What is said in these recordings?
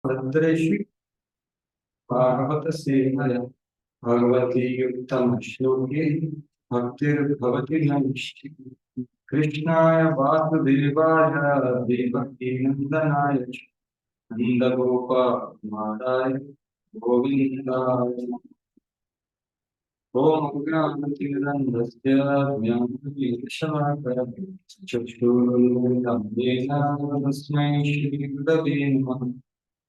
भद्रेषु भागवत सेवया भगवती उत्तम श्लोके भक्तिर्भवति नैष्ठिकी कृष्णाय वासुदेवाय देवकीनन्दनाय च नन्दगोपकुमाराय गोविन्दाय ॐ ज्ञानतिमिरन्धस्य ज्ञानविशलाकरं चक्षुरुन्मिलितं तस्मै श्रीगुरवे नमः।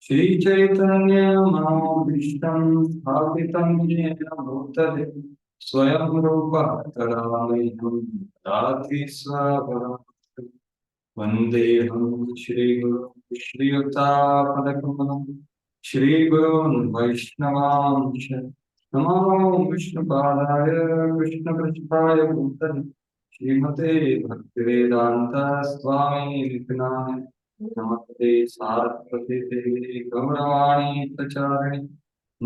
श्रीचैतन्यमनोभीष्टं स्थापितं येन भूतले स्वयं रूपः तदामह्यं ददाति स्वपदं। वन्देऽहं श्रीगुरुं श्रीयुतापदकमलं श्रीगुरून् वैष्णवांश नमो विष्णुपादाय कृष्णपृष्ठाय भूतले श्रीमते भक्तिवेदान्त स्वामी विघ्नाय नमस्ते सारस्वती देवी गौरवाणी प्रचारिणे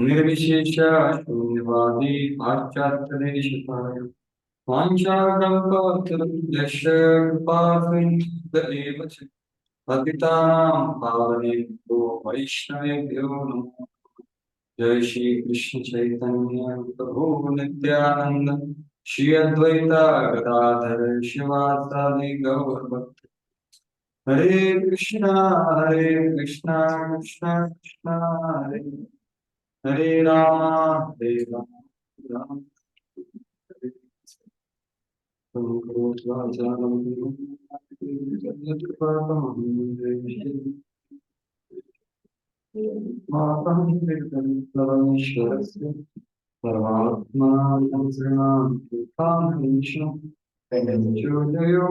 निर्विशेष शून्यवादी पाश्चात्यदेशताय वाञ्छाकल्पतरुभ्यश्च कृपासिन्धुभ्य च पतितानां पावनेभ्यो वैष्णवेभ्यो नमो। जय श्री कृष्ण चैतन्य प्रभु नित्यानंद श्री अद्वैता गदाधर शिवासादि गौर भक्त हरे कृष्णा कृष्णा कृष्णा हरे हरे हरे राम राम हरे परमेश्वरस्य परमात्मानं शृणामि कामेशं जयो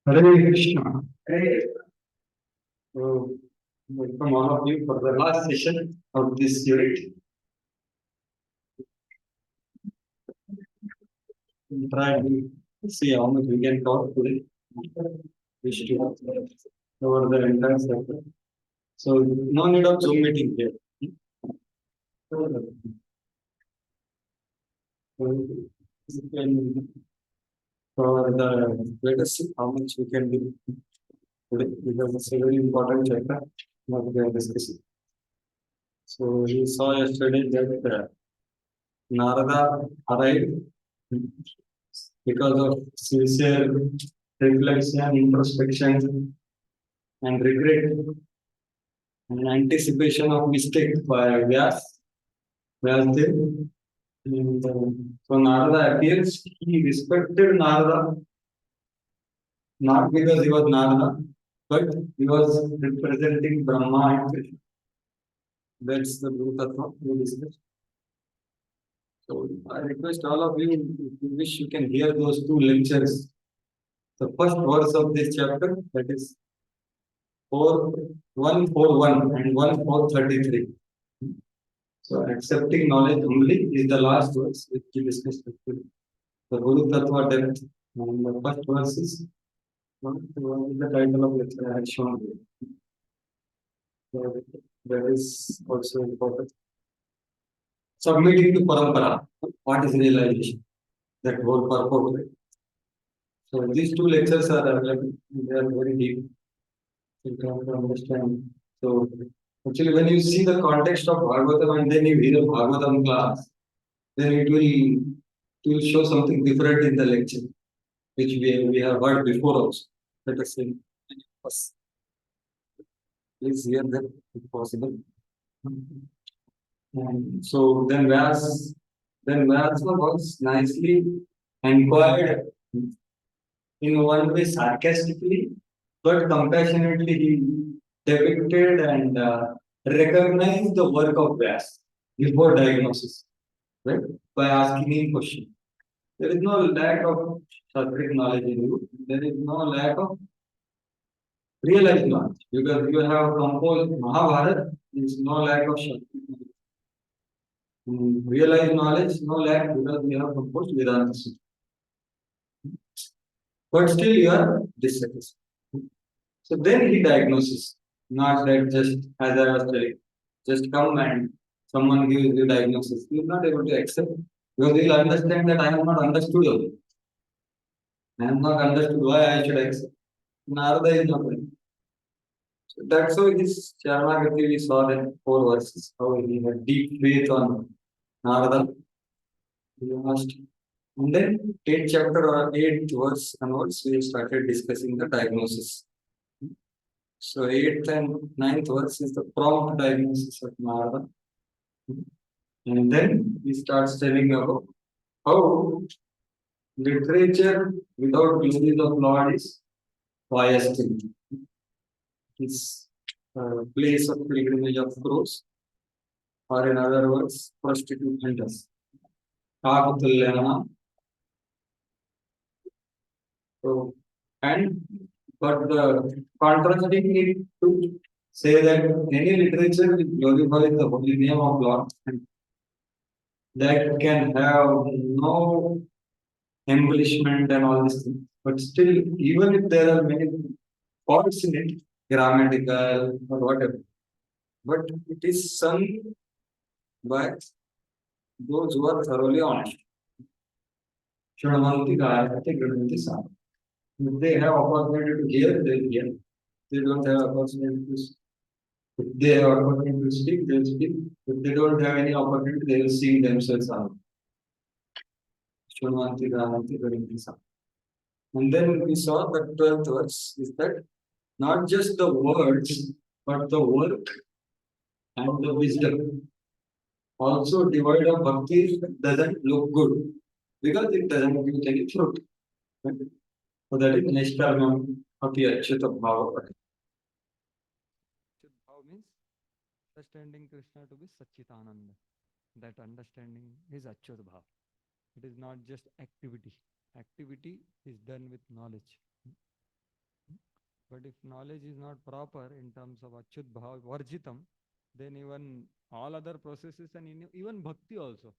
Hare Krishna. So, welcome all of you for the last session of this unit. We'll try to see how much we can cover today. Wish to cover the entire cycle. So, no need of Zoom meeting here. For the let us see how much we can do today because it's a very important chapter what we are discussing. So we saw yesterday that Narada arrived because of sincere reflection, introspection, and regret and anticipation of mistake by Vyasdev. And, so Narada appears. He respected Narada not because he was Narada, but he was representing Brahma and Krishna. That's the Guru Tattva we discussed. So I request all of you, if you wish, you can hear those two lectures. The first verse of this chapter, that is 141 and 1433. So accepting knowledge only is the last verse which we discussed today. The Guru Tattva depth, and the first verse is what is the title of lecture I had shown here. So that is also important. Submitting to Parampara. What is realization? That whole purport. Right? So these two lectures are available. They are very deep. You can understand. So actually, when you see the context of Bhagavatam and then you hear a Bhagavatam class, then it will show something different in the lecture, which we have heard before also. Let us see. Please hear that if possible. And so then Vyasa was nicely inquired in one way sarcastically, but compassionately he depicted and recognized the work of Vyasa before diagnosis, right? By asking him question. There is no lack of Shastric knowledge in you, there is no lack of realized knowledge. Because you have composed Mahabharata, there is no lack of Shastric knowledge. Realized knowledge, no lack because we have composed Vedanta. But still you are dissatisfied. So then he diagnoses, not that just as I was telling, just come and someone gives you diagnosis. He is not able to accept because he will understand that I am not understood. I am not understood why I should accept. Narada is not ready. So that's how his Sharanagati we saw that 4 verses, how he had deep faith on Narada. He asked. And then 8th chapter or 8th verse onwards, we started discussing the diagnosis. So 8th and 9th verse is the prompt diagnosis of Narada. And then he starts telling about how literature without glories of Lord is biased thing. His place of pilgrimage of crows, or in other words, prostitute hunters. Kakutulyana. So, and but the contrasting it to say that any literature will glorify the holy name of Lord and that can have no embellishment and all these things. But still, even if there are many faults in it, grammatical or whatever, but it is sung by those who are thoroughly honest. Shrunavanti Gayati Grananti Sam. If they have opportunity to hear, they will hear. They don't have opportunity to speak. If they have opportunity to speak, they will speak. If they don't have any opportunity, they will sing themselves out. Shrunavanti Gayati Grananti Sam. And then we saw the 12th verse is that not just the words, but the work and the wisdom. Also, devoid of bhakti doesn't look good because it doesn't give any fruit. Right? So that is Nishkarmam Api Achyuta Bhava. Achyut Bhav means understanding Krishna to be Satchitananda. That understanding is Achyut Bhav. It is not just activity. Activity is done with knowledge. But if knowledge is not proper in terms of Achyut Bhav, Varjitam, then even all other processes and even bhakti also,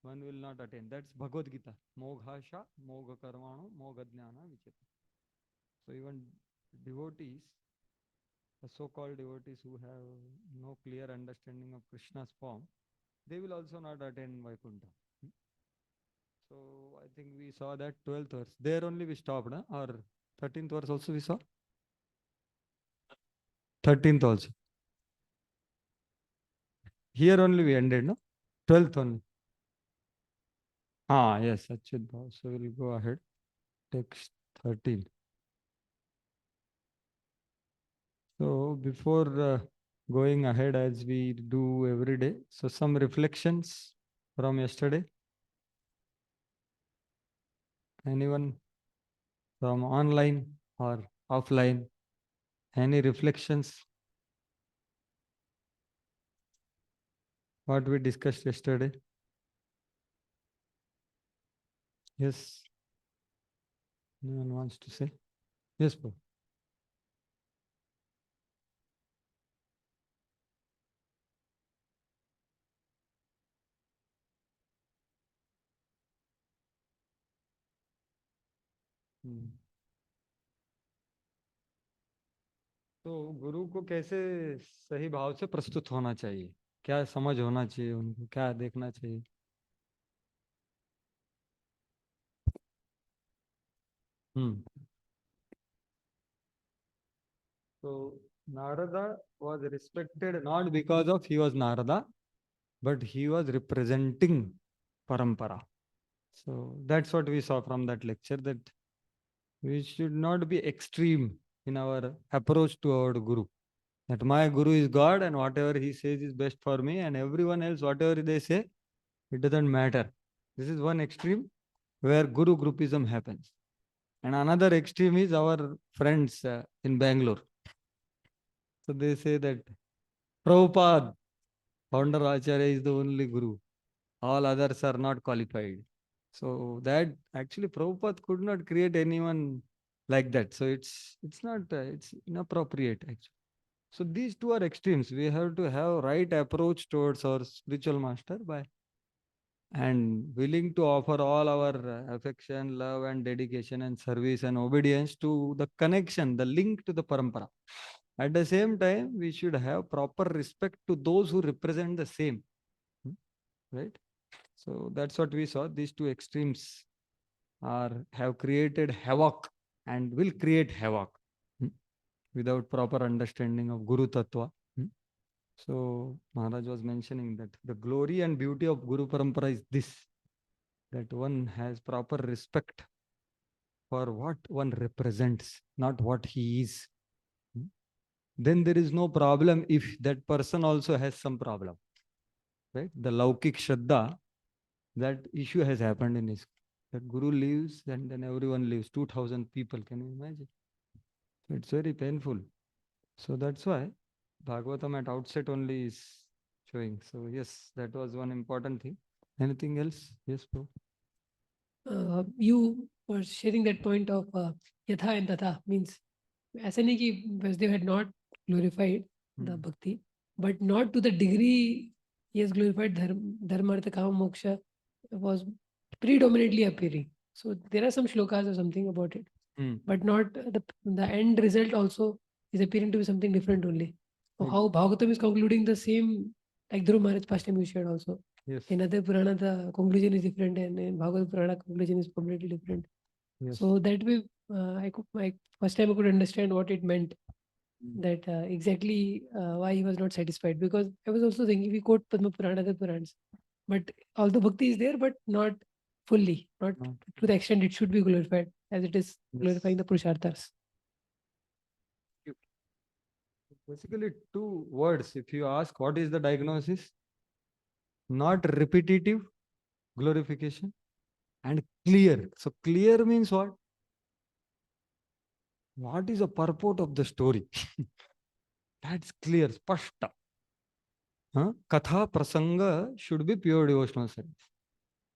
one will not attain. That's Bhagavad Gita. Moghasha, Mogha Karmano, Mogha Jnana Vichita. So even devotees, the so-called devotees who have no clear understanding of Krishna's form, they will also not attain Vaikuntha. So I think we saw that 12th verse. There only we stopped, huh? Or 13th verse also we saw? 13th also. Here only we ended, no? 12th only. Ah, yes, Achyut Bhav. So we'll go ahead. Text 13. So before going ahead as we do every day, so some reflections from yesterday. Anyone from online or offline? Any reflections? What we discussed yesterday? Yes. No one wants to say? Yes, bro. तो गुरु को कैसे सही भाव से प्रस्तुत होना चाहिए, क्या समझ होना चाहिए, उनको क्या देखना चाहिए? हम्म So Narada was respected not because of he was Narada, but he was representing Parampara. So that's what we saw from that lecture, that we should not be extreme in our approach to our Guru. That my Guru is God and whatever he says is best for me, and everyone else, whatever they say, it doesn't matter. This is one extreme where Guru groupism happens. And another extreme is our friends in Bangalore. So they say that Prabhupada, founder Acharya, is the only Guru. All others are not qualified. So that actually Prabhupada could not create anyone like that. So it's not it's inappropriate actually. So these two are extremes. We have to have right approach towards our spiritual master by and willing to offer all our affection, love, and dedication and service and obedience to the connection, the link to the parampara. At the same time, we should have proper respect to those who represent the same. Right? So that's what we saw. These two extremes have created havoc and will create havoc without proper understanding of Guru Tattva. So Maharaj was mentioning that the glory and beauty of Guru Parampara is this, that one has proper respect for what one represents, not what he is. Then there is no problem if that person also has some problem. Right? The Laukik Shraddha, that issue has happened in his. That Guru leaves and then everyone leaves. 2,000 people, can you imagine? It's very painful. So that's why Bhagavatam at outset only is showing. So yes, that was one important thing. Anything else? Yes, bro. You were sharing that point of yatha and tatha, means ऐसा नहीं कि Vasudev had not glorified the bhakti, but not to the degree he has glorified dharma, artha, kama, moksha was predominantly appearing. So there are some shlokas or something about it, but not the end result also is appearing to be something different only. So how Bhagavatam is concluding the same, like Dhruv Maharaj past time you shared also. Yes. In other Purana, the conclusion is different, and in Bhagavad Purana, conclusion is completely different. Yes. So that way, first time I could understand what it meant. That exactly why he was not satisfied. Because I was also thinking we quote Padma Purana, the Purans, but although bhakti is there, but not fully, not to the extent it should be glorified as it is glorifying the Purusharthas. Basically, two words. If you ask what is the diagnosis, not repetitive glorification and clear. So clear means what? What is the purport of the story? That's clear, spashta. Katha prasanga should be pure devotional service.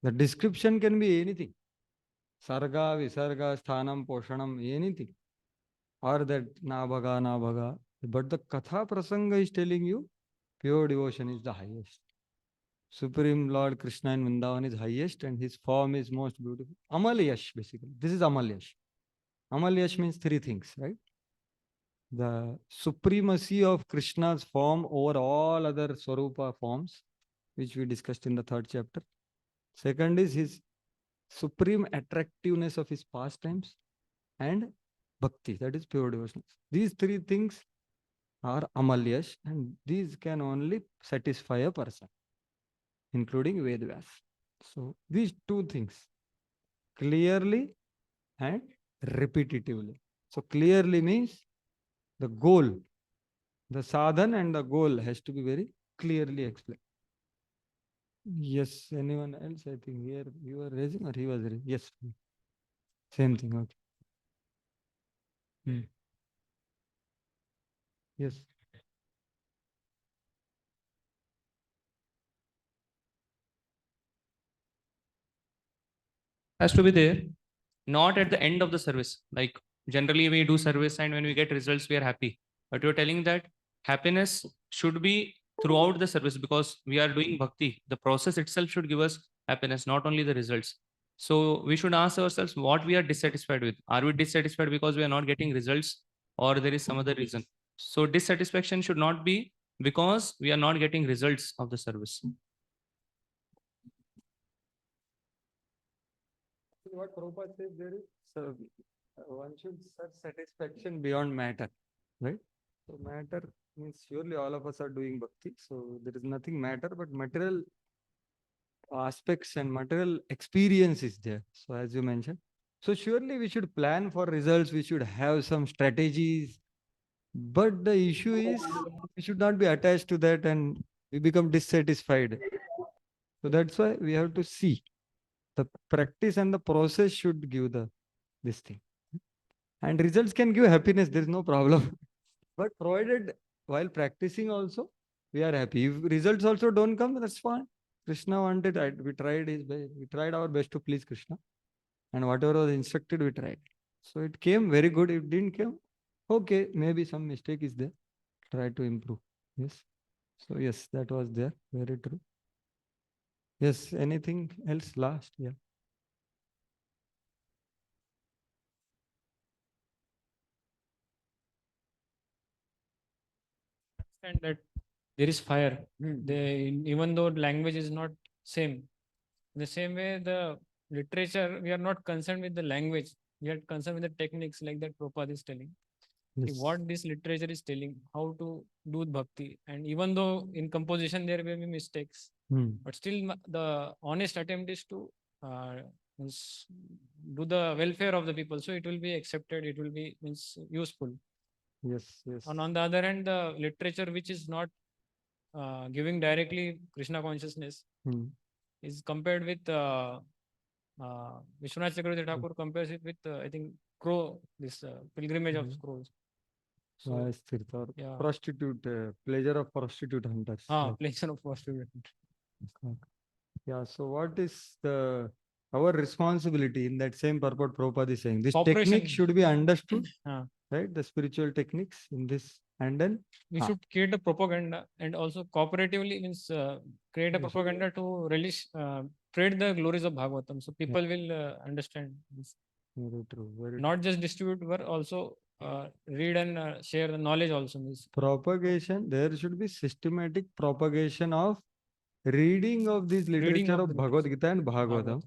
The description can be anything. Sarga, Visarga, Sthanam, Poshanam, anything. Or that Nabhaga, Nabhaga. But the Katha prasanga is telling you pure devotion is the highest. Supreme Lord Krishna in Vrindavan is highest and his form is most beautiful. Amal Yash, basically. This is Amal Yash. Amal Yash means three things, right? The supremacy of Krishna's form over all other Swarupa forms, which we discussed in the third chapter. Second is his supreme attractiveness of his pastimes and bhakti, that is pure devotion. These three things are Amalyash, and these can only satisfy a person, including Vedvyas. So these two things, clearly and repetitively. So clearly means the goal, the sadhan and the goal has to be very clearly explained. Yes, anyone else? I think here you were raising or he was raising? Yes, same thing. Okay. Yes. Has to be there, not at the end of the service. Like generally we do service and when we get results, we are happy. But you're telling that happiness should be throughout the service because we are doing bhakti. The process itself should give us happiness, not only the results. So we should ask ourselves what we are dissatisfied with. Are we dissatisfied because we are not getting results or there is some other reason? So dissatisfaction should not be because we are not getting results of the service. What Prabhupada says there is, so one should search satisfaction beyond matter, right? So matter means surely all of us are doing bhakti, so there is nothing matter, but material aspects and material experience is there. So as you mentioned, so surely we should plan for results, we should have some strategies, but the issue is we should not be attached to that and we become dissatisfied. So that's why we have to see the practice and the process should give this thing. And results can give happiness, there is no problem. But provided while practicing also, we are happy. If results also don't come, that's fine. Krishna wanted, we tried we tried our best to please Krishna. And whatever was instructed, we tried. So it came very good. It didn't come, okay, maybe some mistake is there. Try to improve. Yes. So yes, that was there. Very true. Yes, anything else last? Yeah. Understand that there is fire. Even though language is not same, in the same way the literature, we are not concerned with the language, we are concerned with the techniques, like that Prabhupada is telling. Yes. What this literature is telling, how to do bhakti, and even though in composition there may be mistakes, Hmm. but still the honest attempt is to means do the welfare of the people, so it will be accepted, it will be means useful. Yes, yes. And on the other hand, the literature which is not giving directly Krishna consciousness Hmm. is compared with Vishwanath Chakravarti Thakur compares it with I think crow, this pilgrimage of Mhm. scrolls. So Nice, Tirtha. yeah, Prostitute, pleasure of prostitute hunters. like- pleasure of prostitute. Yeah, so what is our responsibility in that same purport Prabhupada is saying? This Cooperation. technique should be understood, Ah. right? The spiritual techniques in this, and then We Ah. should create a propaganda, and also cooperatively means create a Yes. propaganda to release, spread the glories of Bhagavatam. So people will understand. This. very true, very Not just distribute, but also read and share the knowledge also. Means. propagation. There should be systematic propagation of reading of this literature of of the Bhagavad literature. Gita and Bhagavatam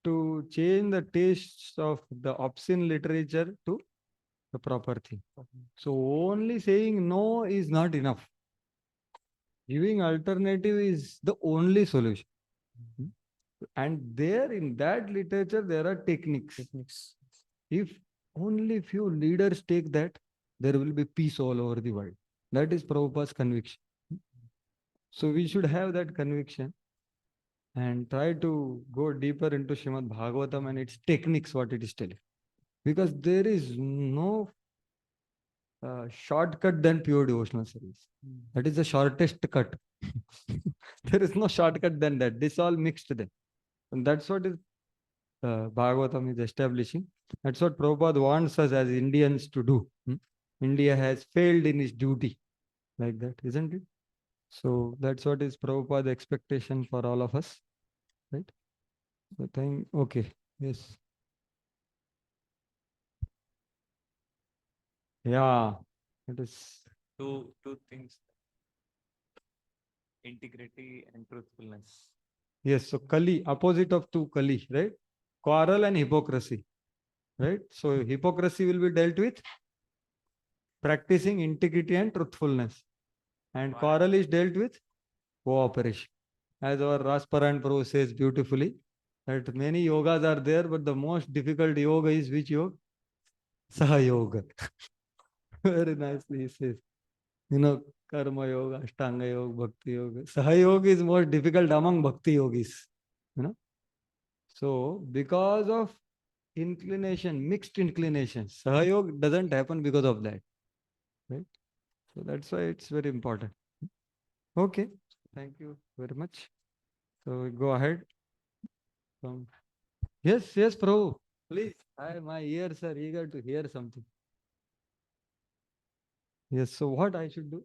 to change the tastes of the obscene literature to the proper thing. So only saying no is not enough. Giving alternative is the only solution. Hmm. And there in that literature, there are techniques. Techniques. If only few leaders take that, there will be peace all over the world. That is Prabhupada's conviction. So we should have that conviction and try to go deeper into Srimad Bhagavatam and its techniques, what it is telling. Because there is no shortcut than pure devotional service. That is the shortest cut. There is no shortcut than that. This all mixed then. And that's what is Bhagavatam is establishing. That's what Prabhupada wants us as Indians to do. India has failed in its duty. Like that, isn't it? So that's what is Prabhupada's expectation for all of us. Right? So okay. Yes. Yeah. It is. Two things: integrity and truthfulness. Yes. So Kali, opposite of two Kali, right? Quarrel and hypocrisy. Right? So hypocrisy will be dealt with practicing integrity and truthfulness. And quarrel is dealt with cooperation. As our Rasparan Prabhu says beautifully, that many yogas are there, but the most difficult yoga is which yoga? Saha yoga. Very nicely he says. Karma yoga, Ashtanga yoga, Bhakti yoga. Saha yoga is most difficult among Bhakti yogis. So because of inclination, mixed inclinations, Saha yoga doesn't happen because of that. Right? So that's why it's very important. Okay. Thank you very much. So we go ahead. Yes, Prabhu. Please. My ears are eager to hear something. Yes, so what I should do?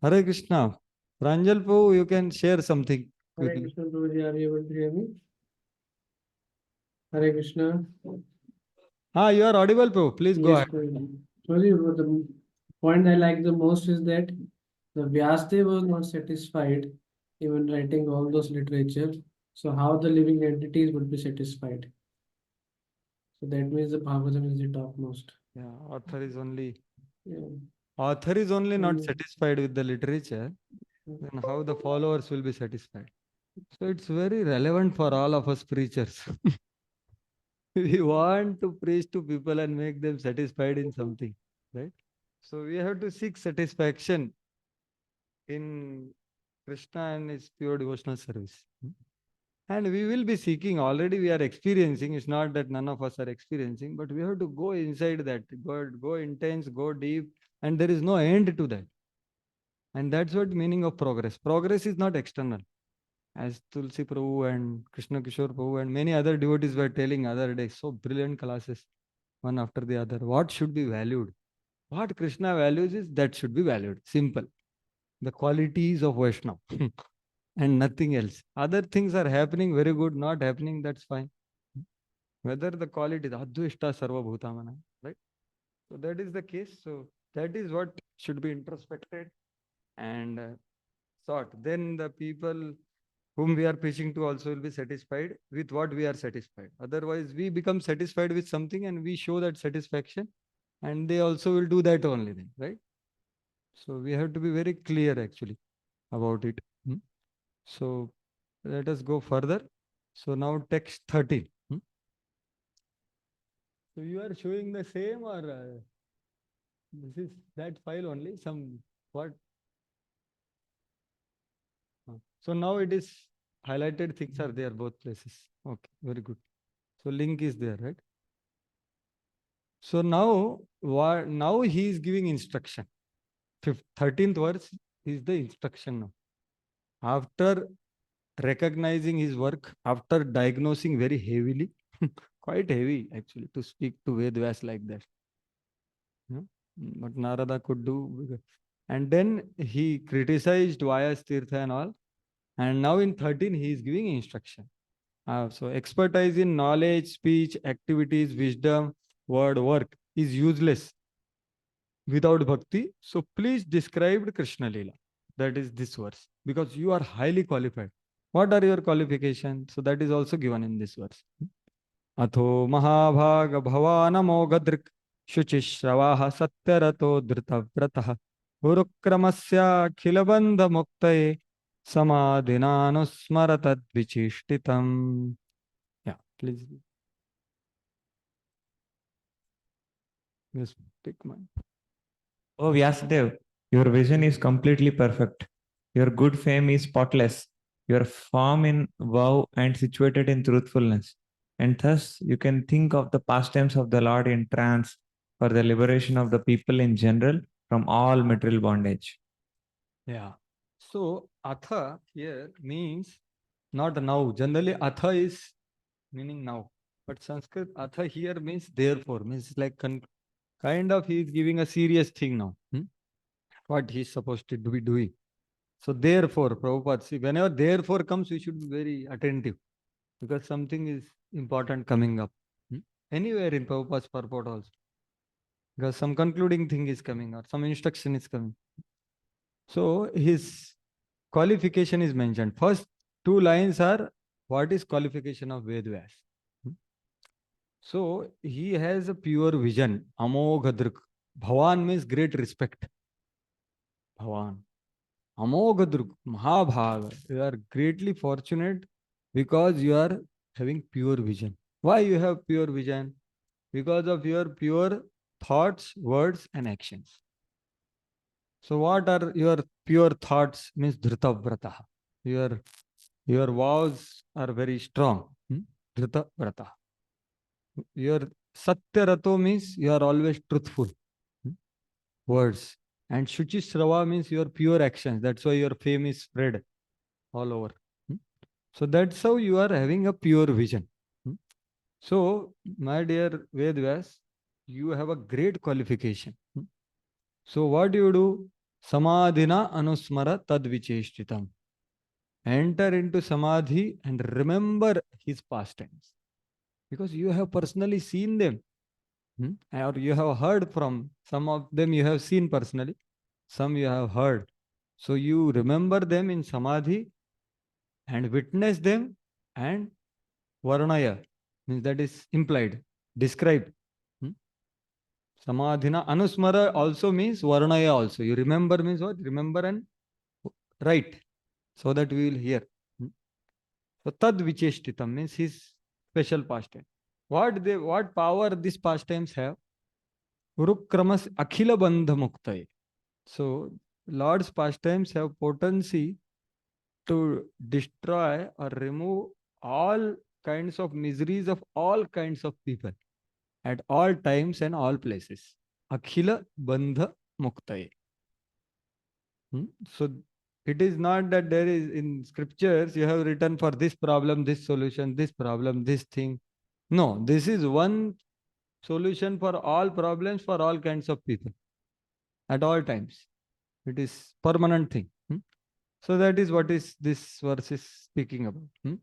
Hare Krishna. Pranjal Prabhu, you can share something. Hare quickly. Krishna, Guruji, are you able to hear me? Hare Krishna. You are audible, Prabhu. Please go Yes, ahead. Guruji. Guruji, the point I like the most is that the Vyasdev was not satisfied even writing all those literature. So how the living entities would be satisfied? So that means the Bhagavatam is the topmost. Yeah, author is only Yeah. not Mm. satisfied with the literature. Then how the followers will be satisfied? So it's very relevant for all of us preachers. We want to preach to people and make them satisfied in something, right? So we have to seek satisfaction in Krishna and his pure devotional service. And we will be seeking, already we are experiencing, it's not that none of us are experiencing, but we have to go inside that, go intense, go deep, and there is no end to that. And that's what meaning of progress. Progress is not external. As Tulsi Prabhu and Krishna Kishore Prabhu and many other devotees were telling other day, so brilliant classes, one after the other. What should be valued? What Krishna values is that should be valued. Simple. The qualities of Vaishnava and nothing else. Other things are happening very good, not happening, that's fine. Whether the quality, Advishta Sarva Bhutamana, right? So that is the case. So that is what should be introspected and sought. Then the people whom we are preaching to also will be satisfied with what we are satisfied. Otherwise, we become satisfied with something and we show that satisfaction, and they also will do that only then, right? So we have to be very clear actually about it. So let us go further. So now text 13. So you are showing the same or this is that file only? Some what? So now it is highlighted things are there both places. Okay, very good. So link is there, right? So now now he is giving instruction. 13th verse is the instruction now. After recognizing his work, after diagnosing very heavily, quite heavy actually to speak to Ved Vyas like that. But Narada could do. And then he criticized Vyas Tirtha and all. And now in 13, he is giving instruction. So expertise in knowledge, speech, activities, wisdom, word, work is useless without bhakti. So please describe Krishna Leela. That is this verse. Because you are highly qualified. What are your qualifications? So that is also given in this verse. Atho Mahabhag Bhavanamo Shuchishravaha Satyarato Dhritavrataha Urukramasya Khilabandha Muktaye Samadhinanusmaratad Vichishtitam. Yeah, please. Yes, take mine. Oh, Vyasadev, your vision is completely perfect. Your good fame is spotless. You are firm in vow and situated in truthfulness. And thus you can think of the pastimes of the Lord in trance for the liberation of the people in general from all material bondage. Yeah. So Atha here means not now. Generally, Atha is meaning now. But Sanskrit Atha here means therefore, means like kind of he is giving a serious thing now. What he is supposed to be doing. So therefore, Prabhupada, see, whenever therefore comes, we should be very attentive because something is important coming up. Anywhere in Prabhupada's purport also. Because some concluding thing is coming or some instruction is coming. So his qualification is mentioned. First two lines are what is qualification of Ved Vyas. So he has a pure vision. Amoghadrik. Bhavan means great respect. Bhavan. Amoghadruk, Mahabhaga, you are greatly fortunate because you are having pure vision. Why you have pure vision? Because of your pure thoughts, words and actions. So what are your pure thoughts? Means Dhritavrataha. Your vows are very strong. Dhritavrataha. Your Satyarato means you are always truthful. Words. And Shuchishrava means your pure actions. That's why your fame is spread all over. So that's how you are having a pure vision. So, my dear Ved Vyas, you have a great qualification. So, what do you do? Samadhina anusmara tad vicheshtitam. Enter into samadhi and remember his pastimes. Because you have personally seen them. Or you have heard from some of them you have seen personally, some you have heard. So you remember them in samadhi and witness them and varnaya, means that is implied, describe. Samadhina anusmara also means varnaya also. You remember means what? Remember and write so that we will hear. So tad vicheshtitam means his special pastime. What power these pastimes have? Urukramas akhila bandha muktaye. So Lord's pastimes have potency to destroy or remove all kinds of miseries of all kinds of people at all times and all places. Akhila bandha muktaye. So it is not that there is in scriptures you have written for this problem, this solution, this problem, this thing. No, this is one solution for all problems for all kinds of people at all times. It is permanent thing. So that is what is this verse is speaking about.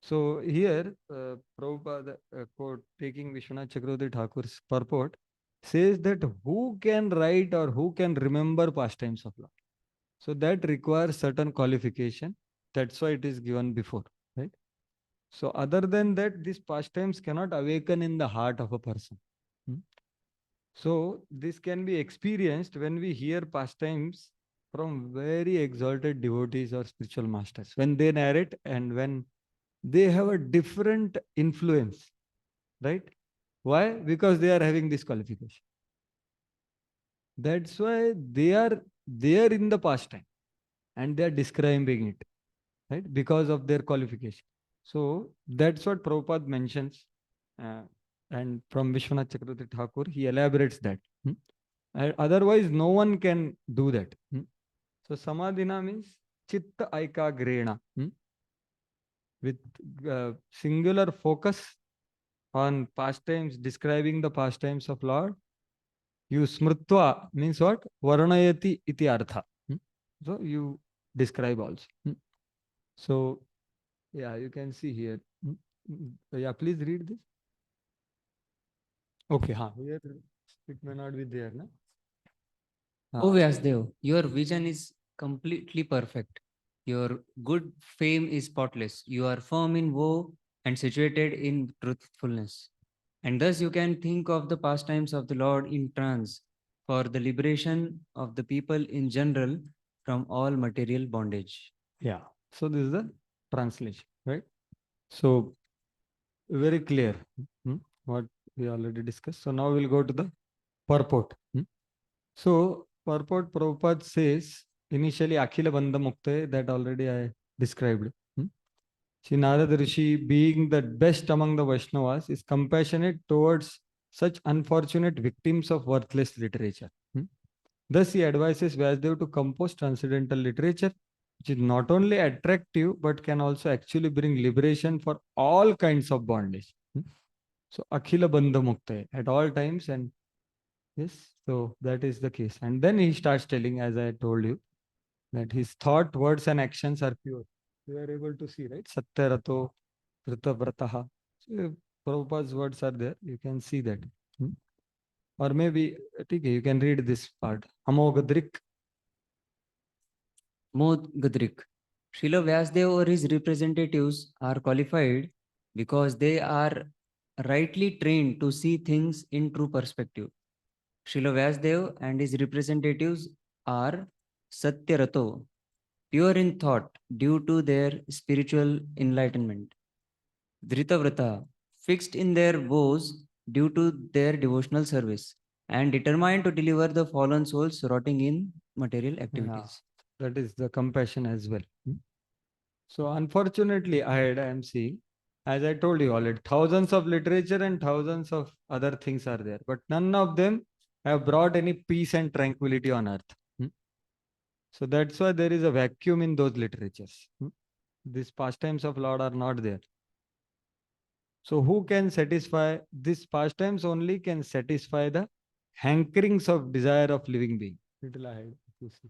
So here, Prabhupada quote taking Vishwanath Chakravarti Thakur's purport says that who can write or who can remember pastimes of Lord. So that requires certain qualification. That's why it is given before, right? So other than that, these pastimes cannot awaken in the heart of a person. So this can be experienced when we hear pastimes from very exalted devotees or spiritual masters. When they narrate and when they have a different influence, right? Why? Because they are having this qualification. That's why they are there in the pastime and they are describing it, right? Because of their qualification. So that's what Prabhupada mentions. And from Vishwanath Chakravarti Thakur, he elaborates that. Otherwise, no one can do that. So Samadhina means Chitta Aikagrena. With singular focus on pastimes, describing the pastimes of Lord. You smrutva means what? Varnayati iti artha. So you describe also. So yeah, you can see here. Yeah, please read this. Okay, here it may not be there, na? Oh Vyasdev, your vision is completely perfect. Your good fame is spotless. You are firm in woe and situated in truthfulness. And thus you can think of the pastimes of the Lord in trance for the liberation of the people in general from all material bondage. Yeah. So this is the translation, right? So very clear what we already discussed. So now we'll go to the purport. So purport Prabhupada says initially Akhila Bandha Mukta, that already I described. Sri Narada Rishi, being the best among the Vaishnavas, is compassionate towards such unfortunate victims of worthless literature. Thus, he advises Vyasdev to compose transcendental literature, which is not only attractive but can also actually bring liberation for all kinds of bondage. So, Akhila Bandha Mukta at all times, and yes, so that is the case. And then he starts telling, as I told you, that his thought, words, and actions are pure. You are able to see, right? Satyarato, Vritavrataha. So, Prabhupada's words are there. You can see that. Or maybe, okay, you can read this part. Amogadrik. Mod Gadrik. Srila Vyasdev or his representatives are qualified because they are rightly trained to see things in true perspective. Srila Vyasdev and his representatives are Satyarato, pure in thought due to their spiritual enlightenment. Dritavrata, fixed in their vows due to their devotional service, and determined to deliver the fallen souls rotting in material activities. That is the compassion as well. So unfortunately, I am seeing, as I told you already, thousands of literature and thousands of other things are there, but none of them have brought any peace and tranquility on earth. So that's why there is a vacuum in those literatures. These pastimes of Lord are not there. So who can satisfy these pastimes? Only can satisfy the hankerings of desire of living being. Little ahead, you see.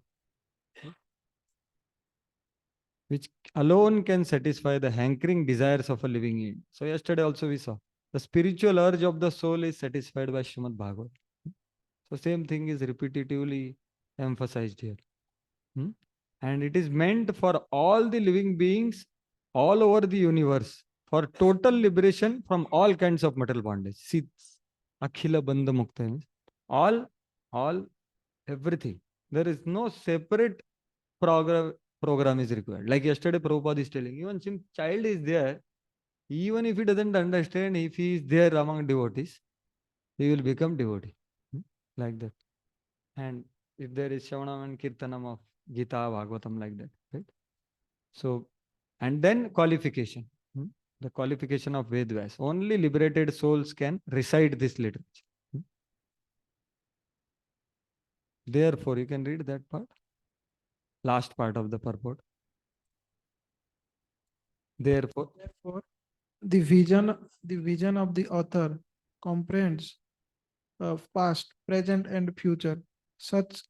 Which alone can satisfy the hankering desires of a living being. So yesterday also we saw the spiritual urge of the soul is satisfied by Srimad Bhagavad. So same thing is repetitively emphasized here. And it is meant for all the living beings all over the universe for total liberation from all kinds of material bondage. See, Akhila Bandha Mukta means all, everything. There is no separate program is required. Like yesterday, Prabhupada is telling, even since child is there, even if he doesn't understand, if he is there among devotees, he will become devotee. Like that. And if there is Shravanam and Kirtanam of Gita, Bhagavatam, like that, right? So, and then qualification. The qualification of Vedvyas. Only liberated souls can recite this literature. Therefore, you can read that part. last part of the purport. Therefore, Therefore, the vision of the author comprehends past, present, and future. Such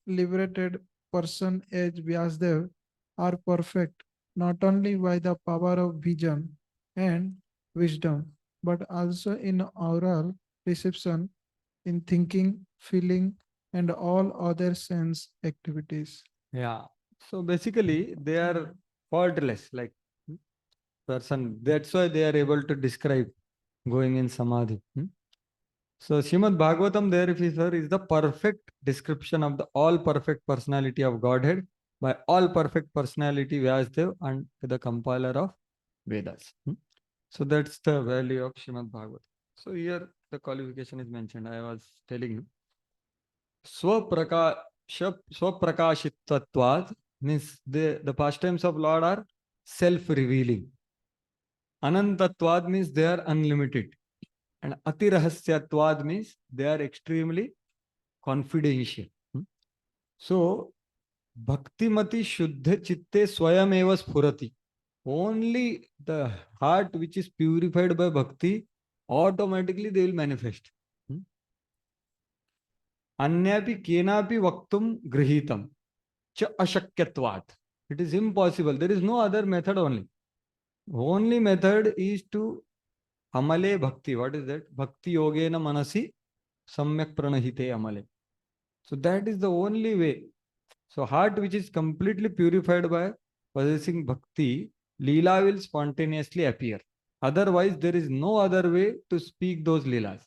liberated person as Vyasdev are perfect not only by the power of vision and wisdom, but also in oral perception, in thinking, feeling, and all other sense activities. yeah. So basically, they are faultless, like person. That's why they are able to describe going in samadhi. So Srimad Bhagavatam, there, if you sir, is the perfect description of the all perfect personality of Godhead by all perfect personality Vyasdev and the compiler of Vedas. So that's the value of Srimad Bhagavatam. So here the qualification is mentioned. I was telling you. Swaprakashitvatvad means the pastimes of Lord are self-revealing. Anantatvad means they are unlimited. And Atirahasyatvad means they are extremely confidential. So, Bhaktimati Shuddha Chitte Swayam eva Spurati. Only the heart which is purified by bhakti, automatically they will manifest. Anyapi kenapi vaktum grihitam cha ashakyatvat. It is impossible. There is no other method only. Only method is to amale bhakti. What is that? Bhakti yogena manasi samyak pranahite amale. So that is the only way. So heart which is completely purified by possessing bhakti, Leela will spontaneously appear. Otherwise, there is no other way to speak those Leelas.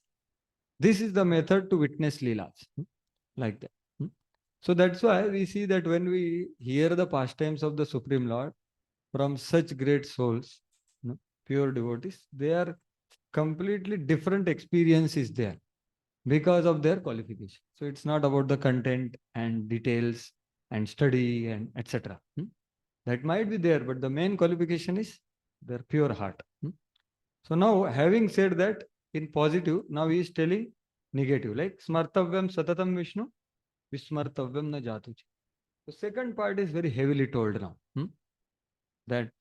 This is the method to witness Leelas. Like that. So that's why we see that when we hear the pastimes of the Supreme Lord from such great souls, pure devotees, they are completely different experiences there because of their qualification. So it's not about the content and details and study and etc. That might be there, but the main qualification is their pure heart. So now, having said that in positive, now he is telling negative, like smartavyam satatam Vishnu, vismartavyam na jatuchi. The second part is very heavily told now. That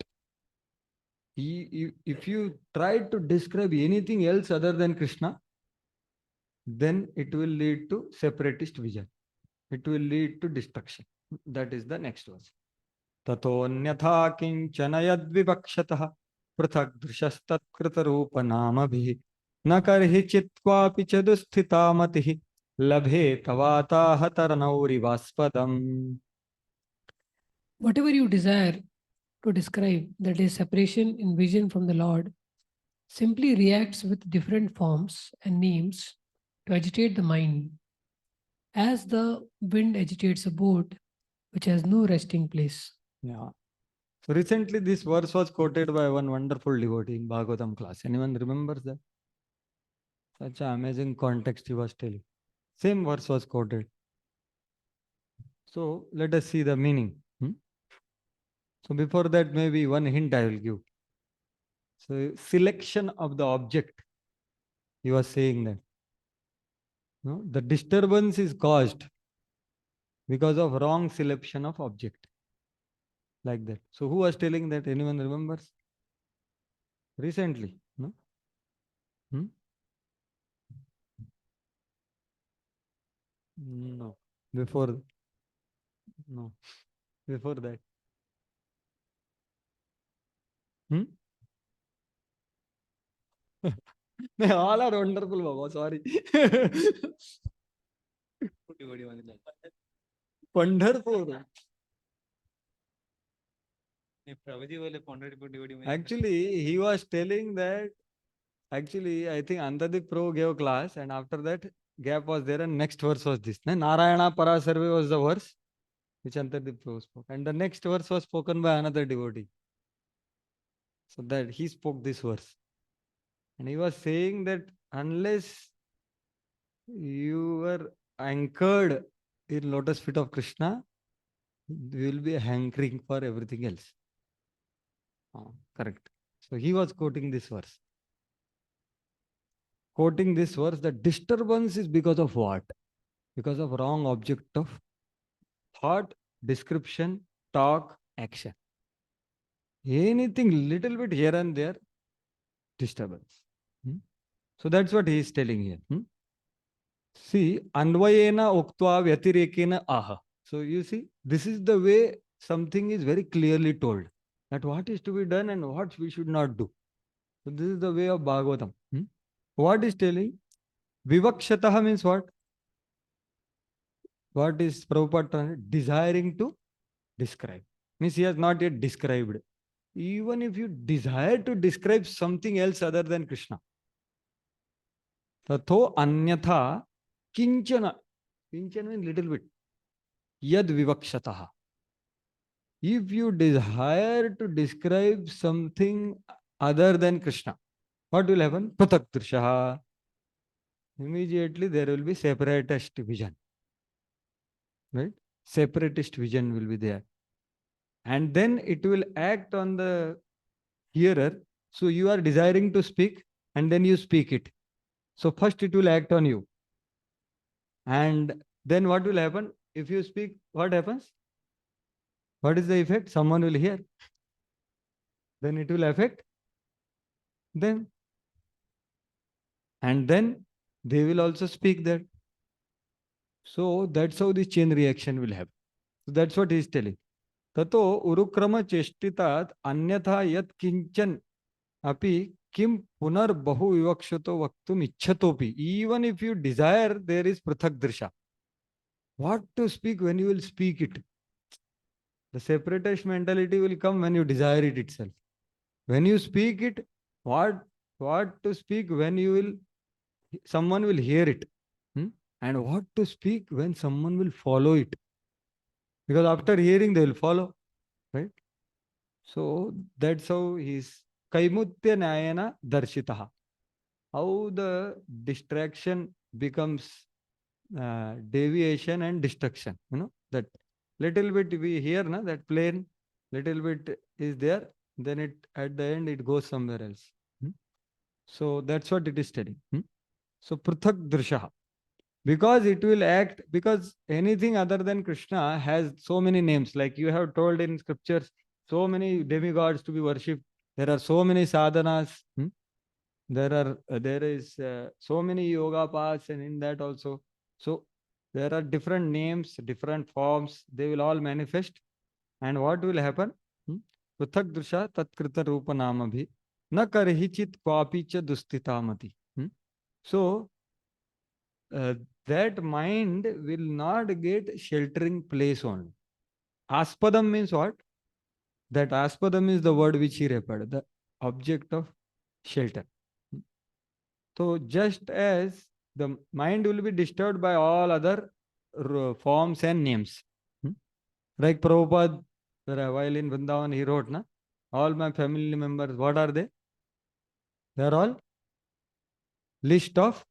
if you try to describe anything else other than Krishna, then it will lead to separatist vision. It will lead to destruction. That is the next verse. Tatonyatha kinchana yadvivakshatah prathak drishastatkruta rupa namabhi nakarhi chitkvapi chadusthita matihi labhe tavata hataranauri vaspadam. Whatever you desire to describe, that is separation in vision from the Lord, simply reacts with different forms and names to agitate the mind, as the wind agitates a boat which has no resting place. Yeah. So recently this verse was quoted by one wonderful devotee in Bhagavatam class. Anyone remembers that? Such an amazing context he was telling. Same verse was quoted. So let us see the meaning. So before that, maybe one hint I will give. So selection of the object. He was saying that. No? The disturbance is caused because of wrong selection of object. Like that. So who was telling that? Anyone remembers? Recently. No? No. Before. No. Before that. They all are wonderful, Baba. Sorry. Pandharpur. Actually, he was telling that. Actually, I think Antadip Pro gave class, and after that, gap was there, and next verse was this. Narayana Parasarve was the verse which Antadip Pro spoke, and the next verse was spoken by another devotee. So that he spoke this verse. And he was saying that unless you were anchored in lotus feet of Krishna, you will be hankering for everything else. Correct. So he was quoting this verse. Quoting this verse, the disturbance is because of what? Because of wrong object of thought description, talk, action. Anything little bit here and there, disturbance. So that's what he is telling here. See, anvayena uktva vyatirekena aha. So you see, this is the way something is very clearly told that what is to be done and what we should not do. So this is the way of Bhagavatam. What is telling? Vivakshataha means what? What is Prabhupada translated? Desiring to describe. Means he has not yet described. Even if you desire to describe something else other than Krishna. Tatho anyatha kinchana. Kinchana means little bit. Yad vivakshataha. If you desire to describe something other than Krishna, what will happen? Pratak drishaha. Immediately there will be separatist vision. Right? Separatist vision will be there. And then it will act on the hearer. So you are desiring to speak and then you speak it. So first it will act on you. And then what will happen? If you speak, what happens? What is the effect? Someone will hear. Then it will affect them. And then they will also speak that. So that's how this chain reaction will happen. So that's what he is telling. Tato urukrama cheshtitat anyatha yat kinchan api kim punar bahu vivakshato vaktum ichchatopi. Even if you desire, there is prathak drisha. What to speak when you will speak it? The separatist mentality will come when you desire it itself. When you speak it, what to speak when you will, someone will hear it. And what to speak when someone will follow it. Because after hearing, they will follow. Right? So that's how he's Kaimutya Nyayana Darshitaha. How the distraction becomes deviation and destruction. You know, that little bit we hear na, that plane, little bit is there, then it at the end it goes somewhere else. So that's what it is telling. So Pruthak Drishaha. Because it will act, because anything other than Krishna has so many names, like you have told in scriptures, so many demigods to be worshipped. There are so many sadhanas. There is so many yoga paths, and in that also. So there are different names, different forms. They will all manifest. And what will happen? Pruthak Drisha Tatkrita Rupa Namabhi Na Karhichit Kwapi Cha Dustitamati. So that mind will not get sheltering place only. Aspadam means what? That aspadam is the word which he referred, the object of shelter. So just as the mind will be disturbed by all other forms and names. Like Prabhupada, while in Vrindavan, he wrote, na, all my family members, what are they? They are all list of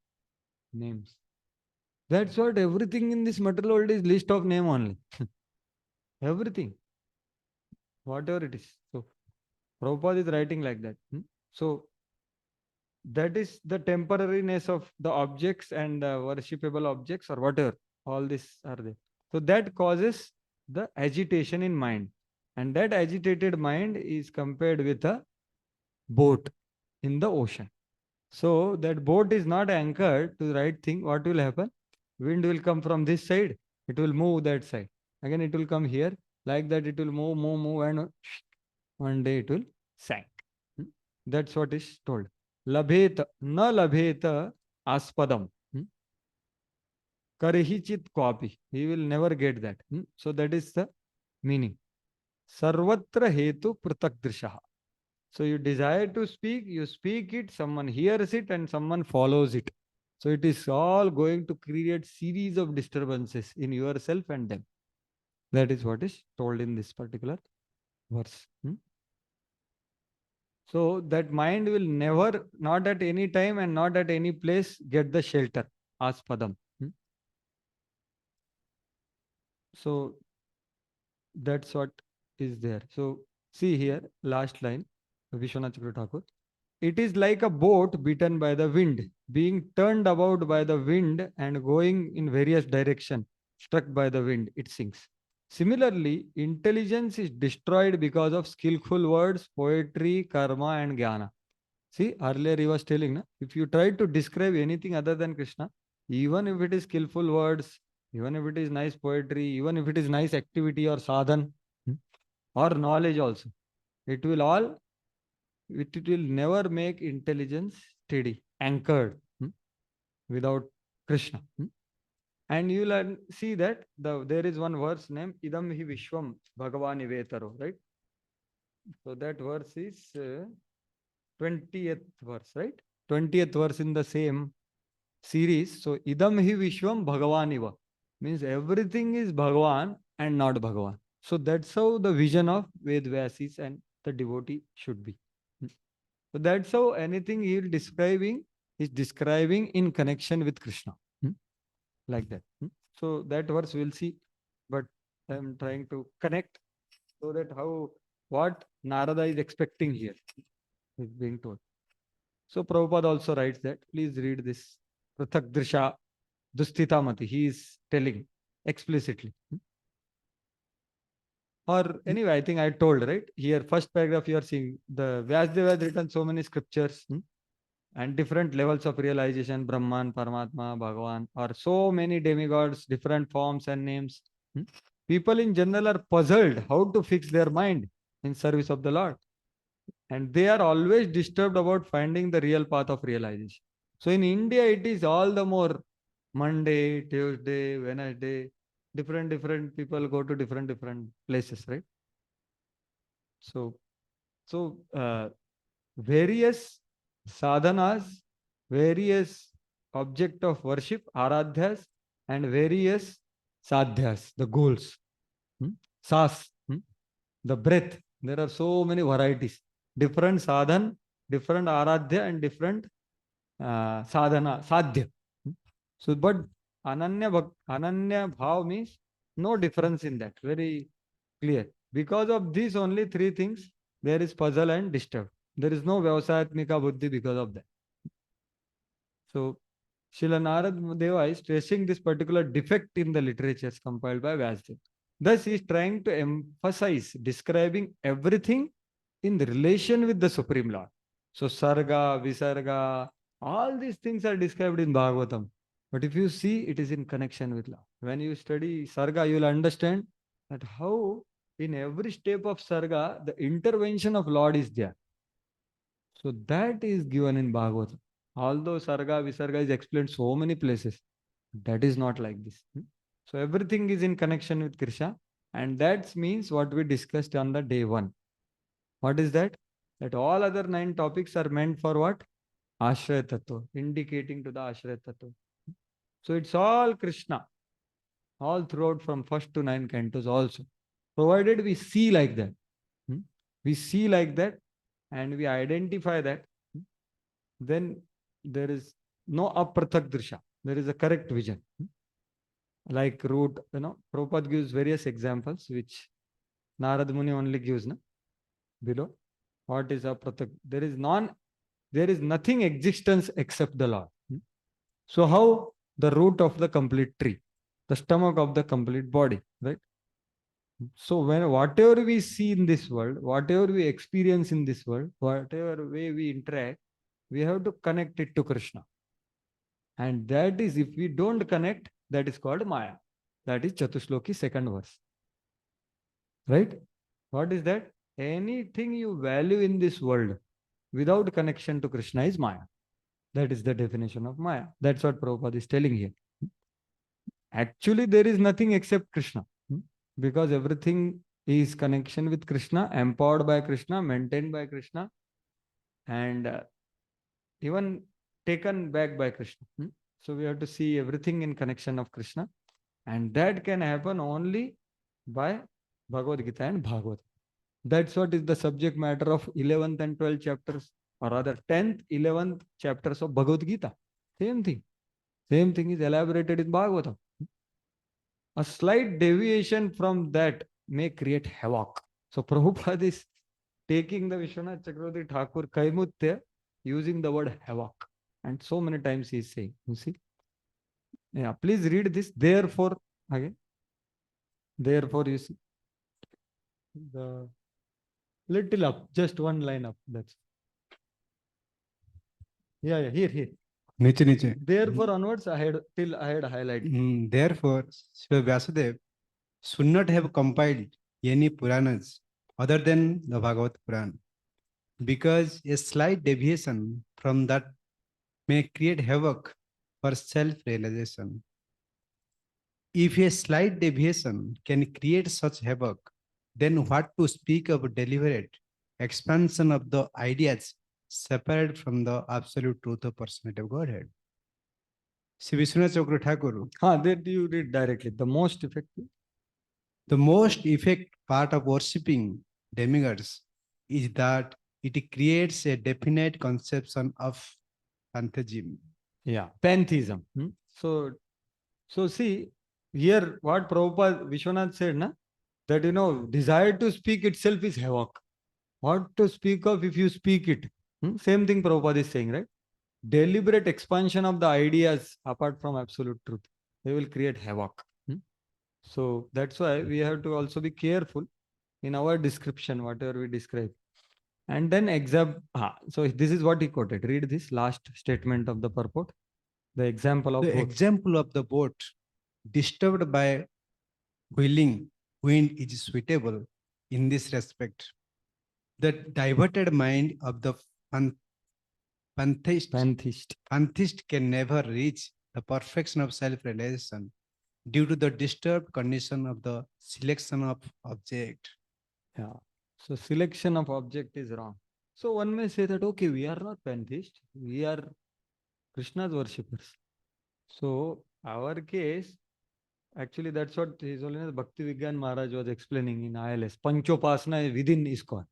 names. That's what everything in this material world is, list of name only. Everything. Whatever it is. So Prabhupada is writing like that. So that is the temporariness of the objects and the worshipable objects or whatever. All this are there. So that causes the agitation in mind. And that agitated mind is compared with a boat in the ocean. So that boat is not anchored to the right thing. What will happen? Wind will come from this side. It will move that side. Again, it will come here. Like that, it will move, and one day it will sink. That's what is told. Labheta, na labheta aspadam. Karihichit kwapi. He will never get that. So that is the meaning. Sarvatra hetu pratak drishaha. So you desire to speak, you speak it, someone hears it, and someone follows it. So it is all going to create series of disturbances in yourself and them. That is what is told in this particular verse. So that mind will never, not at any time and not at any place, get the shelter. Aspadam. So that's what is there. So see here, last line, Vishwanath Chakravarti Thakur. It is like a boat beaten by the wind, being turned about by the wind and going in various directions, struck by the wind, it sinks. Similarly, intelligence is destroyed because of skillful words, poetry, karma, and jnana. See, earlier he was telling, na, if you try to describe anything other than Krishna, even if it is skillful words, even if it is nice poetry, even if it is nice activity or sadhan, or knowledge also, it will all, it will never make intelligence steady, anchored, without Krishna. And you will see that there is one verse named Idam hi Vishwam Bhagavan Ivetaro, right? So that verse is 20th verse, right? 20th verse in the same series. So Idam hi Vishwam Bhagavan Iva means everything is Bhagavan and not Bhagavan. So that's how the vision of Ved Vyasis and the devotee should be. So that's how anything he is describing in connection with Krishna. Like that. So that verse we'll see, but I'm trying to connect so that what Narada is expecting here is being told. So Prabhupada also writes that, please read this. Prathak Drisha Dustita Mati. He is telling explicitly. Or anyway, I think I told, right? Here, first paragraph, you are seeing the Vyasdeva has written so many scriptures and different levels of realization, Brahman, Paramatma, Bhagavan, or so many demigods, different forms and names. People in general are puzzled how to fix their mind in service of the Lord. And they are always disturbed about finding the real path of realization. So in India, it is all the more Monday, Tuesday, Wednesday, different people go to different places, right? So various sadhanas, various object of worship, aradhyas, and various sadhyas, the goals. Sas, the breath. There are so many varieties. Different sadhan, different aradhya, and different sadhana, sadhya. So, but ananya bhav means no difference in that. Very clear. Because of these only three things, there is puzzle and disturb. There is no Vyavasayatmika buddhi because of that. So, Srila Narad Deva is tracing this particular defect in the literatures compiled by Vyasadeva. Thus, he is trying to emphasize describing everything in relation with the Supreme Lord. So, Sarga, Visarga, all these things are described in Bhagavatam. But if you see, it is in connection with Lord. When you study Sarga, you will understand that how in every step of Sarga, the intervention of Lord is there. So that is given in Bhagavatam. Although Sarga, Visarga is explained so many places, that is not like this. So everything is in connection with Krishna. And that means what we discussed on the day 1. What is that? That all other 9 topics are meant for what? Ashraya Tattva, indicating to the Ashraya Tattva. So it's all Krishna, all throughout from 1st to 9 cantos also. Provided we see like that. We see like that and we identify that, then there is no aprathak drisha. There is a correct vision. Like root, Prabhupada gives various examples, which Narad Muni only gives below. What is aprathak? There is nothing existence except the Lord. So how the root of the complete tree, the stomach of the complete body, right? So when whatever we see in this world, whatever we experience in this world, whatever way we interact, we have to connect it to Krishna. And that is, if we don't connect, that is called Maya. That is Chatushloki 2nd verse. Right? What is that? Anything you value in this world without connection to Krishna is Maya. That is the definition of Maya. That's what Prabhupada is telling here. Actually, there is nothing except Krishna. Because everything is connection with Krishna, empowered by Krishna, maintained by Krishna, and even taken back by Krishna. So we have to see everything in connection of Krishna, and that can happen only by Bhagavad Gita and Bhagavad. That's what is the subject matter of 11th and 12th chapters, or rather 10th, 11th chapters of Bhagavad Gita. Same thing. Same thing is elaborated in Bhagavatam. A slight deviation from that may create havoc. So Prabhupada is taking the Vishwanath Chakravarti Thakur Kaimutya using the word havoc. And so many times he is saying, you see. Yeah, please read this. Therefore, again. Therefore, you see the little up, just one line up. That's yeah, here. नीचे नीचे Therefore, onwards, I had highlighted. Therefore, Sri Vyasadeva should not have compiled any Puranas other than the Bhagavad Puran, because a slight deviation from that may create havoc for self-realization. If a slight deviation can create such havoc, then what to speak of deliberate expansion of the ideas separate from the absolute truth of personality of Godhead? Sri Vishwanath Chakra Thakur, That you read directly. The most effective. the most effect part of worshipping demigods is that it creates a definite conception of pantheism. Yeah, pantheism. So see here what Prabhupada Vishwanath said, na, that desire to speak itself is havoc. What to speak of if you speak it? Same thing Prabhupada is saying, right? Deliberate expansion of the ideas apart from absolute truth, they will create havoc. So that's why we have to also be careful in our description, whatever we describe. And then so this is what he quoted. Read this last statement of the purport. The example of The both. example of the boat disturbed by whirling wind is suitable in this respect. The diverted mind of the pantheist can never reach the perfection of self-realization due to the disturbed condition of the selection of object. Yeah. So selection of object is wrong. So one may say that, okay, we are not pantheists, we are Krishna's worshippers. So our case, actually that's what His Holiness Bhakti Vigyan Maharaj was explaining in ILS. Panchopasana is within ISKCON.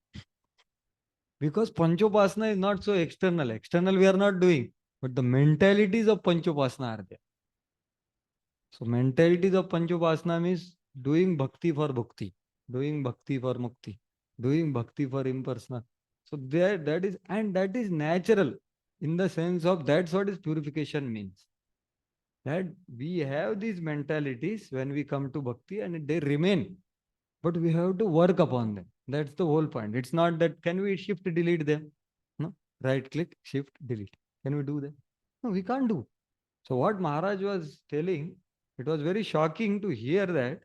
Because Panchopasana is not so external. External we are not doing, but the mentalities of Panchopasana are there. So mentalities of Panchopasana means doing bhakti for bhakti, doing bhakti for mukti, doing bhakti for impersonal. So that is natural in the sense of that's what is purification means. That we have these mentalities when we come to bhakti and they remain, but we have to work upon them. That's the whole point. It's not that can we shift delete them? No, right click, shift delete. Can we do that? No, we can't do. So what Maharaj was telling, it was very shocking to hear that,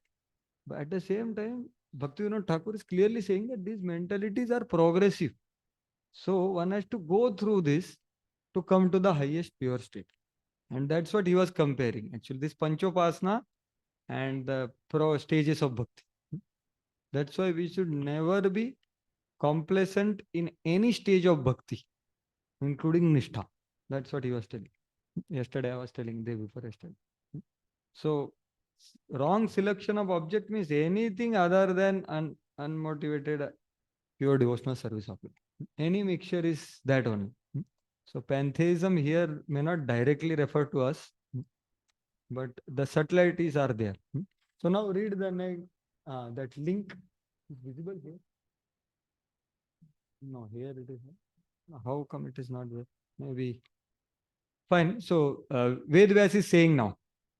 but at the same time, Bhaktivinoda Thakur is clearly saying that these mentalities are progressive. So one has to go through this to come to the highest pure state. And that's what he was comparing. Actually, this Panchopasana and the stages of bhakti. That's why we should never be complacent in any stage of bhakti, including Nishtha. That's what he was telling. Yesterday I was telling, day before yesterday. So wrong selection of object means anything other than unmotivated pure devotional service of it. Any mixture is that only. So pantheism here may not directly refer to us, but the subtleties are there. So now read the next, that link is visible here. No, here it is. How come it is not there? Maybe. Fine. So Ved Vyas is saying now,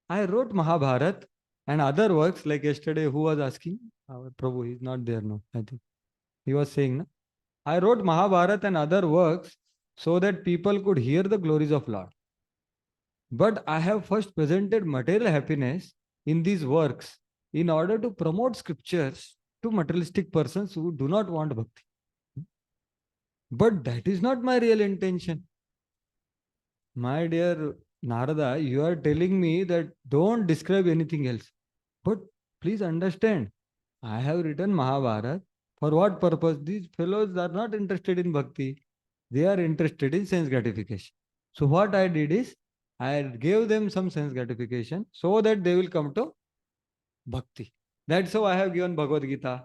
I wrote Mahabharat and other works like yesterday. Who was asking? Our Prabhu, he's not there now. I think he was saying, na? I wrote Mahabharat and other works so that people could hear the glories of Lord. But I have first presented material happiness in these works in order to promote scriptures to materialistic persons who do not want bhakti. But that is not my real intention. My dear Narada, you are telling me that don't describe anything else. But please understand, I have written Mahabharat. For what purpose? These fellows are not interested in bhakti. They are interested in sense gratification. So what I did is, I gave them some sense gratification so that they will come to bhakti. That's how I have given Bhagavad Gita.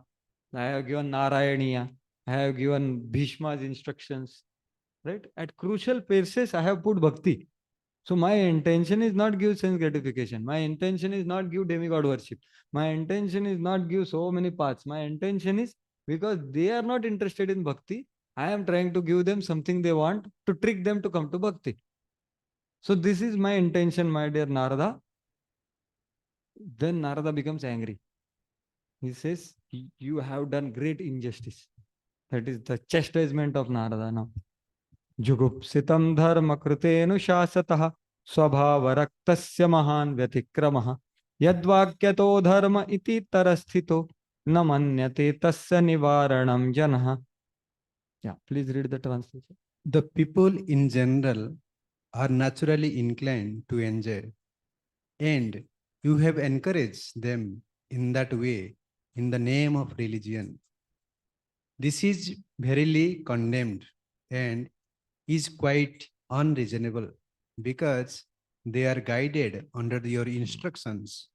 I have given Narayaniya. I have given Bhishma's instructions. Right? At crucial places, I have put bhakti. So my intention is not give sense gratification. My intention is not give demigod worship. My intention is not give so many paths. My intention is because they are not interested in bhakti, I am trying to give them something they want to trick them to come to bhakti. So this is my intention, my dear Narada. Then Narada becomes angry. He says, You have done great injustice. That is the chastisement of Narada now. Jugupsitam dharma krutenu shasatah स्वभावरक्तस्य महान् व्यतिक्रमः यद्वाक्यतो धर्म इति तरस्थितो न मन्यते तस्य निवारणं जनः. Yeah, please read the translation. The people in general are naturally inclined to enjoy, and you have encouraged them in that way in the name of religion. This is verily condemned and is quite unreasonable because they are guided under your instructions.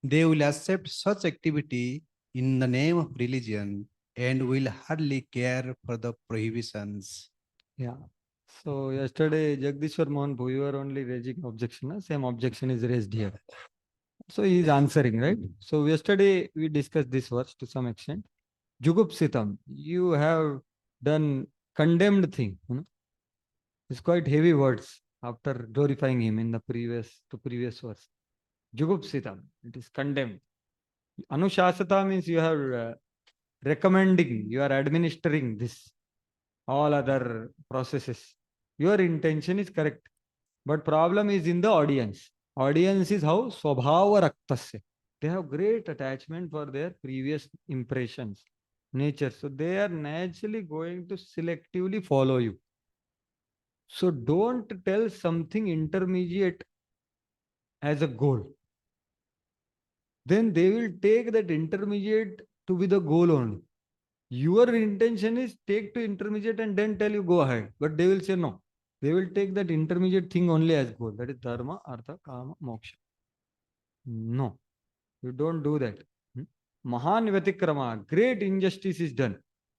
They will accept such activity in the name of religion and will hardly care for the prohibitions. Yeah. So yesterday, Jagdishwar Mohan, you were only raising objection. Same objection is raised here. So he is answering, right? So yesterday we discussed this verse to some extent. Jugupsitam, you have done condemned thing. It's quite heavy words after glorifying him in the previous verse. Jugupsitam, it is condemned. Anushasata means you are recommending, you are administering this, all other processes. Your intention is correct. But problem is in the audience. Audience is how? Swabhava raktasya. They have great attachment for their previous impressions, nature. So they are naturally going to selectively follow you. So don't tell something intermediate as a goal. Then they will take that intermediate to be the goal only. Your intention is take to intermediate and then tell you go ahead. But they will say no. They will take that intermediate thing only as goal. That is dharma, artha, kama, moksha. No, you don't do that. Mahan vyatikrama, great injustice is done.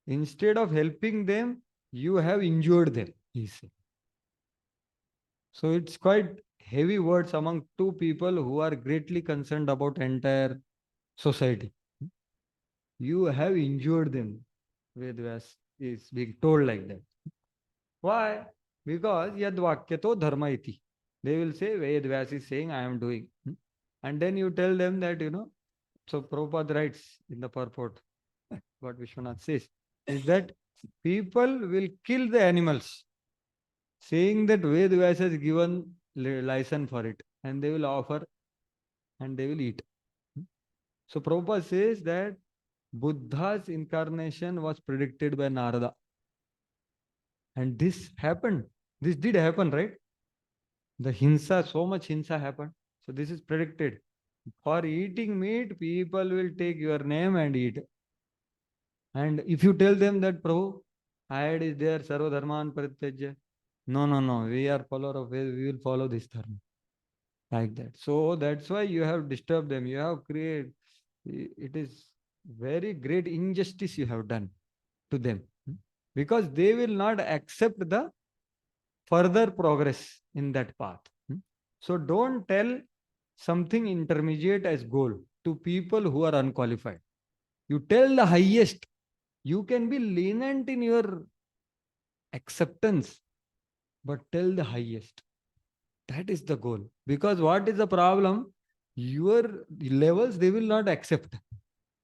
Instead of helping them, you have injured them, he said. So it's quite heavy words among two people who are greatly concerned about entire society. You have injured them. Vedvyas is being told like that. Why? Because yad vakyato dharma iti. They will say Vedvyas is saying I am doing. And then you tell them that, so Prabhupada writes in the purport, what Vishwanath says, is that people will kill the animals, saying that Vedvyas has given license for it, and they will offer and they will eat. So Prabhupada says that Buddha's incarnation was predicted by Narada. And this happened. This did happen, right? The hinsa, so much hinsa happened. So this is predicted. For eating meat, people will take your name and eat. And if you tell them that, Prabhu, ayad is there, sarva dharman parityajya. No, we are follower of Ved, we will follow this dharma. Like that. So that's why you have disturbed them. You have created, it is very great injustice you have done to them. Because they will not accept the further progress in that path. So don't tell something intermediate as goal to people who are unqualified. You tell the highest. You can be lenient in your acceptance, but tell the highest. That is the goal. Because what is the problem? Your levels, they will not accept.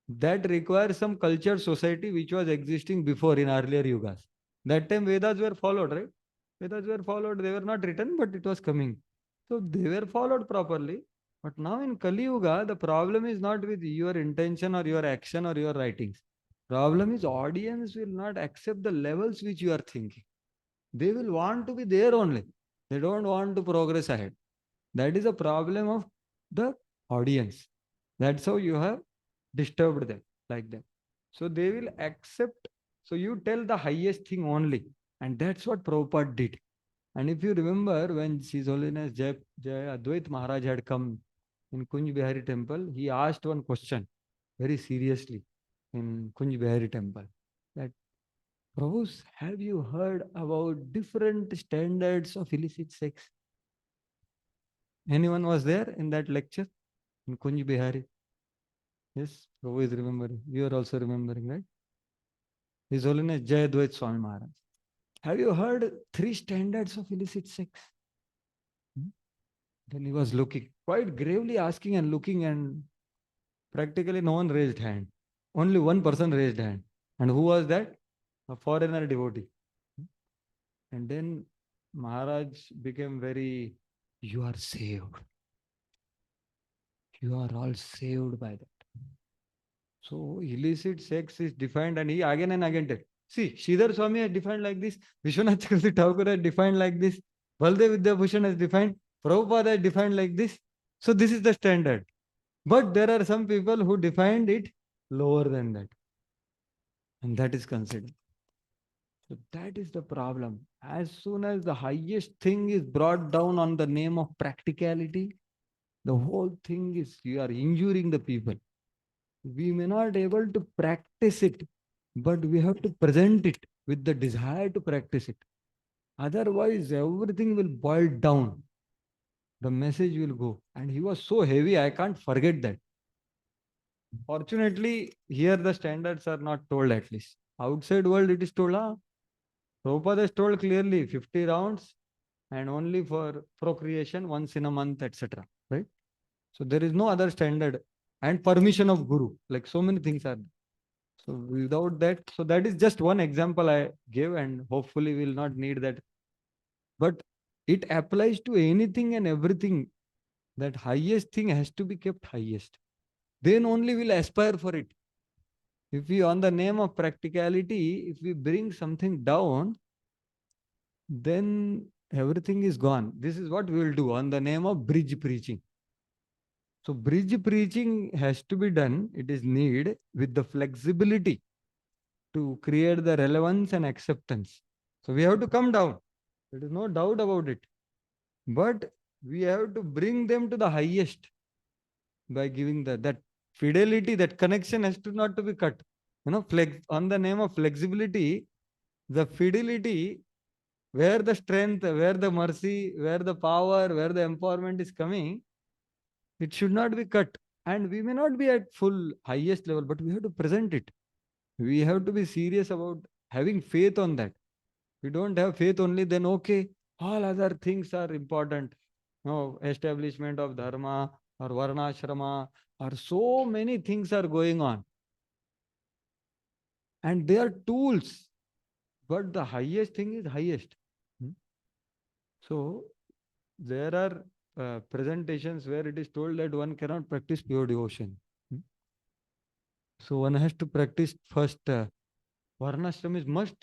That requires some culture society which was existing before in earlier yugas. That time Vedas were followed, right? Vedas were followed. They were not written, but it was coming. So they were followed properly. But now in Kali Yuga, the problem is not with your intention or your action or your writings. Problem is audience will not accept the levels which you are thinking. They will want to be there only. They don't want to progress ahead. That is a problem of the audience. That's how you have disturbed them like that. So they will accept. So you tell the highest thing only. And that's what Prabhupada did. And if you remember when His Holiness Jai Advait Maharaj had come in Kunj Bihari temple, he asked one question very seriously in Kunj Bihari temple. That, Prabhu, have you heard about different standards of illicit sex? Anyone was there in that lecture in Kunj Bihari? Yes, Prabhu is remembering. You are also remembering, right? His Holiness Jai Advait Swami Maharaj. Have you heard 3 standards of illicit sex? Then he was looking, quite gravely asking and looking, and practically no one raised hand. Only one person raised hand. And who was that? A foreigner devotee. And then Maharaj became very, you are saved. You are all saved by that. So illicit sex is defined, and he again and again tell. See, Sridhar Swami has defined like this, Vishwanath Chakravarti Thakur has defined like this, Baldev Vidyabhushan has defined, Prabhupada has defined like this. So this is the standard. But there are some people who defined it lower than that. And that is considered. So that is the problem. As soon as the highest thing is brought down on the name of practicality, the whole thing is, you are injuring the people. We may not able to practice it, but we have to present it with the desire to practice it. Otherwise, everything will boil down. The message will go. And he was so heavy, I can't forget that. Fortunately, here the standards are not told at least. Outside world, it is told, Prabhupada is told clearly 50 rounds and only for procreation once in a month, etc. Right? So there is no other standard, and permission of Guru. Like so many things are. So without that, so that is just one example I gave, and hopefully we will not need that. But it applies to anything and everything. That highest thing has to be kept highest. Then only we'll aspire for it. If we, on the name of practicality, if we bring something down, then everything is gone. This is what we will do on the name of bridge preaching. So bridge preaching has to be done. It is need with the flexibility to create the relevance and acceptance. So we have to come down. There is no doubt about it. But we have to bring them to the highest by giving that fidelity, that connection has to not to be cut. On the name of flexibility, the fidelity, where the strength, where the mercy, where the power, where the empowerment is coming, it should not be cut. And we may not be at full highest level, but we have to present it. We have to be serious about having faith on that. We don't have faith only, then okay, all other things are important. No, establishment of dharma or varnashrama, or so many things are going on. And they are tools, but the highest thing is highest. So there are presentations where it is told that one cannot practice pure devotion. So one has to practice first, varnashram is must,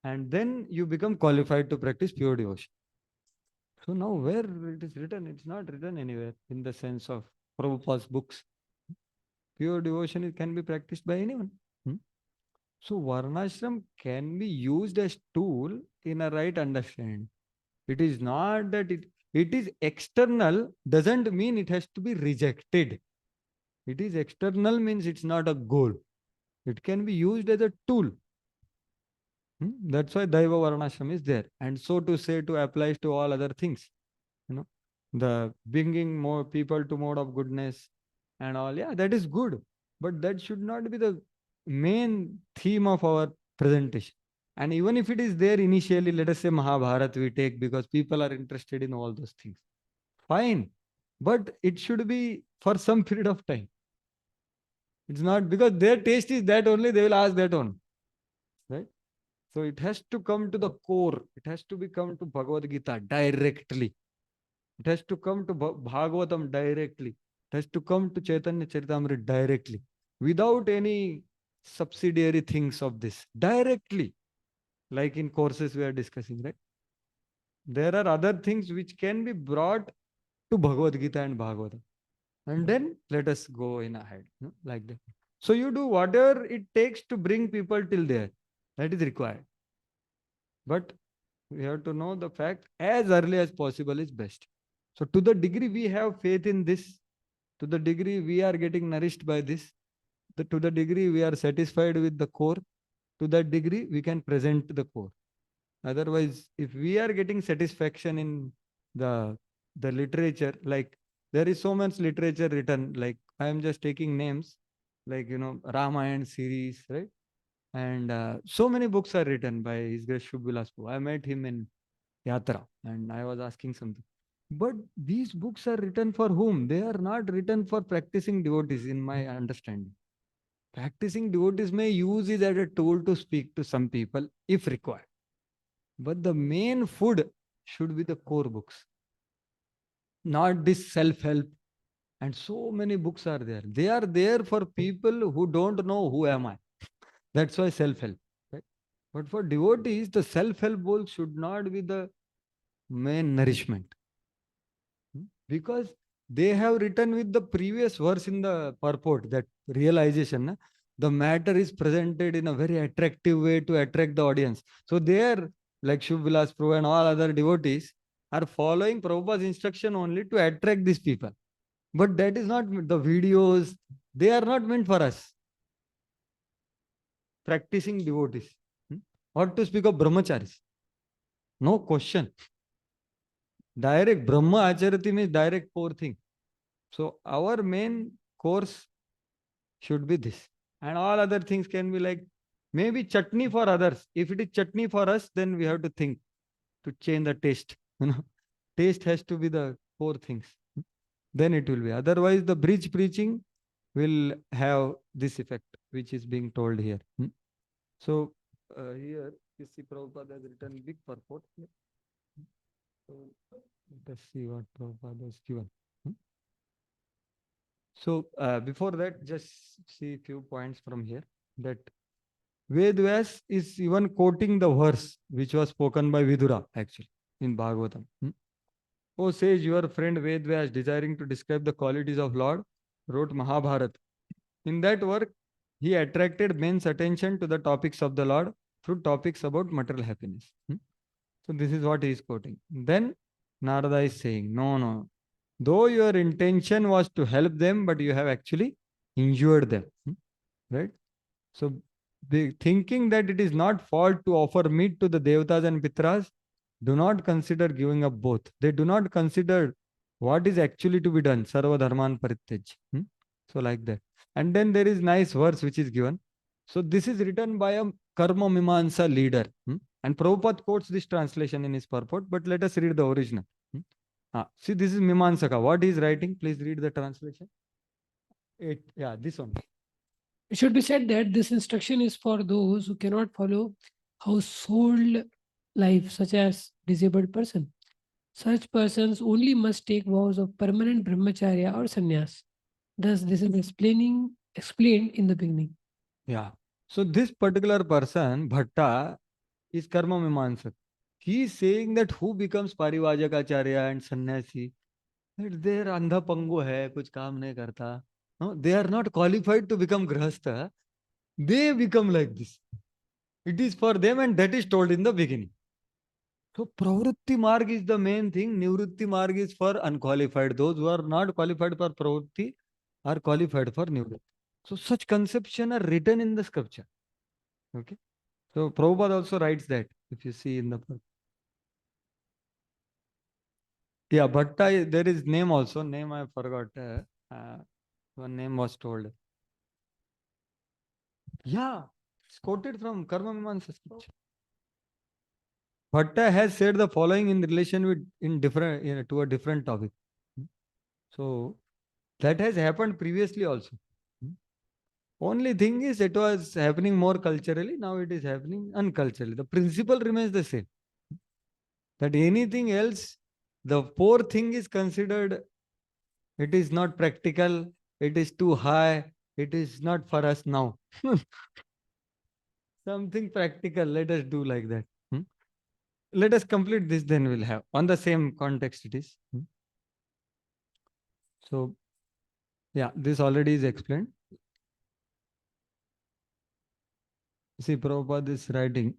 and then you become qualified to practice pure devotion. So now where it is written, it's not written anywhere in the sense of Prabhupada's books. Pure devotion can be practiced by anyone. So varnashram can be used as tool in a right understanding. It is not that it is external, doesn't mean it has to be rejected. It is external means it's not a goal. It can be used as a tool. That's why Daiva Varnashram is there. And so to say, to applies to all other things. The bringing more people to mode of goodness and all, yeah, that is good. But that should not be the main theme of our presentation. And even if it is there initially, let us say Mahabharata we take because people are interested in all those things. Fine. But it should be for some period of time. It's not because their taste is that only, they will ask that one. Right? So it has to come to the core. It has to become to Bhagavad Gita directly. It has to come to Bhagavatam directly. It has to come to Chaitanya Charitamrita directly. Without any subsidiary things of this. Directly. Like in courses we are discussing, right? There are other things which can be brought to Bhagavad Gita and Bhagavatam. And then let us go in ahead, like that. So you do whatever it takes to bring people till there. That is required. But we have to know the fact as early as possible is best. So to the degree we have faith in this, to the degree we are getting nourished by this, to the degree we are satisfied with the core, to that degree we can present the core. Otherwise, if we are getting satisfaction in the literature, like there is so much literature written, like I am just taking names, like, Ramayana series, right? And so many books are written by His Grace Shubh Vilas Prabhu. I met him in Yatra and I was asking something. But these books are written for whom? They are not written for practicing devotees, in my understanding. Practicing devotees may use it as a tool to speak to some people if required. But the main food should be the core books, not this self-help. And so many books are there. They are there for people who don't know who am I. That's why self-help. Right? But for devotees, the self-help book should not be the main nourishment. Because they have written with the previous verse in the purport that realization, na, the matter is presented in a very attractive way to attract the audience. So they are like Shubh Vilas Prabhu and all other devotees are following Prabhupada's instruction only to attract these people. But that is not the videos, they are not meant for us. Practicing devotees. What to speak of brahmacharis? No question. Direct Brahma Acharati means direct core thing. So our main course should be this. And all other things can be like maybe chutney for others. If it is chutney for us, then we have to think to change the taste. Taste has to be the core things. Then it will be. Otherwise, the bridge preaching will have this effect, which is being told here. So here, you see Prabhupada has written big purport. So let us see what Prabhupada has given. So before that, just see a few points from here. That Ved Vyas is even quoting the verse which was spoken by Vidura actually in Bhagavatam. Oh sage, your friend Ved Vyas, desiring to describe the qualities of Lord, wrote Mahabharata. In that work, he attracted men's attention to the topics of the Lord through topics about material happiness. So this is what he is quoting. Then Narada is saying, no. Though your intention was to help them, but you have actually injured them. Right? So thinking that it is not fault to offer meat to the Devatas and Pitras, do not consider giving up both. They do not consider what is actually to be done. Sarva dharman parityaj. So like that. And then there is nice verse which is given. So this is written by a Karma Mimamsa leader. And Prabhupada quotes this translation in his purport, but let us read the original. See, this is Mimamsaka. What he is writing? Please read the translation. This one. It should be said that this instruction is for those who cannot follow household life, such as disabled person. Such persons only must take vows of permanent brahmacharya or sannyas. Thus, this is explained in the beginning. Yeah. So this particular person, Bhatta, is Karma Mimamsak. He is saying that who becomes Parivajakacharya and Sannyasi, that their andha pangu hai, kuch kaam nahi karta. No, they are not qualified to become Grihastha. They become like this. It is for them and that is told in the beginning. So Pravritti Marg is the main thing. Nivritti Marg is for unqualified. Those who are not qualified for Pravritti are qualified for Nivritti. So such conception are written in the scripture. Okay. So Prabhupada also writes that, if you see in the book. Yeah, Bhatta, there is name also. Name I forgot. One name was told. Yeah, it's quoted from Karma Mimamsa scripture. Bhatta has said the following in relation with to a different topic. So that has happened previously also. Only thing is it was happening more culturally. Now it is happening unculturally. The principle remains the same. That anything else, the poor thing is considered, it is not practical, it is too high, it is not for us now. Something practical, let us do like that. Let us complete this, then we'll have. On the same context it is. So, yeah, this already is explained. See, Prabhupada is writing.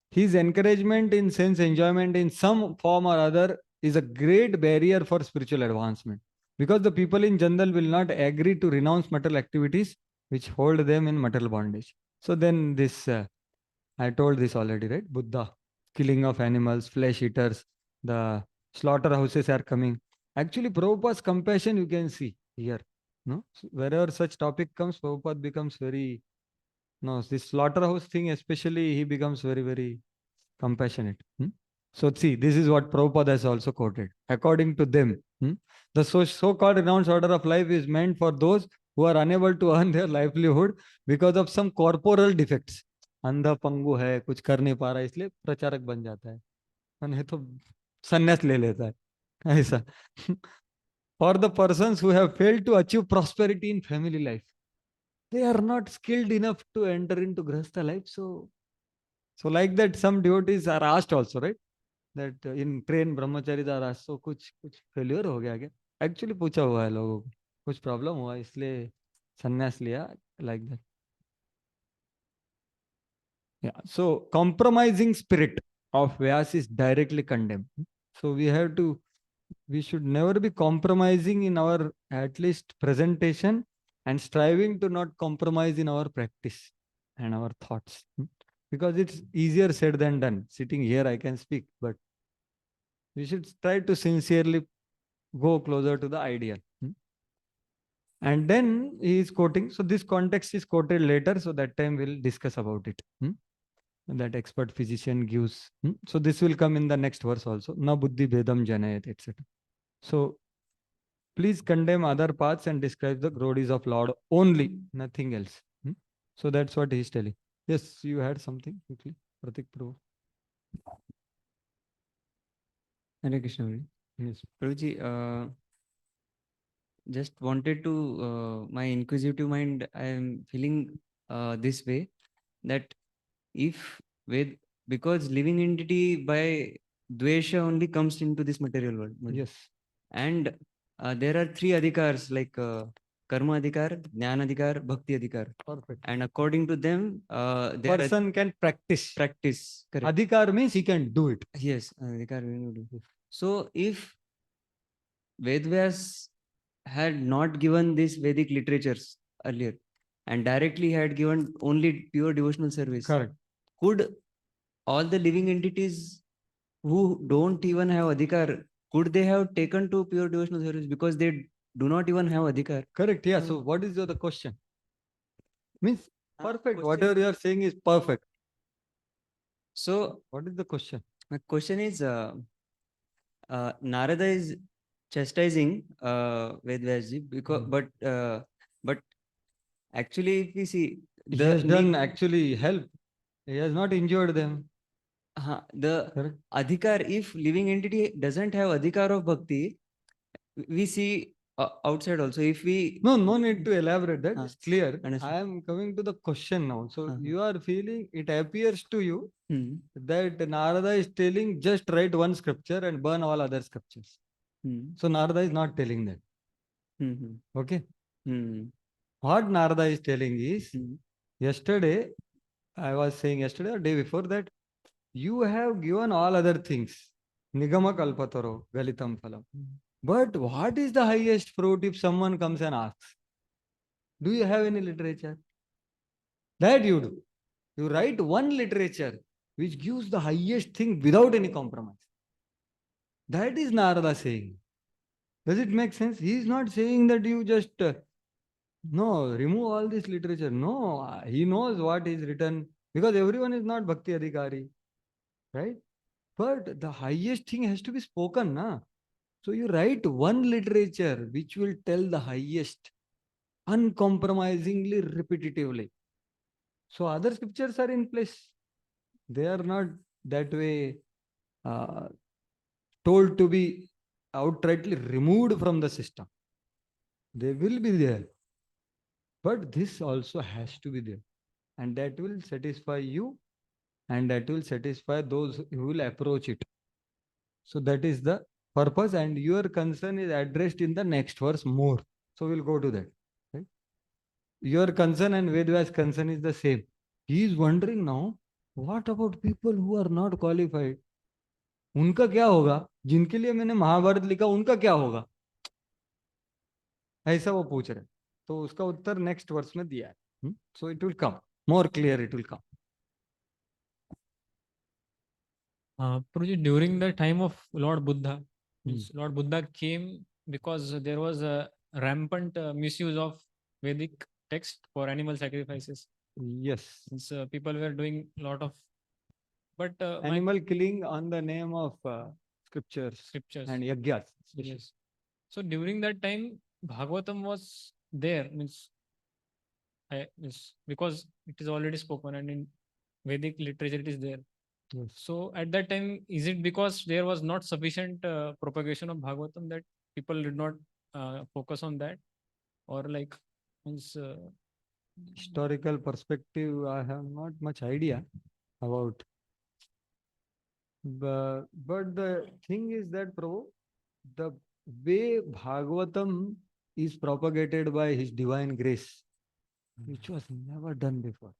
His encouragement in sense enjoyment in some form or other is a great barrier for spiritual advancement. Because the people in general will not agree to renounce material activities which hold them in material bondage. So then this, I told this already, right? Buddha, killing of animals, flesh eaters, the slaughterhouses are coming. Actually, Prabhupada's compassion you can see here. No? So wherever such topic comes, Prabhupada becomes very, no, this slaughterhouse thing especially, he becomes very, very compassionate. So see, this is what Prabhupada has also quoted. According to them, the so-called renounced order of life is meant for those who are unable to earn their livelihood because of some corporal defects. अंधा पंगु है, कुछ कर नहीं पा रहा है, इसलिए प्रचारक बन जाता है, नहीं तो संन्यास ले लेता है ऐसा. For the persons who have failed to achieve prosperity in family life, they are not skilled enough to enter into grahastha life. So like that, some devotees are asked also, right? That in train brahmacharis are asked, so कुछ failure हो गया क्या? Actually पूछा हुआ है लोगों को, कुछ problem हुआ इसलिए संन्यास लिया, like that. Yeah. So compromising spirit of Vyas is directly condemned. So we should never be compromising in our at least presentation and striving to not compromise in our practice and our thoughts. Because it's easier said than done. Sitting here, I can speak, but we should try to sincerely go closer to the ideal. And then he is quoting, so this context is quoted later, so that time we'll discuss about it. That expert physician gives. So this will come in the next verse also. Na buddhi bhedam janayat, etc. So please condemn other paths and describe the glories of Lord only, nothing else. So that's what he is telling. Yes, you had something quickly, Pratik Prabhu. Hare Krishna. Prabhuji. Yes. Prabhuji, just wanted to, my inquisitive mind, I am feeling this way, that if with, because living entity by dvesha only comes into this material world. Yes. And there are three adhikars like karma adhikar, jnana adhikar, bhakti adhikar. Perfect. And according to them, they Person can practice. practice. Correct. Adhikar means he can do it. Yes, adhikar. So if Vedvyas had not given these Vedic literatures earlier and directly had given only pure devotional service, Correct. could all the living entities who don't even have adhikar, could they have taken to pure devotional service because they do not even have adhikar? Correct. Yeah. So what is the question? Means perfect. question- Whatever you are saying is perfect. So What is the question? my question is, Narada is chastising Vedvyasji because, but actually, if we see, He has done actually help. He has not injured them. the Correct. adhikar, if living entity doesn't have adhikar of bhakti, we see outside also. If we No need to elaborate that. It's clear. Understood. I am coming to the question now. So Uh-huh. you are feeling, it appears to you Hmm. that Narada is telling just write one scripture and burn all other scriptures. Hmm. So Narada is not telling that. Hmm. Okay. Hmm. What Narada is telling is, Hmm. yesterday, I was saying yesterday or day before that, you have given all other things. Nigama kalpataro, galitam phalam. But what is the highest fruit if someone comes and asks? Do you have any literature? That you do. You write one literature which gives the highest thing without any compromise. That is Narada saying. Does it make sense? He is not saying that you just no, remove all this literature. No, he knows what is written because everyone is not Bhakti Adhikari, right? But the highest thing has to be spoken, na? So you write one literature which will tell the highest, uncompromisingly, repetitively. So other scriptures are in place. They are not that way told to be outrightly removed from the system. They will be there. But this also has to be there. And that will satisfy you and that will satisfy those who will approach it. So that is the purpose, and your concern is addressed in the next verse more. So we'll go to that. Right? Your concern and Vedvyas' concern is the same. He is wondering now, what about people who are not qualified? उनका क्या होगा? जिनके लिए मैंने महाभारत लिखा उनका क्या होगा? ऐसा वो पूछ रहे. तो उसका उत्तर नेक्स्ट वर्स में दिया है. So it will come more clear. It will come. Prabhuji, during the time of Lord Buddha, means Lord Buddha came because there was a rampant misuse of Vedic text for animal sacrifices. Yes. Since people were doing a lot of, but Animal killing on the name of scriptures scriptures. and yagyas. Yes. So during that time, Bhagavatam was there, means because it is already spoken and in Vedic literature it is there. Yes. So at that time, is it because there was not sufficient propagation of Bhagavatam that people did not focus on that, or like means Historical perspective, I have not much idea about. But the thing is that, Prabhu, the way Bhagavatam is propagated by His divine grace, which was never done before.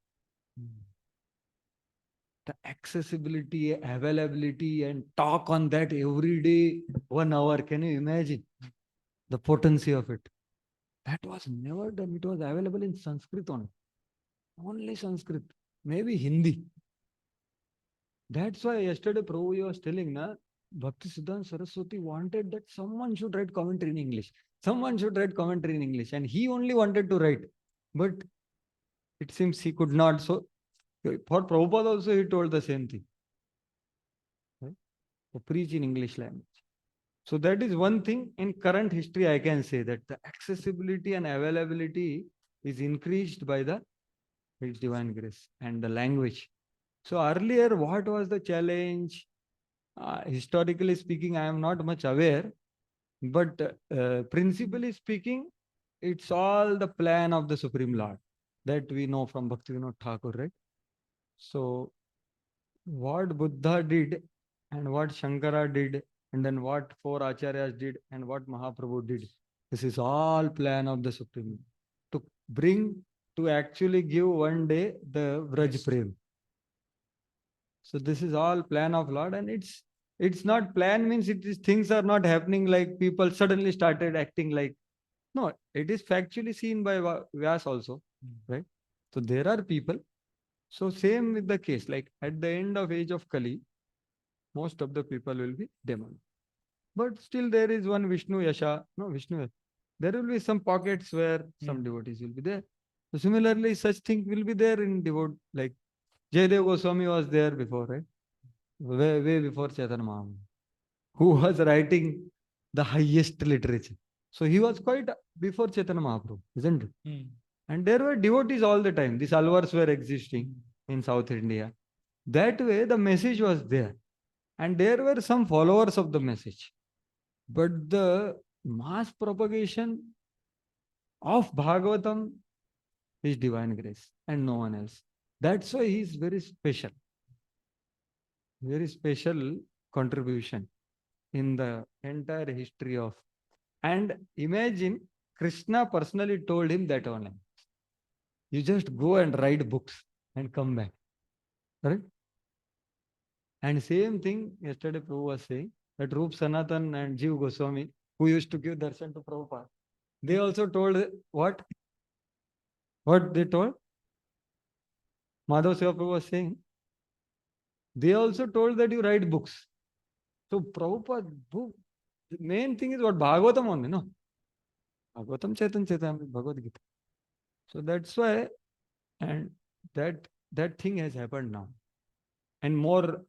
The accessibility, availability, and talk on that every day, 1 hour. Can you imagine the potency of it? That was never done. It was available in Sanskrit only Sanskrit, maybe Hindi. That's why yesterday Prabhu was telling, na, Bhakti Siddhanta Saraswati wanted that someone should write commentary in English. Someone should write commentary in English. And he only wanted to write. But it seems he could not. So for Prabhupada also he told the same thing. Right? To preach in English language. So that is one thing in current history I can say that the accessibility and availability is increased by the His divine grace and the language. So earlier, what was the challenge? Historically speaking, I am not much aware, but principally speaking, it's all the plan of the Supreme Lord that we know from Bhaktivinoda Thakur, right? So what Buddha did and what Shankara did and then what four Acharyas did and what Mahaprabhu did, this is all plan of the Supreme Lord to bring, to actually give one day the Vraj Prem. So this is all plan of Lord, and it's not plan means it is things are not happening like people suddenly started acting like. No, it is factually seen by Vyas also, right? So there are people. So same with the case, like at the end of age of Kali, most of the people will be demon. But still there is one Vishnu Yasha, no Vishnu. There will be some pockets where some devotees will be there. So similarly, such thing will be there in devote, like Jayadev Goswami was there before, right? Way before Chaitanya Mahaprabhu, who was writing the highest literature. So he was quite before Chaitanya Mahaprabhu, isn't it? And there were devotees all the time. These alvars were existing in South India. That way, the message was there. And there were some followers of the message. But the mass propagation of Bhagavatam is divine grace and no one else. That's why he is very special. Very special contribution in the entire history of. And imagine Krishna personally told him that only. You just go and write books and come back. Right? And same thing yesterday Prabhu was saying that Rup Sanatan and Jiv Goswami, who used to give darshan to Prabhupada, they also told what? What they told? Madhav Seva Prabhu was saying, they also told that you write books. So Prabhupada book, the main thing is what Bhagavatam only, no? Bhagavatam Chaitanya Bhagavad Gita. So that's why, and that thing has happened now. And more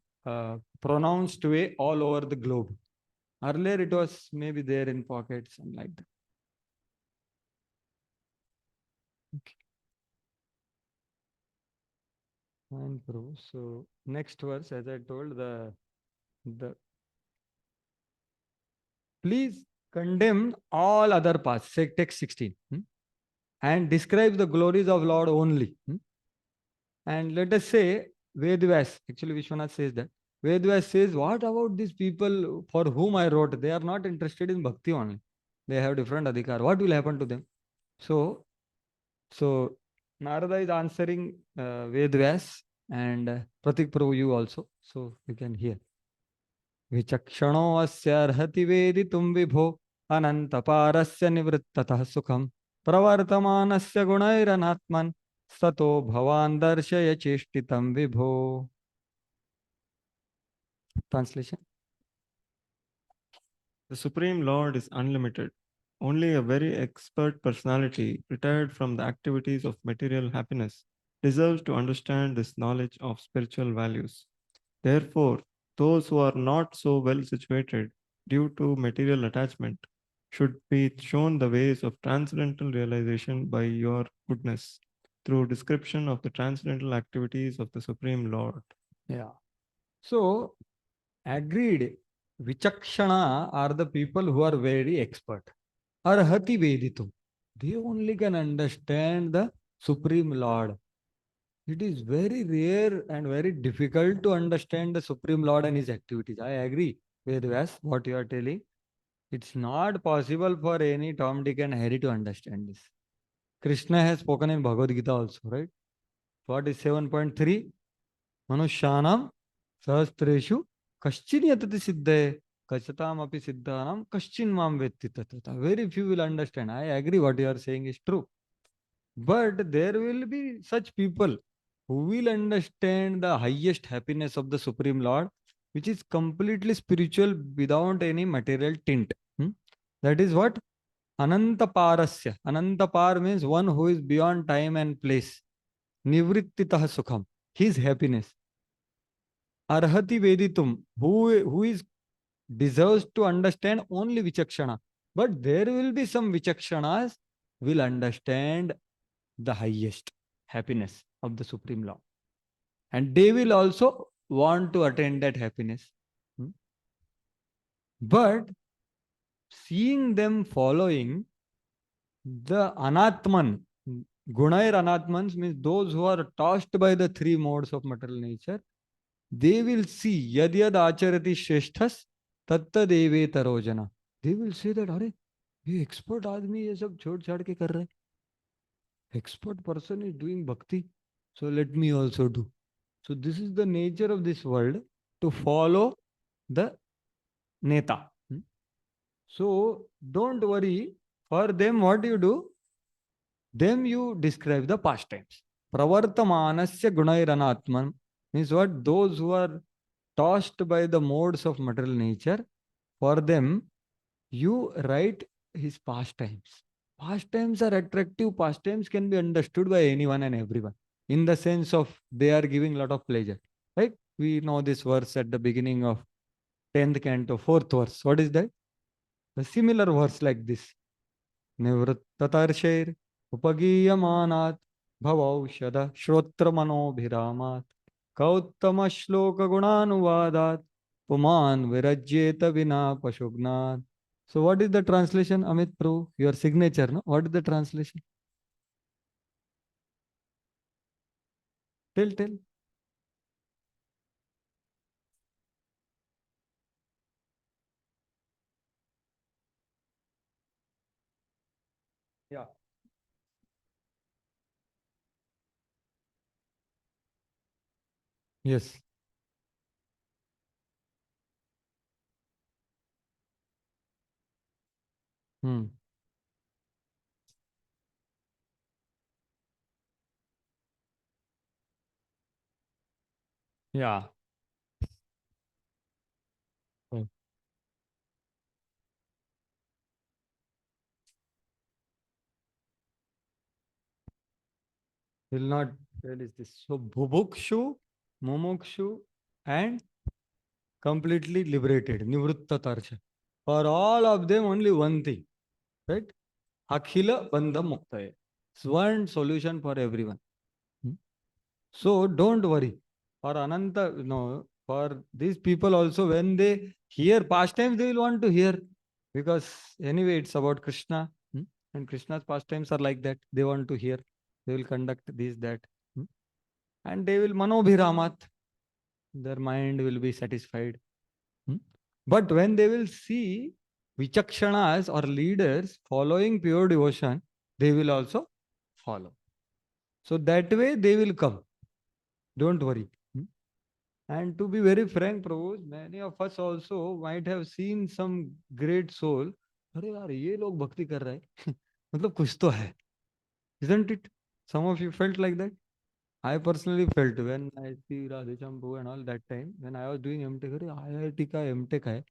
pronounced way all over the globe. Earlier it was maybe there in pockets and like that. Okay. And Prabhu. So next verse, as I told, the please condemn all other paths. Say text 16. And describe the glories of Lord only. And let us say Vedvyas, actually Vishwanath says that. Vedvyas says, what about these people for whom I wrote? They are not interested in bhakti only. They have different adhikar. What will happen to them? So Narada is answering Vedvyas and Pratik Prabhu you also. So you can hear. Vichakshano asya arhati veditum vibho anantaparasya nivrittatah sukham pravartamanasya gunairanatman sato bhavan darshaya cheshtitam vibho. Translation. The Supreme Lord is unlimited. Only a very expert personality, retired from the activities of material happiness, deserves to understand this knowledge of spiritual values. Therefore, those who are not so well situated due to material attachment should be shown the ways of transcendental realization by your goodness. through description of the transcendental activities of the Supreme Lord. Yeah. So, agreed, Vichakshana are the people who are very expert. Arhati Veditum. They only can understand the Supreme Lord. It is very rare and very difficult to understand the Supreme Lord and his activities. I agree, Vedvyas, what you are telling. It's not possible for any Tom, Dick, and Harry to understand this. Krishna has spoken in Bhagavad Gita also, right? What is 7.3? Manushyanam sahastreshu kaschin yatati siddhe kachatam api siddhanam kaschin mam vetti tatata. Very few will understand. I agree what you are saying is true. But there will be such people who will understand the highest happiness of the Supreme Lord, which is completely spiritual without any material tint. That is what? Anantaparasya. Anantapar means one who is beyond time and place. Nivrittitah sukham. His happiness. Arhati Veditum. Who is deserves to understand only Vichakshana. But there will be some Vichakshanas will understand the highest happiness of the Supreme Lord. And they will also want to attain that happiness. But seeing them following the Anatman, Gunair Anatmans means those who are tossed by the three modes of material nature, they will see Yad Yad Acharati Shreshthas Tatta Deve Tarojana. They will say that, Are, ये expert आदमी ये सब छोड़ छाड़ के कर रहे. Expert person is doing bhakti, so let me also do. So this is the nature of this world, to follow the neta. So don't worry. For them, what you do? Them you describe the pastimes. Pravartamanasya gunairanatman means what? Those who are tossed by the modes of material nature, for them, you write his pastimes. Pastimes are attractive. Pastimes can be understood by anyone and everyone, in the sense of they are giving lot of pleasure. Right? We know this verse at the beginning of 10th canto, 4th verse. What is that? A similar verse like this. Nivrittatarshair upagiyamanat bhavaushada shrotra manobhiramat kauttama shloka gunanuvadat puman virajyeta vina pashugnat. So what is the translation, Amit Prabhu? Your signature, no? What is the translation? Tell. Yeah. Yes. Hmm. Yeah. Hmm. Will not tell is this. So bhubukshu, mumukshu, and completely liberated, nivritta tarsha. For all of them, only one thing, right? Akhila bandha muktaya. It's one solution for everyone. So don't worry. For Ananta, no, for these people also, when they hear pastimes, they will want to hear, because anyway, it's about Krishna. And Krishna's pastimes are like that. They want to hear. They will conduct this, that. And they will manobhiramat. Their mind will be satisfied. But when they will see Vichakshanas or leaders following pure devotion, they will also follow. So that way they will come. Don't worry. And to be very frank, Prabhu, many of us also might have seen some great soul. अरे यार ये लोग भक्ति कर रहे हैं मतलब कुछ तो है. Isn't it? Some of you felt like that. I personally felt when I see Radhichandra and all that time when I was doing MTech. अरे IIT का MTech है,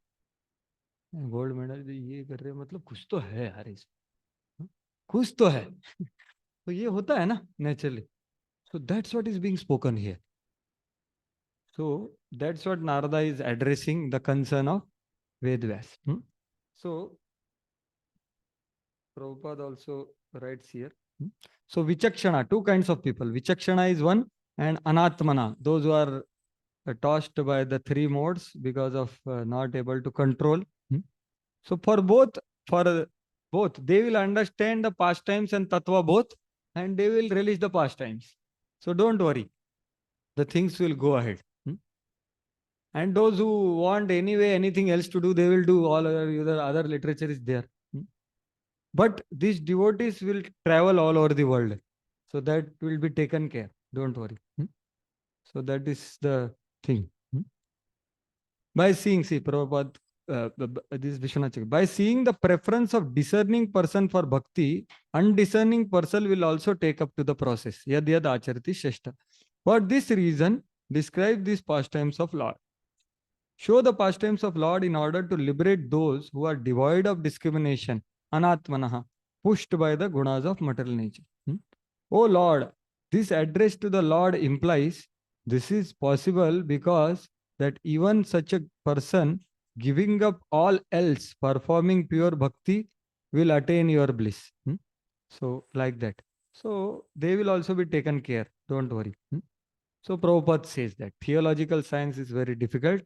गोल्ड मेडल ये कर रहे, मतलब कुछ तो है यार इसमें, कुछ तो है. तो ये होता है ना naturally. So that's what is being spoken here. So that's what Narada is addressing, the concern of Vedvyas. So Prabhupada also writes here. So Vichakshana, two kinds of people. Vichakshana is one, and Anatmana, those who are tossed by the three modes because of not able to control. So for both, they will understand the pastimes and tattva both, and they will relish the pastimes. So don't worry, the things will go ahead. And those who want anyway anything else to do, they will do. All other literature is there. But these devotees will travel all over the world. So that will be taken care. Don't worry. So that is the thing. By seeing, see, Prabhupada, this is Vishwanath Chakravarti. By seeing the preference of discerning person for bhakti, undiscerning person will also take up to the process. Yad yad acharati sheshta. For this reason, describe these pastimes of Lord. Show the pastimes of Lord in order to liberate those who are devoid of discrimination, anatmanaha, pushed by the gunas of material nature. O Lord, this address to the Lord implies this is possible because that even such a person giving up all else, performing pure bhakti, will attain your bliss. So like that. So they will also be taken care. Don't worry. So Prabhupada says that theological science is very difficult.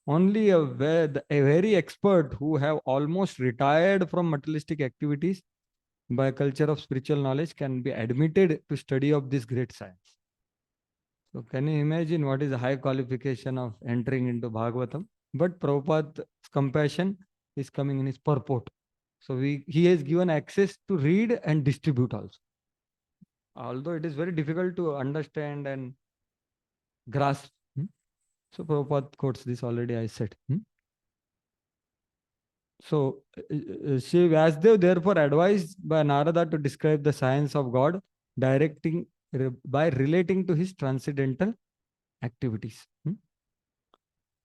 Only a very expert who have almost retired from materialistic activities by culture of spiritual knowledge can be admitted to study of this great science. So can you imagine what is the high qualification of entering into Bhagavatam? But Prabhupada's compassion is coming in his purport. So he has given access to read and distribute also. Although it is very difficult to understand and grasp. So Prabhupada quotes this already, I said. So Shri Vyasdev therefore advised by Narada to describe the science of God by relating to his transcendental activities.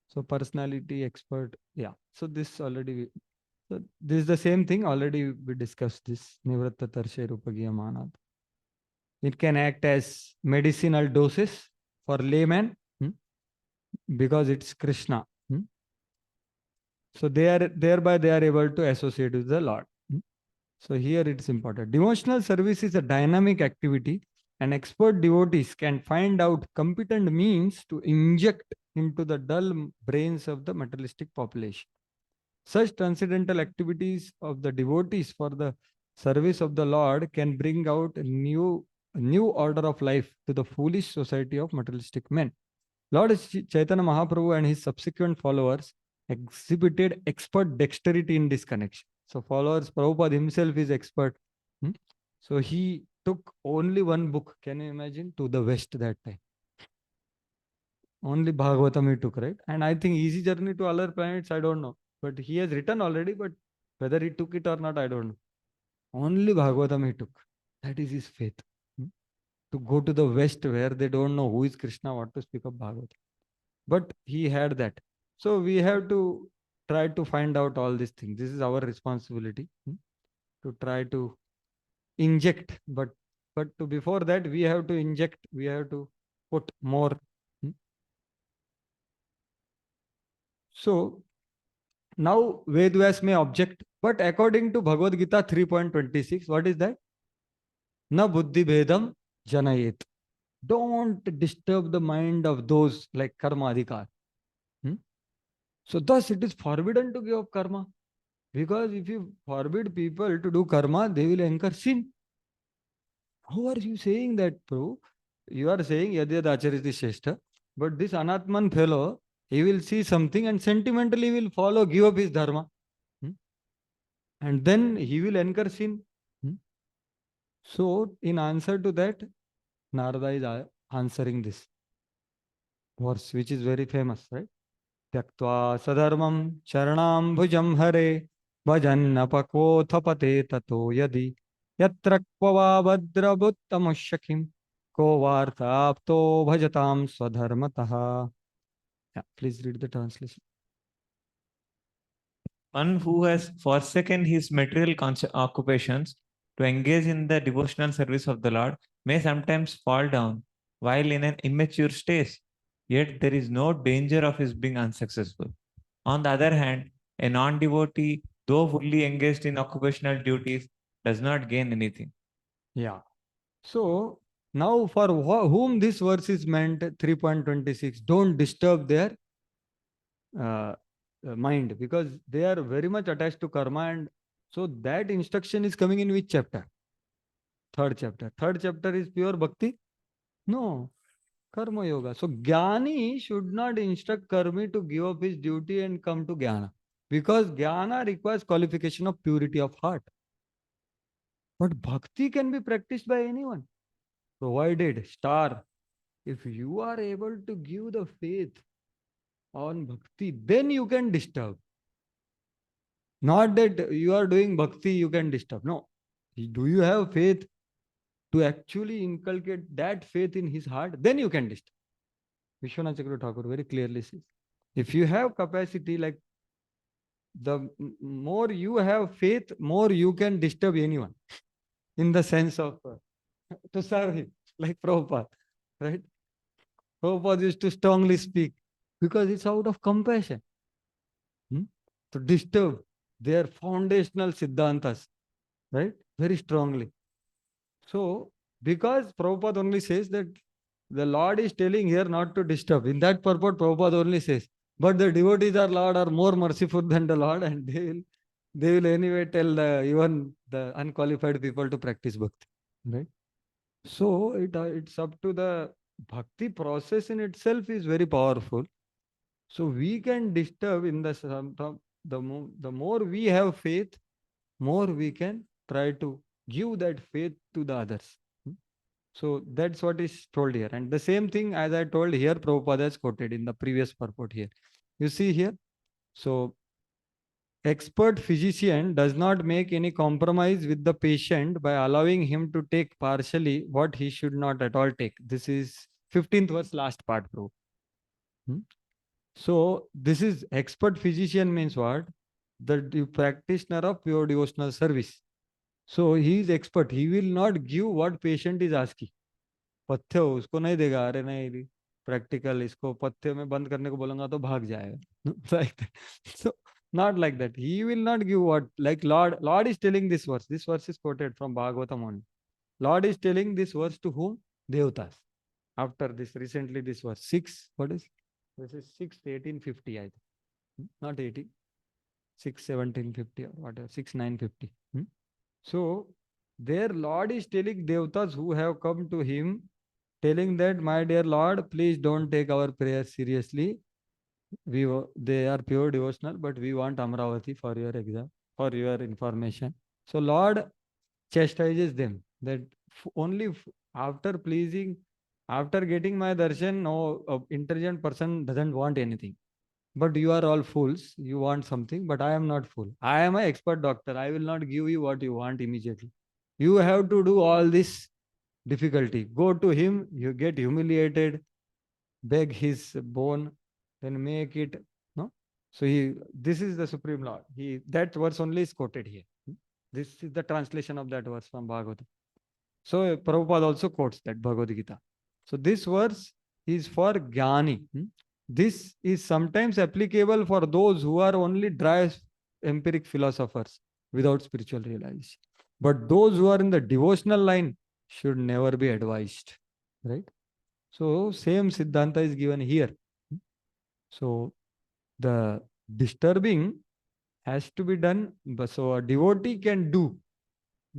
So personality, expert, yeah. So this already, so this is the same thing, already we discussed this. Nivratta Tarshe Rupagiya Manad. It can act as medicinal doses for layman because it's Krishna. So thereby they are able to associate with the Lord. So here it's important. Devotional service is a dynamic activity, and expert devotees can find out competent means to inject into the dull brains of the materialistic population. Such transcendental activities of the devotees for the service of the Lord can bring out a new order of life to the foolish society of materialistic men. Lord Chaitanya Mahaprabhu and his subsequent followers exhibited expert dexterity in this connection. So followers, Prabhupada himself is expert. So he took only one book, can you imagine, to the West that time. Only Bhagavatam he took, right? And I think Easy Journey to Other Planets, I don't know. But he has written already, but whether he took it or not, I don't know. Only Bhagavatam he took. That is his faith. To go to the West where they don't know who is Krishna, what to speak of Bhagavatam. But he had that. So we have to try to find out all these things. This is our responsibility to try to inject. But before that, we have to inject, we have to put more. So now Vedvyas may object, but according to Bhagavad Gita 3.26, what is that? Na buddhi bhedam janayet. Don't disturb the mind of those like karma adhikar. So thus it is forbidden to give up karma. Because if you forbid people to do karma, they will incur sin. How are you saying that, Prabhu? You are saying yad yad achariti sheshta, but this Anatman fellow, he will see something and sentimentally will follow, give up his dharma. And then he will incur sin. So in answer to that, Narada is answering this verse, which is very famous, right? Tyaktva sadharmam charanam bhujam hare bhajan thapate tato yadi yatra kvava badra bhuttamushakim ko vartha apto bhajatam swadharmataha. Yeah, please read the translation. One who has forsaken his material occupations to engage in the devotional service of the Lord may sometimes fall down while in an immature stage, yet there is no danger of his being unsuccessful. On the other hand, a non-devotee, though fully engaged in occupational duties, does not gain anything. Yeah. So now for whom this verse is meant, 3.26, don't disturb their uh, mind, because they are very much attached to karma. And so that instruction is coming in which chapter? Third chapter. Third chapter is pure bhakti? No, karma yoga. So jnani should not instruct karmi to give up his duty and come to jnana, because jnana requires qualification of purity of heart. But bhakti can be practiced by anyone, provided star, if you are able to give the faith on bhakti, then you can disturb. Not that you are doing bhakti, you can disturb. No. Do you have faith to actually inculcate that faith in his heart? Then you can disturb. Vishwanath Chakravarti Thakur very clearly says, if you have capacity, like more you have faith, more you can disturb anyone in the sense of to serve him, like Prabhupada, right? Prabhupada used to strongly speak because it's out of compassion to disturb their foundational siddhantas, right? Very strongly. So, because Prabhupada only says that the Lord is telling here not to disturb, in that purport, Prabhupada only says, but the devotees are Lord are more merciful than the Lord, and they will anyway tell even the unqualified people to practice bhakti, right? So it's up to the bhakti process in itself is very powerful. So we can disturb in the more we have faith, more we can try to give that faith to the others. So that's what is told here. And the same thing as I told here, Prabhupada has quoted in the previous purport here. You see here. So expert physician does not make any compromise with the patient by allowing him to take partially what he should not at all take. This is 15th verse, last part, bro. So this is expert physician means what? The practitioner of pure devotional service. So he is expert. He will not give what patient is asking. पथ्य हो उसको नहीं देगा, अरे नहीं practical इसको पथ्य में बंद करने को बोलूंगा तो भाग जाएगा. Like that. So not like that. He will not give what, like Lord is telling this verse. This verse is quoted from Bhagavatam only. Lord is telling this verse to whom? Devatas. After this, recently this verse 6. What is this? Is 6:18:50, I think. Not 18. 6:17:50 or whatever. 6:9:50. So their Lord is telling Devatas who have come to him, telling that, my dear Lord, please don't take our prayers seriously. They are pure devotional, but we want Amravati for your exam, for your information. So Lord chastises them that only after pleasing, after getting my darshan, no intelligent person doesn't want anything. But you are all fools. You want something, but I am not fool. I am an expert doctor. I will not give you what you want immediately. You have to do all this difficulty. Go to him, you get humiliated, beg his bone, then make it. No? So this is the Supreme Lord. That verse only is quoted here. This is the translation of that verse from Bhagavatam. So Prabhupada also quotes that Bhagavad Gita. So this verse is for Jnani. This is sometimes applicable for those who are only dry empiric philosophers without spiritual realization. But those who are in the devotional line should never be advised, right? So same Siddhanta is given here. So the disturbing has to be done, so a devotee can do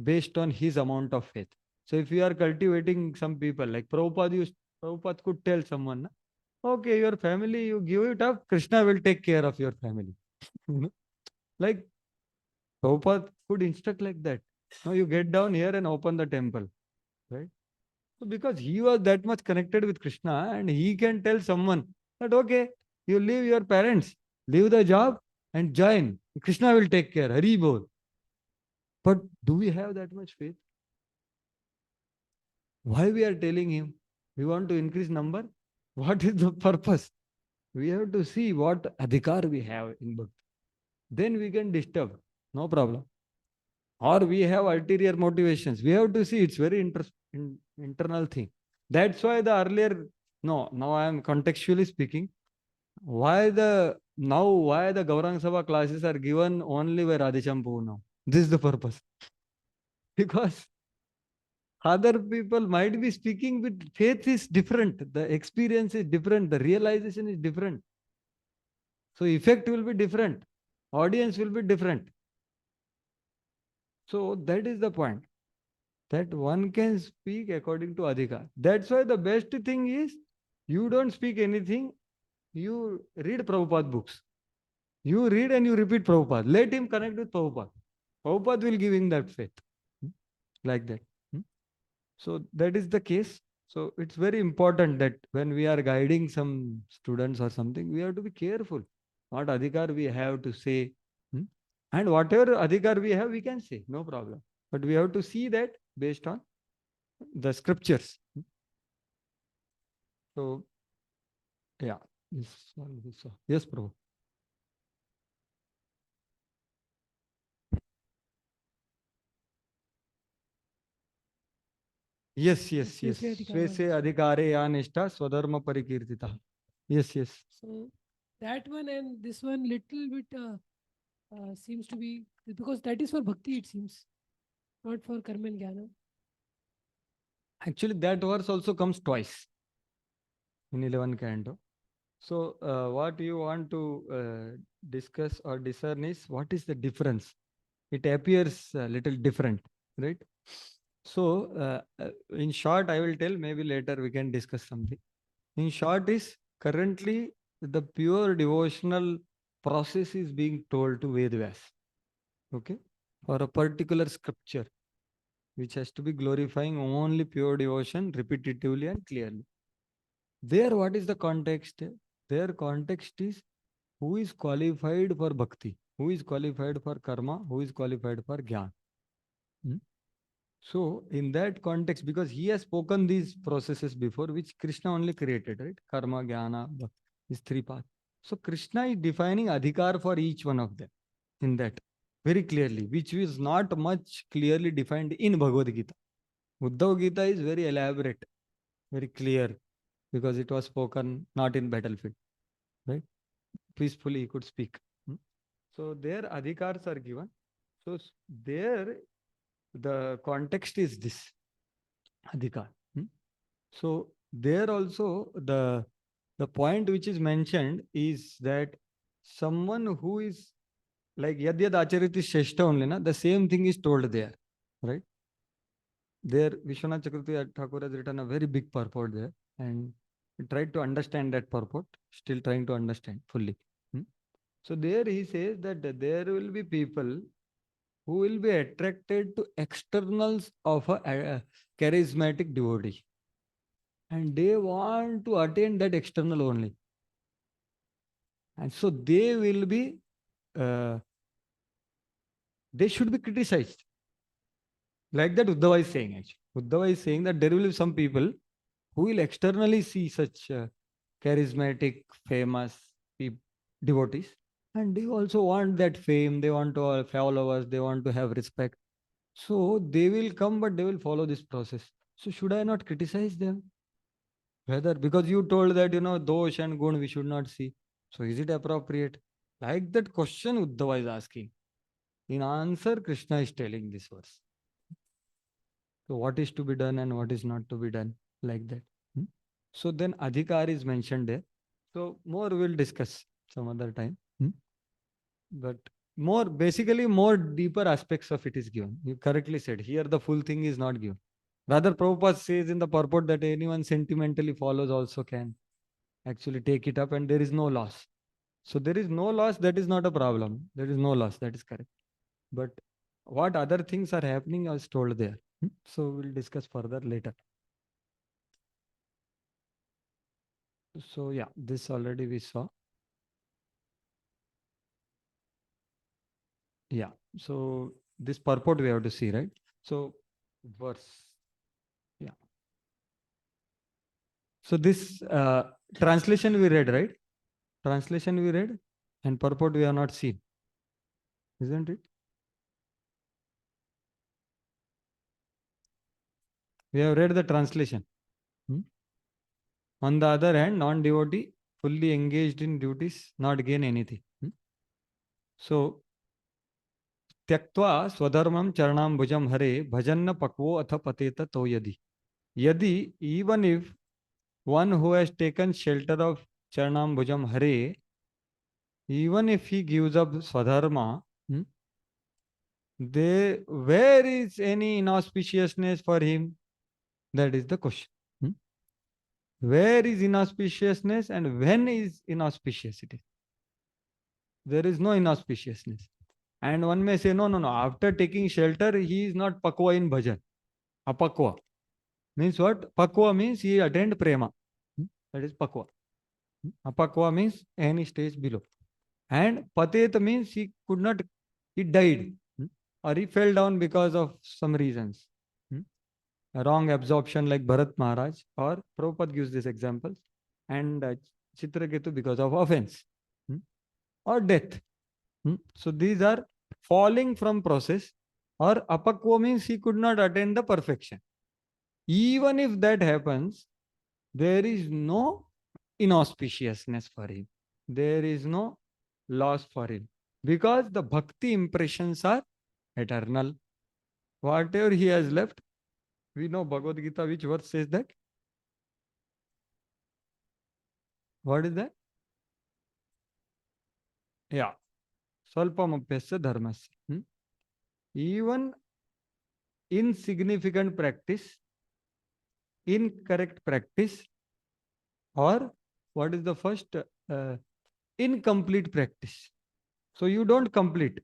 based on his amount of faith. So if you are cultivating some people, like Prabhupada could tell someone, okay, your family, you give it up, Krishna will take care of your family. Like Prabhupada could instruct like that. No, you get down here and open the temple, right? So because he was that much connected with Krishna, and he can tell someone that, okay, you leave your parents, leave the job and join. Krishna will take care. Hari bol. But do we have that much faith? Why we are telling him? We want to increase number? What is the purpose? We have to see what adhikar we have in bhakti. Then we can disturb. No problem. Or we have ulterior motivations. We have to see, it's very internal thing. That's why the earlier, now I am contextually speaking, why the Gauranga Sabha classes are given only by Radheshyam Prabhu now. This is the purpose. because other people might be speaking with faith is different, the experience is different, the realization is different. So effect will be different, audience will be different. So that is the point, that one can speak according to adhikar. That's why the best thing is you don't speak anything, you read Prabhupada books. You read and you repeat Prabhupada. Let him connect with Prabhupada. Prabhupada will give him that faith. Like that. So that is the case. So it's very important that when we are guiding some students or something, we have to be careful. What adhikar we have to say. And whatever adhikar we have, we can say, no problem. But we have to see that based on the scriptures. So, yeah. This one, this one. Yes, Prabhu. Yes, yes, yes. Swese adhikare ya nishta swadharma parikirtita. Yes, yes. So that one and this one little bit seems to be, because that is for bhakti, it seems, not for karma and jnana. Actually, that verse also comes twice in 11 canto. So, what you want to discuss or discern is what is the difference? It appears a little different, right? So, in short, I will tell, maybe later we can discuss something. In short is currently the pure devotional process is being told to Ved Vyas, okay, for a particular scripture, which has to be glorifying only pure devotion repetitively and clearly. There, what is the context? Their context is who is qualified for bhakti, who is qualified for karma, who is qualified for jnana. So, in that context, because he has spoken these processes before, which Krishna only created, right? Karma, jnana, bhakti, these three paths. So, Krishna is defining adhikar for each one of them in that very clearly, which is not much clearly defined in Bhagavad Gita. Uddhav Gita is very elaborate, very clear, because it was spoken not in battlefield, right? Peacefully he could speak. So, their adhikars are given. So, there the context is this adhikar. So there also the point which is mentioned is that someone who is like yad yad achariti sheshta only, na, the same thing is told there, right? There Vishwanath Chakravarti Thakur has written a very big purport there, and we tried to understand that purport, still trying to understand fully. So there he says that there will be people who will be attracted to externals of a charismatic devotee. And they want to attain that external only. And so they will be, they should be criticized. Like that Uddhava is saying actually. Uddhava is saying that there will be some people who will externally see such charismatic, famous devotees. And they also want that fame, they want to have followers, they want to have respect. So they will come, but they will follow this process. So should I not criticize them? Whether, because you told that, dosh and gun we should not see. So is it appropriate? Like that question Uddhava is asking. In answer, Krishna is telling this verse. So what is to be done and what is not to be done, like that. So then adhikar is mentioned there. So more we'll discuss some other time. But more, basically more deeper aspects of it is given. You correctly said, here the full thing is not given. Rather, Prabhupada says in the purport that anyone sentimentally follows also can actually take it up and there is no loss. So there is no loss, that is not a problem. There is no loss, that is correct. But what other things are happening is told there. So we'll discuss further later. So yeah, this already we saw. Yeah, so this purport we have to see, right? So verse, yeah. So this translation we read, right? Translation we read and purport we have not seen, isn't it? We have read the translation. On the other hand, non-devotee fully engaged in duties, not gain anything. So Tyaktva swadharmam charanambujam hare bhajanna pakvo atha pateta to yadi. Yadi, even if one who has taken shelter of charanambujam hare, even if he gives up swadharma, where is any inauspiciousness for him? That is the question. Where is inauspiciousness and when is inauspiciousity? There is no inauspiciousness. And one may say, no. After taking shelter, he is not pakwa in bhajan. Apakwa. Means what? Pakwa means he attained prema. That is pakwa. Apakwa means any stage below. And patet means he could not, he died. Or he fell down because of some reasons. A wrong absorption like Bharat Maharaj, or Prabhupada gives this example, and Chitraketu because of offense, or death. So these are falling from process, or apakwa means he could not attain the perfection. Even if that happens, there is no inauspiciousness for him. There is no loss for him. Because the bhakti impressions are eternal. Whatever he has left, we know Bhagavad Gita, which verse says that? What is that? Yeah. Swalpamapyasya dharmasya. Even insignificant practice, incorrect practice, or what is the first? Incomplete practice. So you don't complete.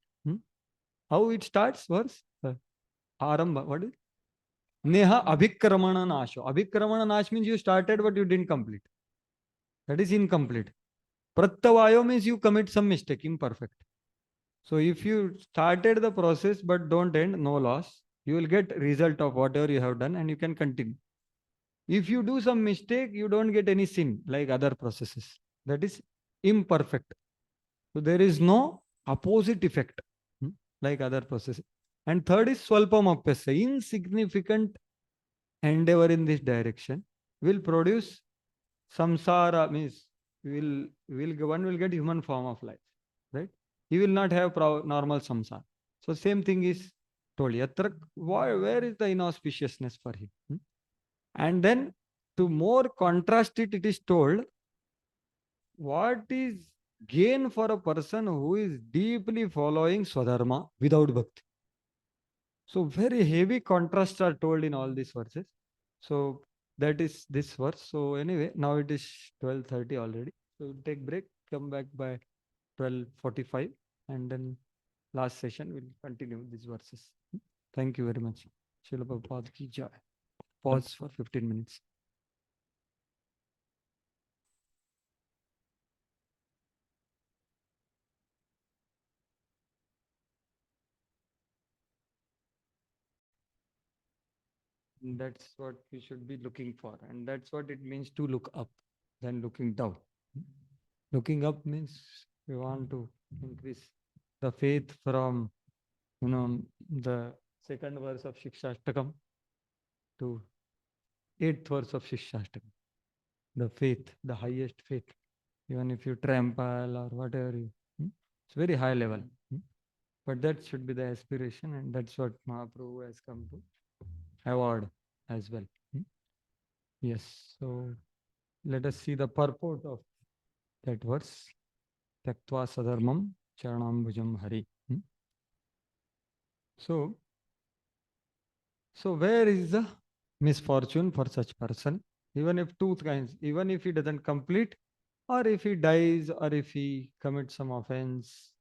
How it starts? Verse? Arambha. What is it? Neha abhikramana nasho. Abhikramana nash means you started but you didn't complete. That is incomplete. Pratyavayo means you commit some mistake, imperfect. So if you started the process but don't end, no loss. You will get result of whatever you have done and you can continue. If you do some mistake, you don't get any sin like other processes. That is imperfect. So there is no opposite effect like other processes. And third is swalpamapyasya. Insignificant endeavor in this direction will produce samsara, means one will get human form of life, right? He will not have normal samsara. So same thing is told. Where is the inauspiciousness for him? And then to more contrast it, it is told, what is gain for a person who is deeply following Swadharma without bhakti? So very heavy contrasts are told in all these verses. So that is this verse. So anyway, now it is 12:30 already. So we'll take break, come back by 12:45, and then last session we'll continue with these verses. Thank you very much. Srila Prabhupada ki jai. Pause for 15 minutes. That's what we should be looking for. And that's what it means to look up than looking down. Looking up means we want to increase the faith from, the second verse of Shikshashtakam to 8th verse of Shikshashtakam. The faith, the highest faith. Even if you trample or whatever, it's very high level. But that should be the aspiration, and that's what Mahaprabhu has come to award as well. Yes, so let us see the purport of that verse. Tyaktva sadharmam charanambujam hari. So where is the misfortune for such person? Even if two kinds, even if he doesn't complete, or if he dies, or if he commits some offense,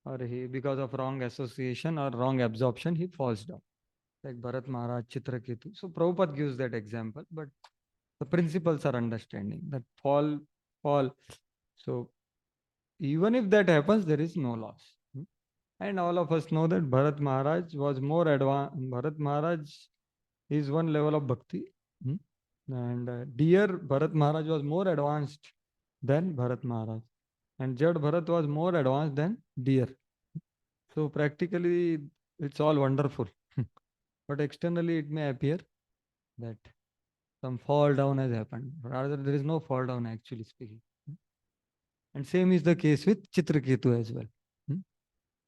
or he, because of wrong association or wrong absorption, he falls down. Like Bharat Maharaj, Chitraketu. So Prabhupada gives that example, but the principles are understanding that fall. So even if that happens, there is no loss. And all of us know that Bharat Maharaj was more advanced. Bharat Maharaj is one level of bhakti. And dear Bharat Maharaj was more advanced than Bharat Maharaj. And Jad Bharat was more advanced than dear. So practically, it's all wonderful. But externally, it may appear that some fall down has happened. Rather, there is no fall down, actually speaking. And same is the case with Chitraketu as well.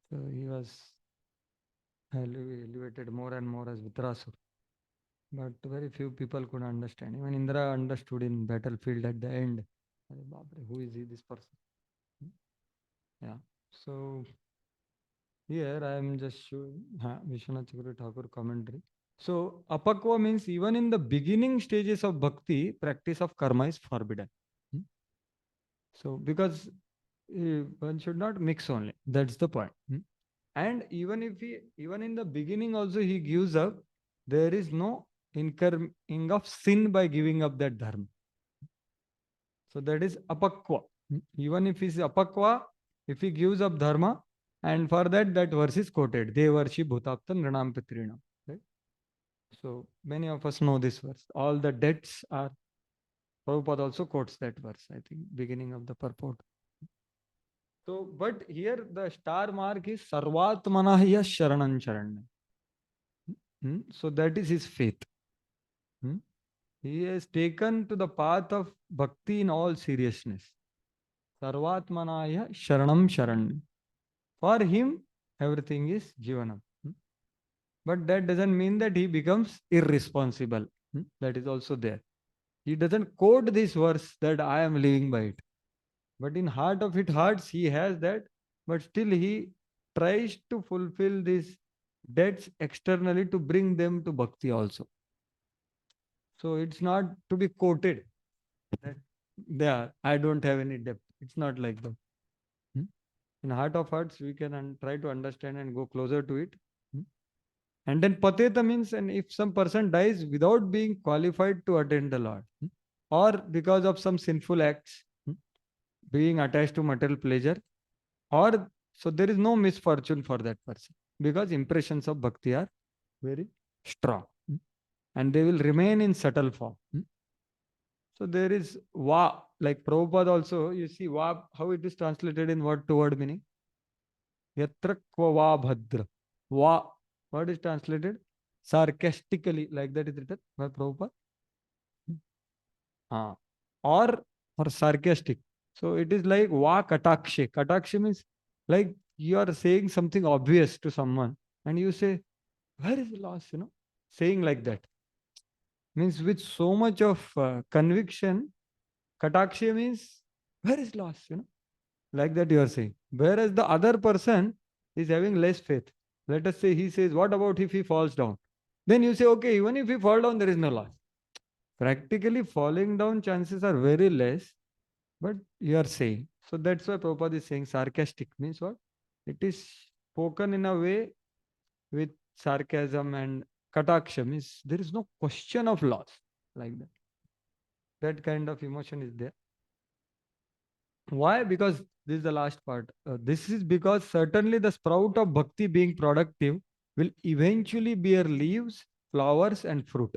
So he was elevated more and more as Vitrasur. But very few people could understand. Even Indra understood in battlefield at the end. Arey baap re, who is he, this person? Yeah. So here I am just showing Vishwanath Chakravarti Thakur commentary. So apakwa means even in the beginning stages of bhakti, practice of karma is forbidden. So because one should not mix only. That's the point. And even even in the beginning also he gives up, there is no incurring of sin by giving up that dharma. So that is apakwa. Even if he's apakwa, if he gives up dharma, and for that verse is quoted. Devarshi bhutaptan ranam pitrinam. Right? So many of us know this verse. All the debts are, Prabhupada also quotes that verse, I think, beginning of the purport. So, but here the star mark is Sarvatmanahya Sharanam Sharanam. So that is his faith. He has taken to the path of bhakti in all seriousness. Sarvatmanaya Sharanam Sharanam. For him, everything is Jivanam. But that doesn't mean that he becomes irresponsible. That is also there. He doesn't quote this verse that I am living by it. But in heart of hearts, he has that. But still he tries to fulfill these debts externally to bring them to bhakti also. So it's not to be quoted that there, I don't have any debt. It's not like that. In heart of hearts, we can try to understand and go closer to it. And then pateta means, and if some person dies without being qualified to attend the Lord, or because of some sinful acts, being attached to material pleasure, or so there is no misfortune for that person because impressions of bhakti are very strong and they will remain in subtle form. So there is va, like Prabhupada also, you see va, how it is translated in word to word meaning. Yatra kva va bhadra. Va, what is translated? Sarcastically, like that is written by Prabhupada. Or sarcastic. So it is like va katakshe. Katakshe means like you are saying something obvious to someone and you say, where is the loss? Saying like that. Means with so much of conviction, katakshe means where is loss? Like that you are saying. Whereas the other person is having less faith. Let us say he says, what about if he falls down? Then you say, okay, even if he fall down, there is no loss. Practically falling down chances are very less, but you are saying. So that's why Prabhupada is saying sarcastic means what? It is spoken in a way with sarcasm, and kataksha means there is no question of loss, like that. That kind of emotion is there. Why? Because this is the last part. This is because certainly the sprout of bhakti being productive will eventually bear leaves, flowers and fruit.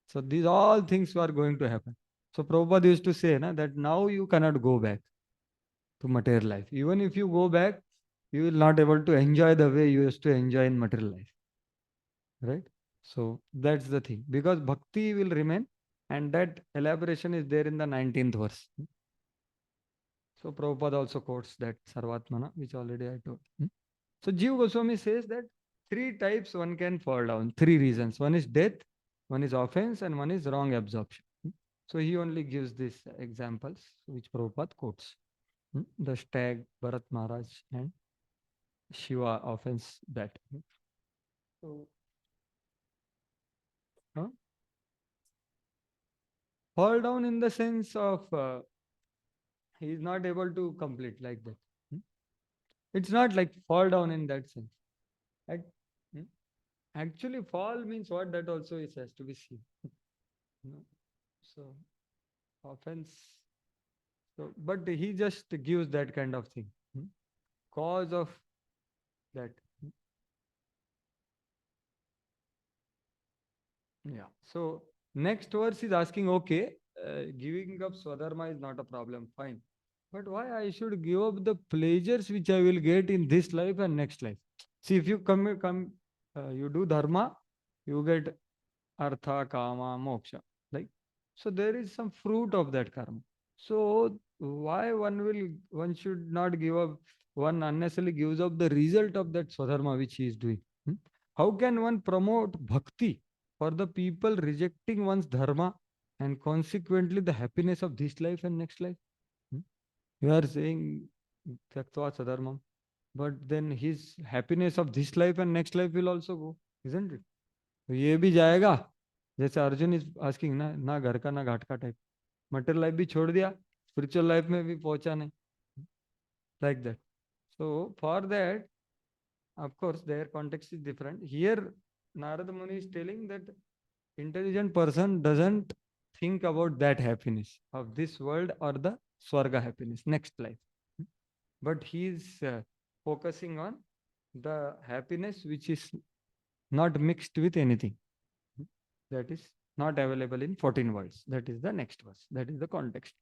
So these all things are going to happen. So Prabhupada used to say that now you cannot go back to material life. Even if you go back, you will not able to enjoy the way you used to enjoy in material life. Right? So that's the thing. Because bhakti will remain, and that elaboration is there in the 19th verse. So Prabhupada also quotes that Sarvatmana, which already I told. So Jiva Goswami says that 3 types one can fall down, 3 reasons. One is death, one is offense, and one is wrong absorption. So he only gives these examples, which Prabhupada quotes. The stag, Bharat Maharaj, and Shiva offense that. So, fall down in the sense of he is not able to complete like that. It's not like fall down in that sense. Actually, fall means what? That also is has to be seen. So, offense. So, but he just gives that kind of thing. Cause of that. Yeah. So, next verse is asking, okay, giving up Swadharma is not a problem. Fine. But why I should give up the pleasures which I will get in this life and next life? See, if you you do dharma, you get artha, kama, moksha. Like, so there is some fruit of that karma. So why one should not give up, one unnecessarily gives up the result of that swadharma which he is doing. how can one promote bhakti for the people rejecting one's dharma and consequently the happiness of this life and next life? Hmm? You are saying Tyaktva Sadharmam, but then his happiness of this life and next life will also go, isn't it? तो ये भी जाएगा, जैसे Arjun is asking ना, ना घर का ना घाट का टाइप, मटेरियल लाइफ भी छोड़ दिया, स्पिरिचुअल लाइफ में भी पहुंचा नहीं, like that. So for that, of course, their context is different. Here, Narada Muni is telling that intelligent person doesn't think about that happiness of this world or the Swarga happiness, next life. But he is focusing on the happiness which is not mixed with anything. That is not available in 14 words. That is the next verse. That is the context.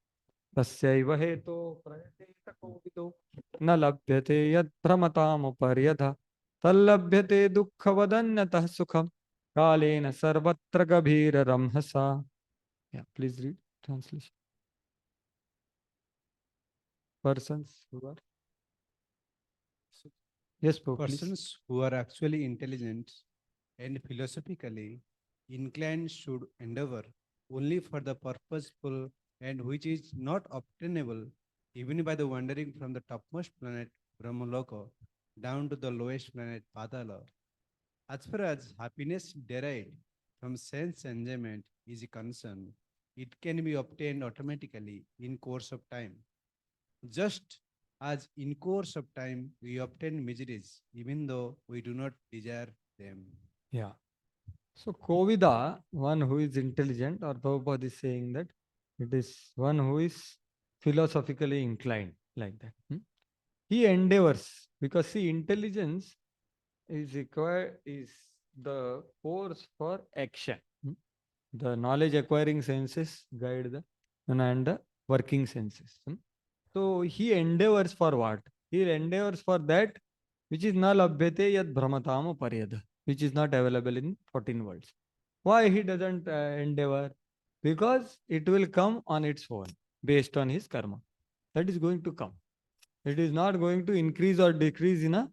तस्यैव हेतो प्रयतेत कोविदो न लभ्यते यत् भ्रमतामुपर्यथा तल्लभ्यते दुःखवदन्यतः सुखं कालेन सर्वत्र गभीररंहसा. Yeah, please read translation. Persons who are, yes, Prabhu, please. Persons who are actually intelligent and philosophically inclined should endeavor only for the purposeful and which is not obtainable even by the wandering from the topmost planet Brahmaloka down to the lowest planet Padala. As far as happiness derived from sense enjoyment is concerned, it can be obtained automatically in course of time. Just as in course of time we obtain miseries even though we do not desire them. Yeah. So Kovida, one who is intelligent, or Prabhupada is saying that it is one who is philosophically inclined, like that. He endeavors, because see, intelligence is required, is the force for action. The knowledge acquiring senses guide the and the working senses. So he endeavors for what? He endeavors for that which is na labhyate yad brahmatam paryada, which is not available in 14 words. Why he doesn't endeavor? Because it will come on its own, based on his karma. That is going to come. It is not going to increase or decrease in a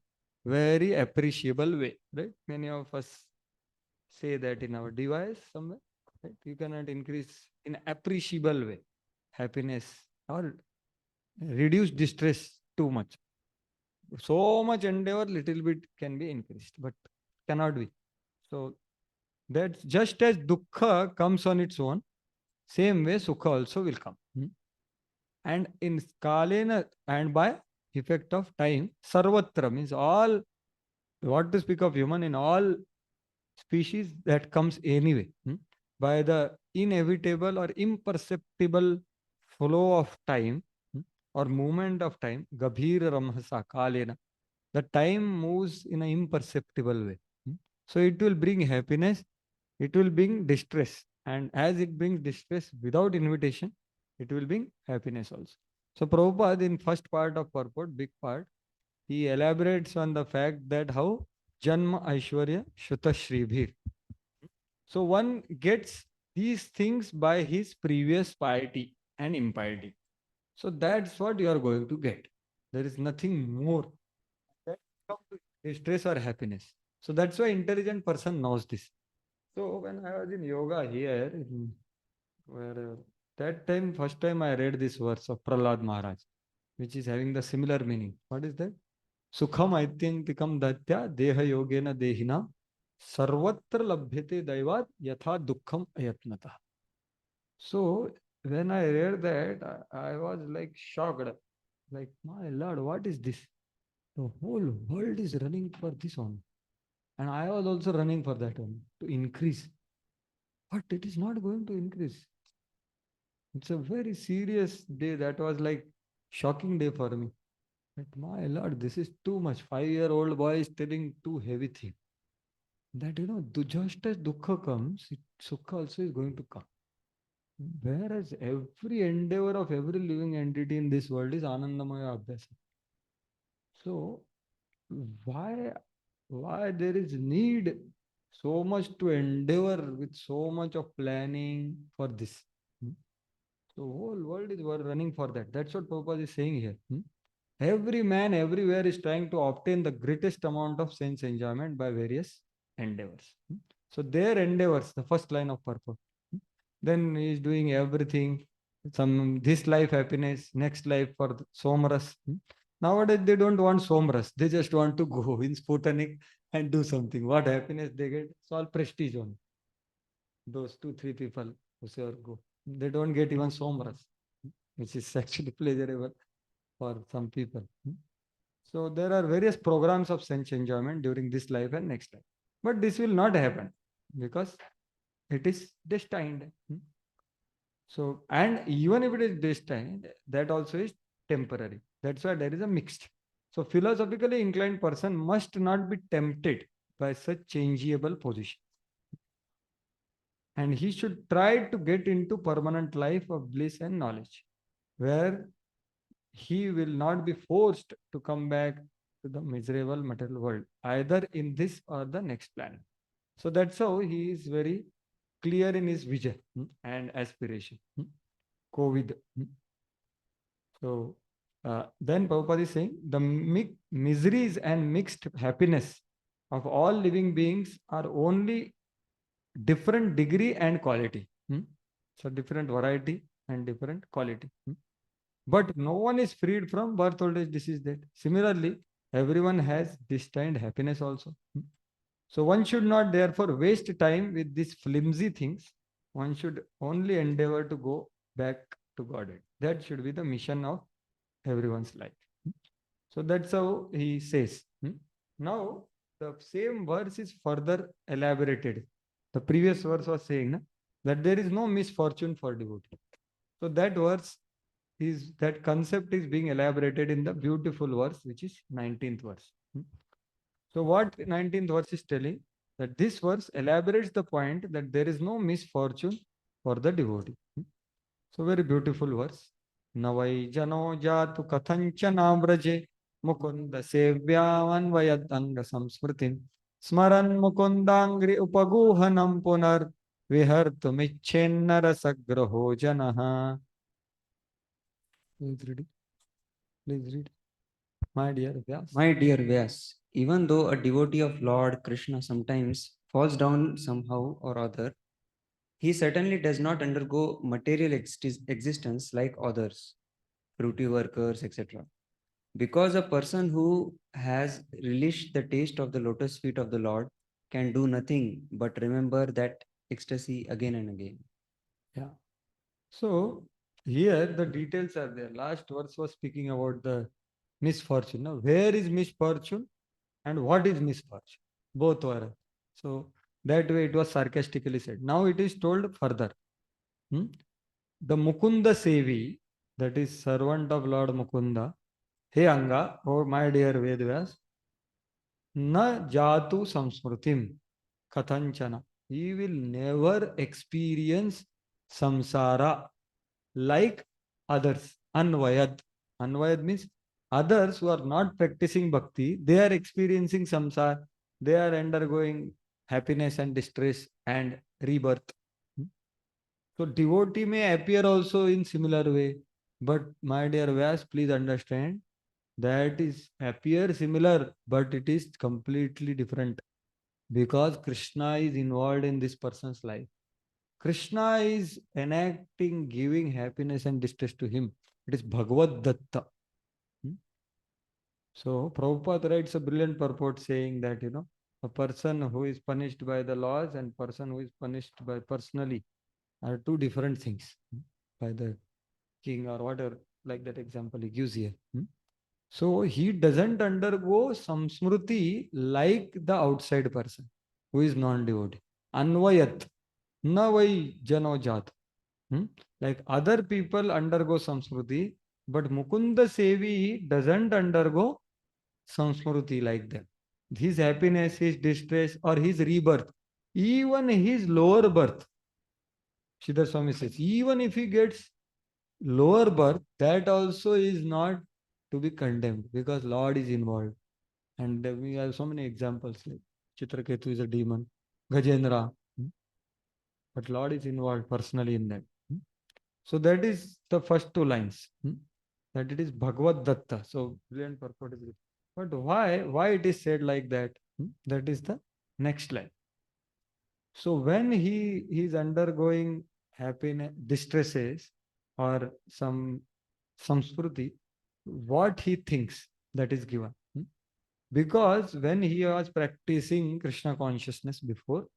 very appreciable way, right? Many of us say that in our device somewhere, right? You cannot increase in appreciable way happiness or reduce distress too much. So much endeavor, little bit can be increased, but cannot be. So that's just as dukkha comes on its own, same way sukha also will come. And in kalena and by effect of time, sarvatra means all, what to speak of human, in all species that comes anyway, by the inevitable or imperceptible flow of time, or movement of time, gabhir ramhasa kalena, the time moves in an imperceptible way. So it will bring happiness, it will bring distress, and as it brings distress without invitation, it will bring happiness also. So Prabhupada in first part of purport, big part, he elaborates on the fact that how Janma Aishwarya Shuta Shribhir. So one gets these things by his previous piety and impiety. So that's what you are going to get. There is nothing more that comes to distress or happiness. So that's why intelligent person knows this. So when I was in yoga here, where that time, first time I read this verse of Prahlad Maharaj, which is having the similar meaning. What is that? Sukham aityantikam datya deha yogena dehina sarvatra labhyate daivat yatha dukkham ayatnata. So when I read that, I was like shocked. Like, my Lord, what is this? The whole world is running for this one. And I was also running for that one to increase. But it is not going to increase. It's a very serious day. That was like shocking day for me. But my Lord, this is too much. 5-year-old boy is telling too heavy thing. That, just as dukkha comes, sukha also is going to come. Whereas every endeavor of every living entity in this world is Anandamaya Abhyasa. So why there is need so much to endeavor with so much of planning for this? So whole world is running for that. That's what Prabhupada is saying here. Every man everywhere is trying to obtain the greatest amount of sense enjoyment by various endeavors. So their endeavors, the first line of purpose. Then he is doing everything, some this life happiness, next life for the Somras. Nowadays they don't want Somras, they just want to go in Sputnik and do something. What happiness they get? It's all prestige only. Those 2-3 people who say or go, they don't get even Somras, which is actually pleasurable for some people. So there are various programs of sense enjoyment during this life and next life. But this will not happen because it is destined. So, and even if it is destined, that also is temporary. That's why there is a mixed. So philosophically inclined person must not be tempted by such changeable position. And he should try to get into permanent life of bliss and knowledge, where he will not be forced to come back to the miserable material world, either in this or the next planet. So that's how he is very clear in his vision and aspiration. COVID. So then Prabhupada is saying the miseries and mixed happiness of all living beings are only different degree and quality. So different variety and different quality. But no one is freed from birth, old age, disease, death. Similarly, everyone has destined happiness also. So one should not therefore waste time with these flimsy things. One should only endeavor to go back to Godhead. That should be the mission of everyone's life. So that's how he says. Now, the same verse is further elaborated. The previous verse was saying that there is no misfortune for devotee. So that verse is, that concept is being elaborated in the beautiful verse, which is 19th verse. So what 19th verse is telling? That this verse elaborates the point that there is no misfortune for the devotee. So very beautiful verse. Navai jano jatu kathanchana vraje mukunda sevyavan vayatanga samsmritin smaran mukundangri upaguhanam punar vihartumichennara sagraho janaha. Please read it. Please read. My dear Vyas. My dear Vyas, even though a devotee of Lord Krishna sometimes falls down somehow or other, he certainly does not undergo material existence like others, fruity workers, etc. Because a person who has relished the taste of the lotus feet of the Lord can do nothing but remember that ecstasy again and again. Yeah. So here the details are there. Last verse was speaking about the misfortune. Now, where is misfortune and what is misfortune? Both were. So that way it was sarcastically said. Now it is told further. The Mukunda Sevi, that is servant of Lord Mukunda, Hey Anga, oh my dear Vedvyas, Na Jatu Samsmrutim Kathanchana. He will never experience samsara like others. Anvayad. Anvayad means others who are not practicing bhakti, they are experiencing samsara, they are undergoing happiness and distress and rebirth. So devotee may appear also in similar way, but my dear Vyas, please understand that is appear similar, but it is completely different because Krishna is involved in this person's life. Krishna is enacting, giving happiness and distress to him. It is Bhagavad Datta. So Prabhupada writes a brilliant purport saying that, a person who is punished by the laws and person who is punished by personally are two different things by the king or whatever, like that example he gives here. So he doesn't undergo samsmruti like the outside person who is non-devotee. Anvayat, na vai jano jat. Like other people undergo samsmruti, but Mukunda Sevi doesn't undergo samsmruti like them. His happiness, his distress, or his rebirth, even his lower birth, Sridhar Swami says, even if he gets lower birth, that also is not to be condemned because Lord is involved. And we have so many examples like Chitraketu is a demon, Gajendra, but Lord is involved personally in that. So that is the first two lines, that it is Bhagavad Datta. So brilliant purport is it. But why it is said like that? That is the Next slide. So when he is undergoing happiness, distresses, or some samskriti, what he thinks that is given. Because when he was practicing Krishna consciousness before,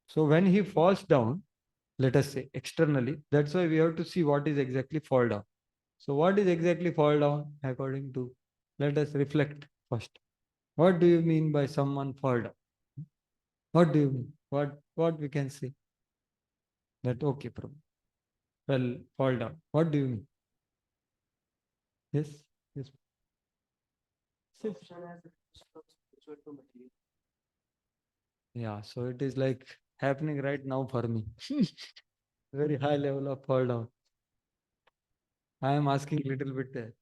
so when he falls down, let us say externally, that's why we have to see what is exactly fall down. So what is exactly fall down according to, let us reflect first. What do you mean by someone fall down? What do you mean? What we can say? That okay, Prabhu. Well, fall down. What do you mean? Yes, yes. Yes. Yeah, so it is like happening right now for me. Very high level of fall down. I am asking little bit.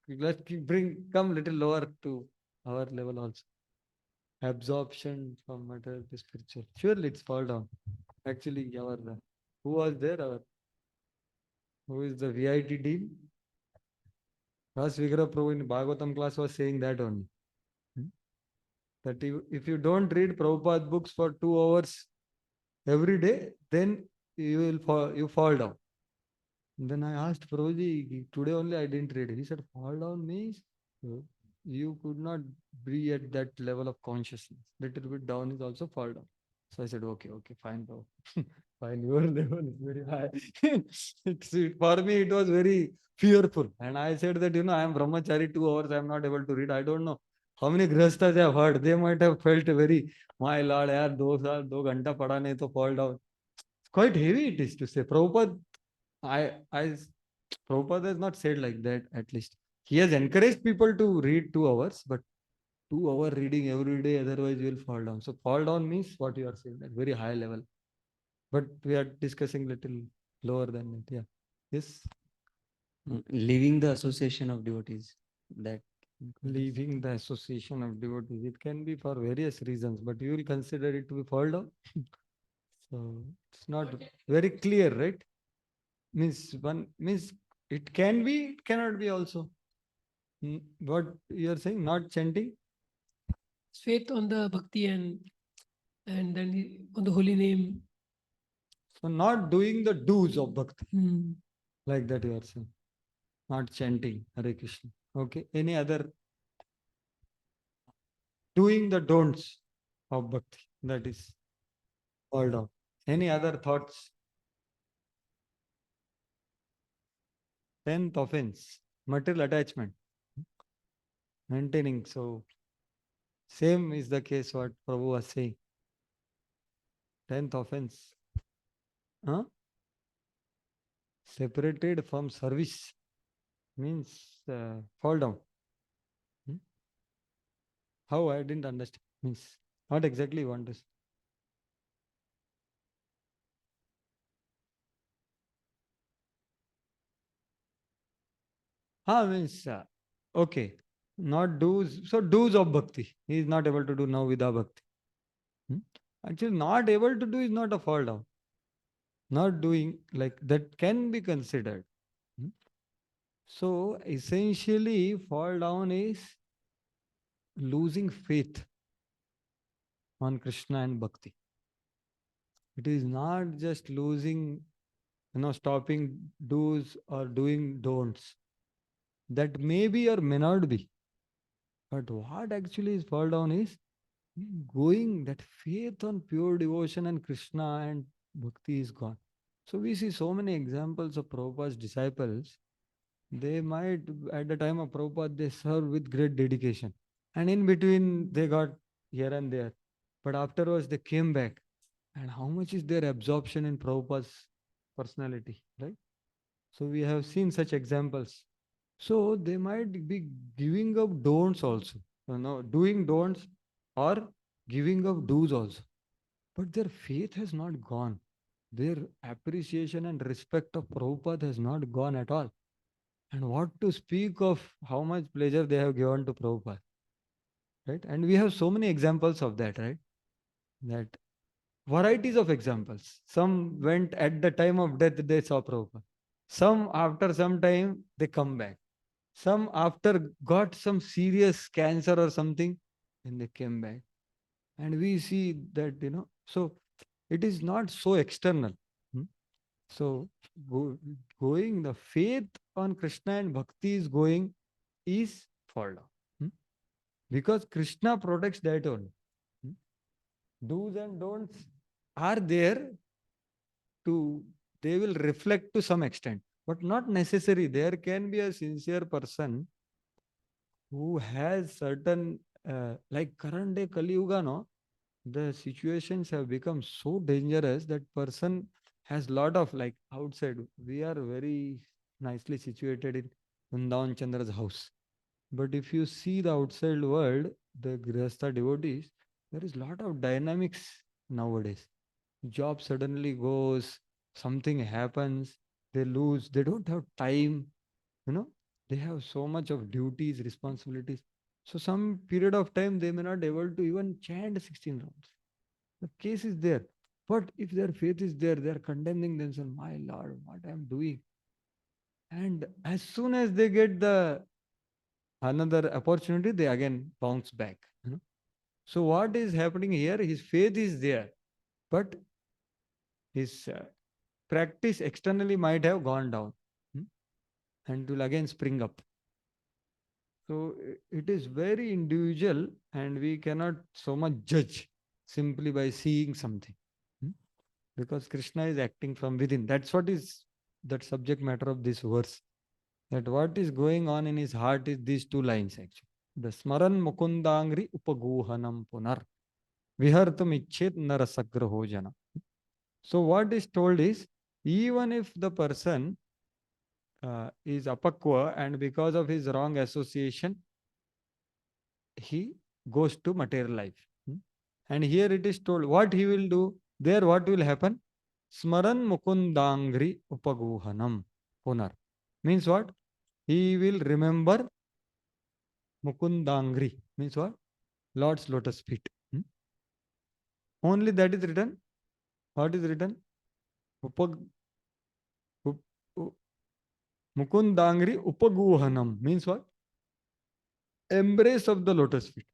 Let's come little lower to our level also. Absorption from material to spiritual. Surely it's fall down. Actually, who was there? Who is the VIT dean? Ras Vigra Prabhu in Bhagavatam class was saying that only. That if you don't read Prabhupada books for 2 hours every day, then you fall down. Then I asked Prabhuji, today only I didn't read. He said, fall down means you could not be at that level of consciousness. Little bit down is also fall down. So I said, okay, fine, bro. Fine, your level is very high. For me, it was very fearful. And I said that, I am brahmachari 2 hours, I am not able to read. I don't know how many grihasthas I have heard. They might have felt very, my lord, yaar, 2 ghanta pada nahi to fall down. It's quite heavy it is to say. Prabhupada, Prabhupada has not said like that, at least. He has encouraged people to read 2 hours, but 2 hour reading every day, otherwise you will fall down. So fall down means what you are saying, at very high level. But we are discussing little lower than it. Yeah. Yes. Leaving the association of devotees. That Leaving the association of devotees. It can be for various reasons, but you will consider it to be fall down. So it's not very clear, right? Means it can be, it cannot be also. What you are saying, not chanting? Faith on the bhakti and then on the holy name. So not doing the do's of bhakti, Hmm. like that you are saying. Not chanting Hare Krishna. Okay. Any other? Doing the don'ts of bhakti, that is fall down. Any other thoughts? 10th offense, material attachment. Maintaining. So same is the case what Prabhu was saying. 10th offense. Huh? Separated from service means fall down. How? I didn't understand. Means what exactly you want to say? Means okay. Not do's. So do's of bhakti. He is not able to do now Vida bhakti. Actually, not able to do is not a fall down. Not doing, like that can be considered. So essentially, fall down is losing faith on Krishna and bhakti. It is not just losing, stopping do's or doing don'ts. That may be or may not be. But what actually is fall down is going, that faith on pure devotion and Krishna and bhakti is gone. So we see so many examples of Prabhupada's disciples. They might, at the time of Prabhupada, they served with great dedication. And in between, they got here and there. But afterwards, they came back. And how much is their absorption in Prabhupada's personality, right? So we have seen such examples. So they might be giving up don'ts also, doing don'ts or giving up do's also. But their faith has not gone. Their appreciation and respect of Prabhupada has not gone at all. And what to speak of how much pleasure they have given to Prabhupada, right? And we have so many examples of that, right? That varieties of examples. Some went at the time of death, they saw Prabhupada. Some after some time, they come back. Some after got some serious cancer or something, and they came back. And we see that, so it is not so external. Hmm. So going the faith on Krishna and bhakti is going is fall down. Hmm. Because Krishna protects that only. Hmm. Do's and don'ts are there to, they will reflect to some extent, but not necessary. There can be a sincere person who has certain, like current day Kali Yuga, no, the situations have become so dangerous that person has lot of, like outside. We are very nicely situated in Vrindavan Chandra's house. But if you see the outside world, the Grihastha devotees, there is lot of dynamics nowadays. Job suddenly goes, something happens, they lose, they don't have time, you know, they have so much of duties, responsibilities. So some period of time they may not able to even chant 16 rounds. The case is there. But if their faith is there, they are condemning themselves, my Lord, what I am doing. And as soon as they get the another opportunity, they again bounce back. So what is happening here? His faith is there, but his practice externally might have gone down, and will again spring up. So it is very individual, and we cannot so much judge simply by seeing something. Because Krishna is acting from within. That's what is that subject matter of this verse. That what is going on in his heart is these two lines actually. The smaran mukundangri upaguhanam punar vihartum ichet narasagraho jana. So what is told is, even if the person is apakwa and because of his wrong association, he goes to material life. And here it is told what he will do. There what will happen? Smaran mukundangri upaguhanam punar. Means what? He will remember mukundangri. Means what? Lord's lotus feet. Only that is written. What is written? Upag, up, mukundangri upaguhanam. Means what? Embrace of the lotus feet.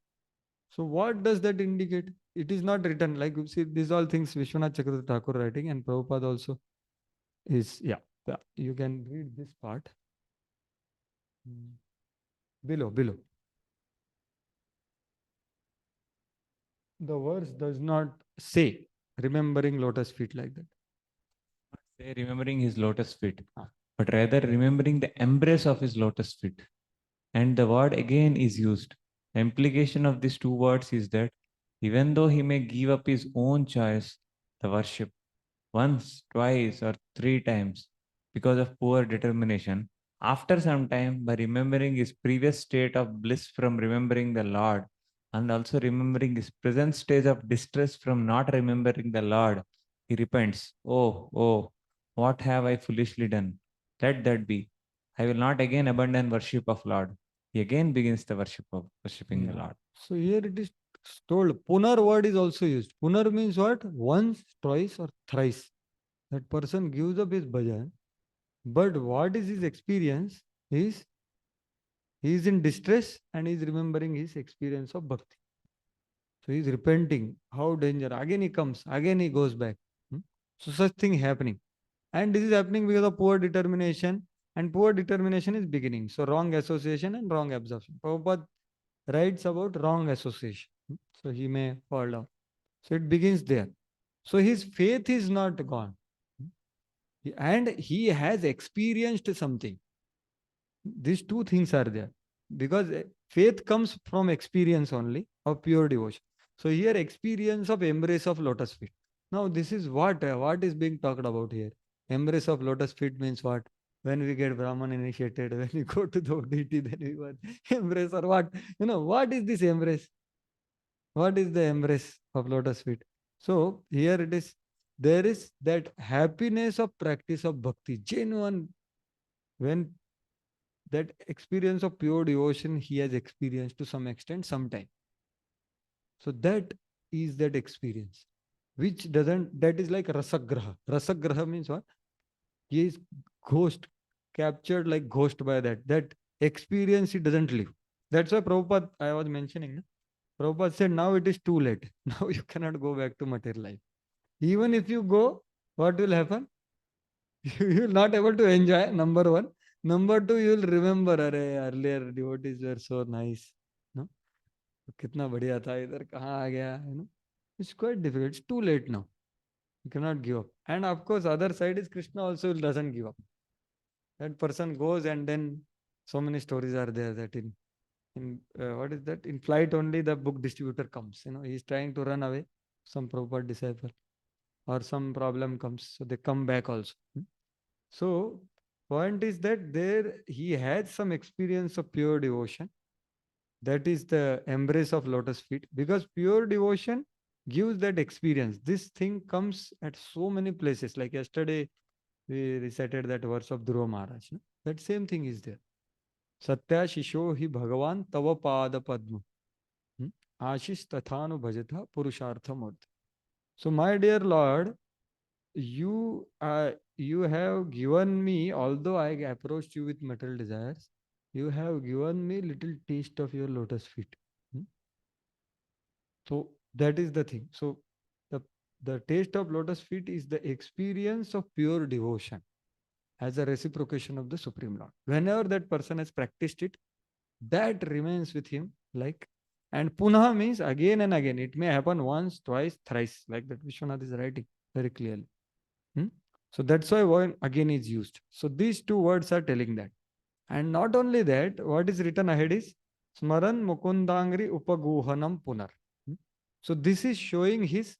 So what does that indicate? It is not written. Like you see, these all things Vishwanath Chakravarti Thakur writing, and Prabhupada also is, yeah. You can read this part. Below. The verse does not say remembering lotus feet like that. Say remembering his lotus feet, but rather remembering the embrace of his lotus feet. And the word again is used. The implication of these two words is that even though he may give up his own choice, the worship, once, twice, or 3 times, because of poor determination, after some time, by remembering his previous state of bliss from remembering the Lord, and also remembering his present stage of distress from not remembering the Lord, he repents. Oh, what have I foolishly done? Let that be. I will not again abandon worship of Lord. He again begins the worship of worshipping the Lord. So here it is told, punar word is also used. Punar means what? Once, twice, or thrice. That person gives up his bhajan, but what is his experience is he is in distress and he is remembering his experience of bhakti. So he is repenting. How danger. Again he comes, again he goes back. So such thing happening. And this is happening because of poor determination, and poor determination is beginning. So wrong association and wrong absorption. Prabhupada writes about wrong association. So he may fall down. So it begins there. So his faith is not gone. And he has experienced something. These two things are there. Because faith comes from experience only of pure devotion. So here experience of embrace of lotus feet. Now this is what is being talked about here. Embrace of lotus feet means what? When we get Brahman initiated, when we go to the deity, then we want embrace, or what? What is this embrace? What is the embrace of lotus feet? So here it is, there is that happiness of practice of bhakti, genuine, when that experience of pure devotion he has experienced to some extent, sometime. So that is that experience, which doesn't, that is like rasagraha. Rasagraha means what? He is ghost, captured like ghost by that. That experience he doesn't live. That's why Prabhupada, I was mentioning, Prabhupada said, now it is too late. Now you cannot go back to material life. Even if you go, what will happen? You will not able to enjoy, number one. Number two, you will remember, अरे earlier devotees were so nice. No? कितना बढ़िया था, इधर कहाँ आ गया, you know? It's quite difficult. It's too late now. You cannot give up. And of course, other side is Krishna also doesn't give up. That person goes and then so many stories are there that in what is that? In flight only the book distributor comes. You know, he's trying to run away, some Prabhupada disciple, or some problem comes, so they come back also. So point is that there he had some experience of pure devotion. That is the embrace of lotus feet, because pure devotion gives that experience. This thing comes at so many places. Like yesterday, we recited that verse of Dhruva Maharaj. No? That same thing is there. Satya Shisho hi Bhagavan Tava Pada Padma. Ashish Tathanu Bhajata Purushartha Murti. So, my dear Lord, you have given me, although I approached you with material desires, you have given me little taste of your lotus feet. So that is the thing. So the taste of lotus feet is the experience of pure devotion as a reciprocation of the Supreme Lord. Whenever that person has practiced it, that remains with him like, and punha means again and again. It may happen once, twice, thrice, like that Vishwanath is writing very clearly. So that's why one again is used. So these two words are telling that. And not only that, what is written ahead is Smaran Mukundangri Upaguhanam Punar. So this is showing his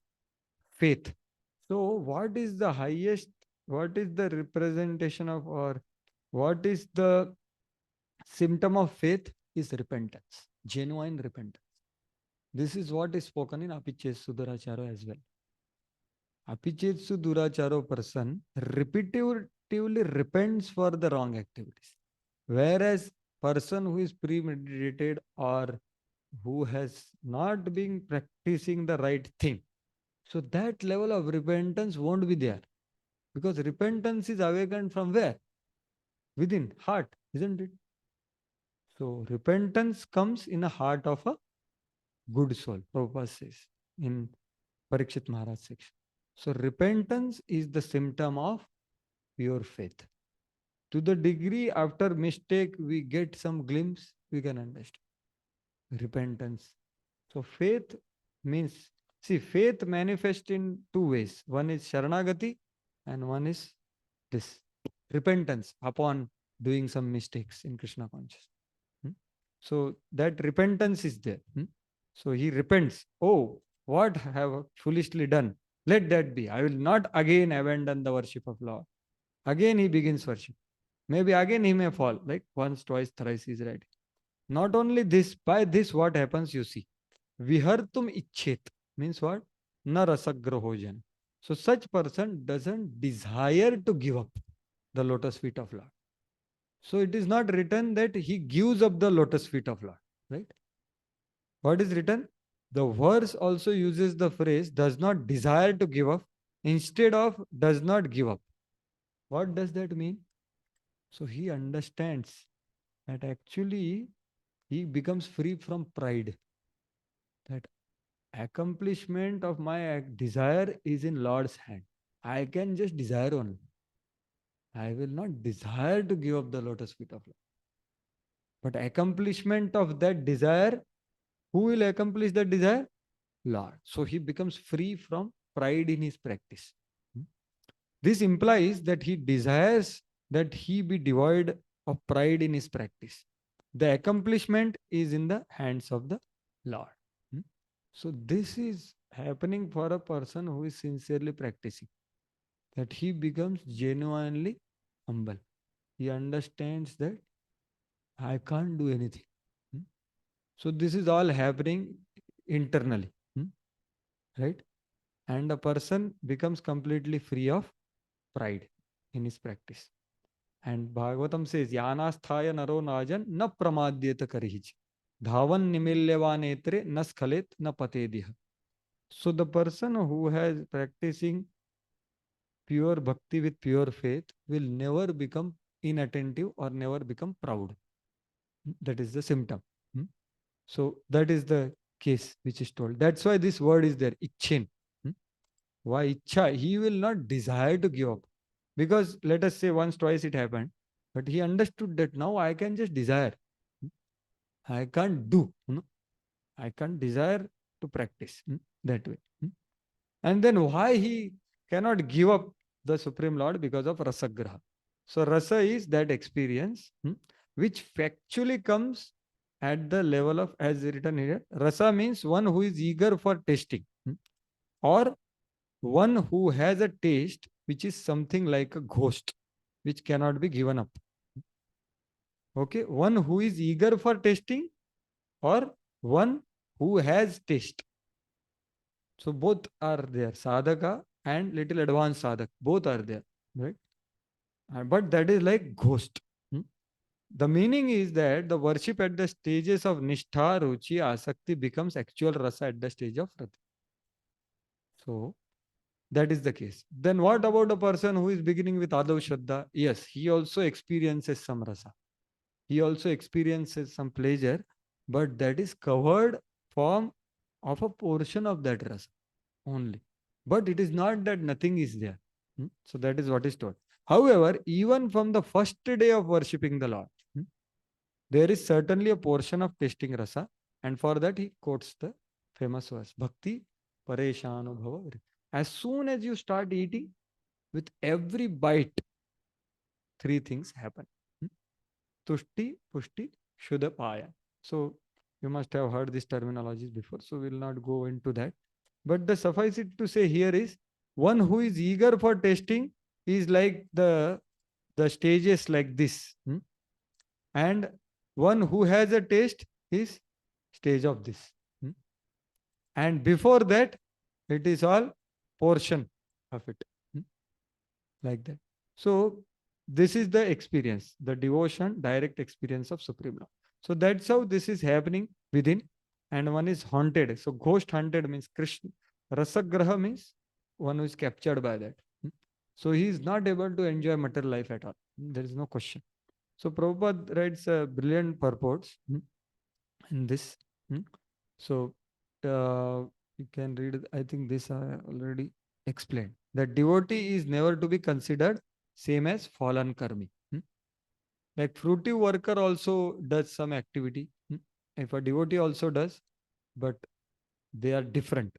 faith. So what is the highest, what is the representation of, or what is the symptom of faith is repentance, genuine repentance. This is what is spoken in Apichetsu Duracharo as well. Apichetsu Duracharo person repetitively repents for the wrong activities. Whereas person who is premeditated or who has not been practicing the right thing, so that level of repentance won't be there. Because repentance is awakened from where? Within, heart, isn't it? So repentance comes in the heart of a good soul, Prabhupada says in Parikshit Maharaj section. So repentance is the symptom of pure faith. To the degree after mistake we get some glimpse, we can understand. Repentance. So faith means, see, faith manifests in two ways. One is Sharanagati and one is this repentance upon doing some mistakes in Krishna consciousness. So that repentance is there. So he repents. Oh, what have I foolishly done? Let that be. I will not again abandon the worship of Lord. Again he begins worship. Maybe again he may fall, like once, twice, thrice is right. Not only this, by this what happens you see. Vihartum icchet means what? Na rasagrahojan. So such person doesn't desire to give up the lotus feet of Lord. So it is not written that he gives up the lotus feet of Lord, right? What is written? The verse also uses the phrase does not desire to give up instead of does not give up. What does that mean? So he understands that actually he becomes free from pride. That accomplishment of my desire is in Lord's hand. I can just desire only. I will not desire to give up the lotus feet of Lord. But accomplishment of that desire, who will accomplish that desire? Lord. So he becomes free from pride in his practice. This implies that he desires that he be devoid of pride in his practice. The accomplishment is in the hands of the Lord. So this is happening for a person who is sincerely practicing, that he becomes genuinely humble. He understands that I can't do anything. So this is all happening internally, right? And a person becomes completely free of pride in his practice. And Bhagavatam says, Yanasthaya naro najan na pramadyeta karihich. Dhavan nimilyavan etre na skhalet na patediha. So the person who has practicing pure bhakti with pure faith will never become inattentive or never become proud. That is the symptom. So that is the case which is told. That's why this word is there, icchin. Why ichha? He will not desire to give up. Because let us say once, twice it happened, but he understood that now I can just desire. I can't do. I can't desire to practice that way. And then why he cannot give up the Supreme Lord? Because of rasagraha. So rasa is that experience which factually comes at the level of, as written here, rasa means one who is eager for tasting, or one who has a taste which is something like a ghost, which cannot be given up. Okay, one who is eager for tasting, or one who has taste. So both are there, sadhaka and little advanced sadhak, both are there, right? But that is like ghost. The meaning is that the worship at the stages of nishtha, ruchi, asakti becomes actual rasa at the stage of rati. So that is the case. Then what about a person who is beginning with Adav Shraddha? Yes, he also experiences some rasa. He also experiences some pleasure, but that is covered form of a portion of that rasa only. But it is not that nothing is there. So that is what is told. However, even from the first day of worshipping the Lord, there is certainly a portion of tasting rasa, and for that he quotes the famous verse, Bhakti Pareshanubhava. As soon as you start eating, with every bite, three things happen. Tushti, Pushti, Shuddhapaya. So you must have heard these terminologies before, so we will not go into that. But the suffice it to say here is, one who is eager for tasting is like the stages like this. And one who has a taste is stage of this. And before that, it is all portion of it. Like that. So this is the experience, the devotion, direct experience of Supreme Lord. So that's how this is happening within. And one is haunted. So ghost hunted means Krishna. Rasagraha means one who is captured by that. So he is not able to enjoy material life at all. There is no question. So Prabhupada writes brilliant purports in this. So you can read, I think this I already explained. That devotee is never to be considered same as fallen karmi. Like fruitive worker also does some activity. If a devotee also does, but they are different.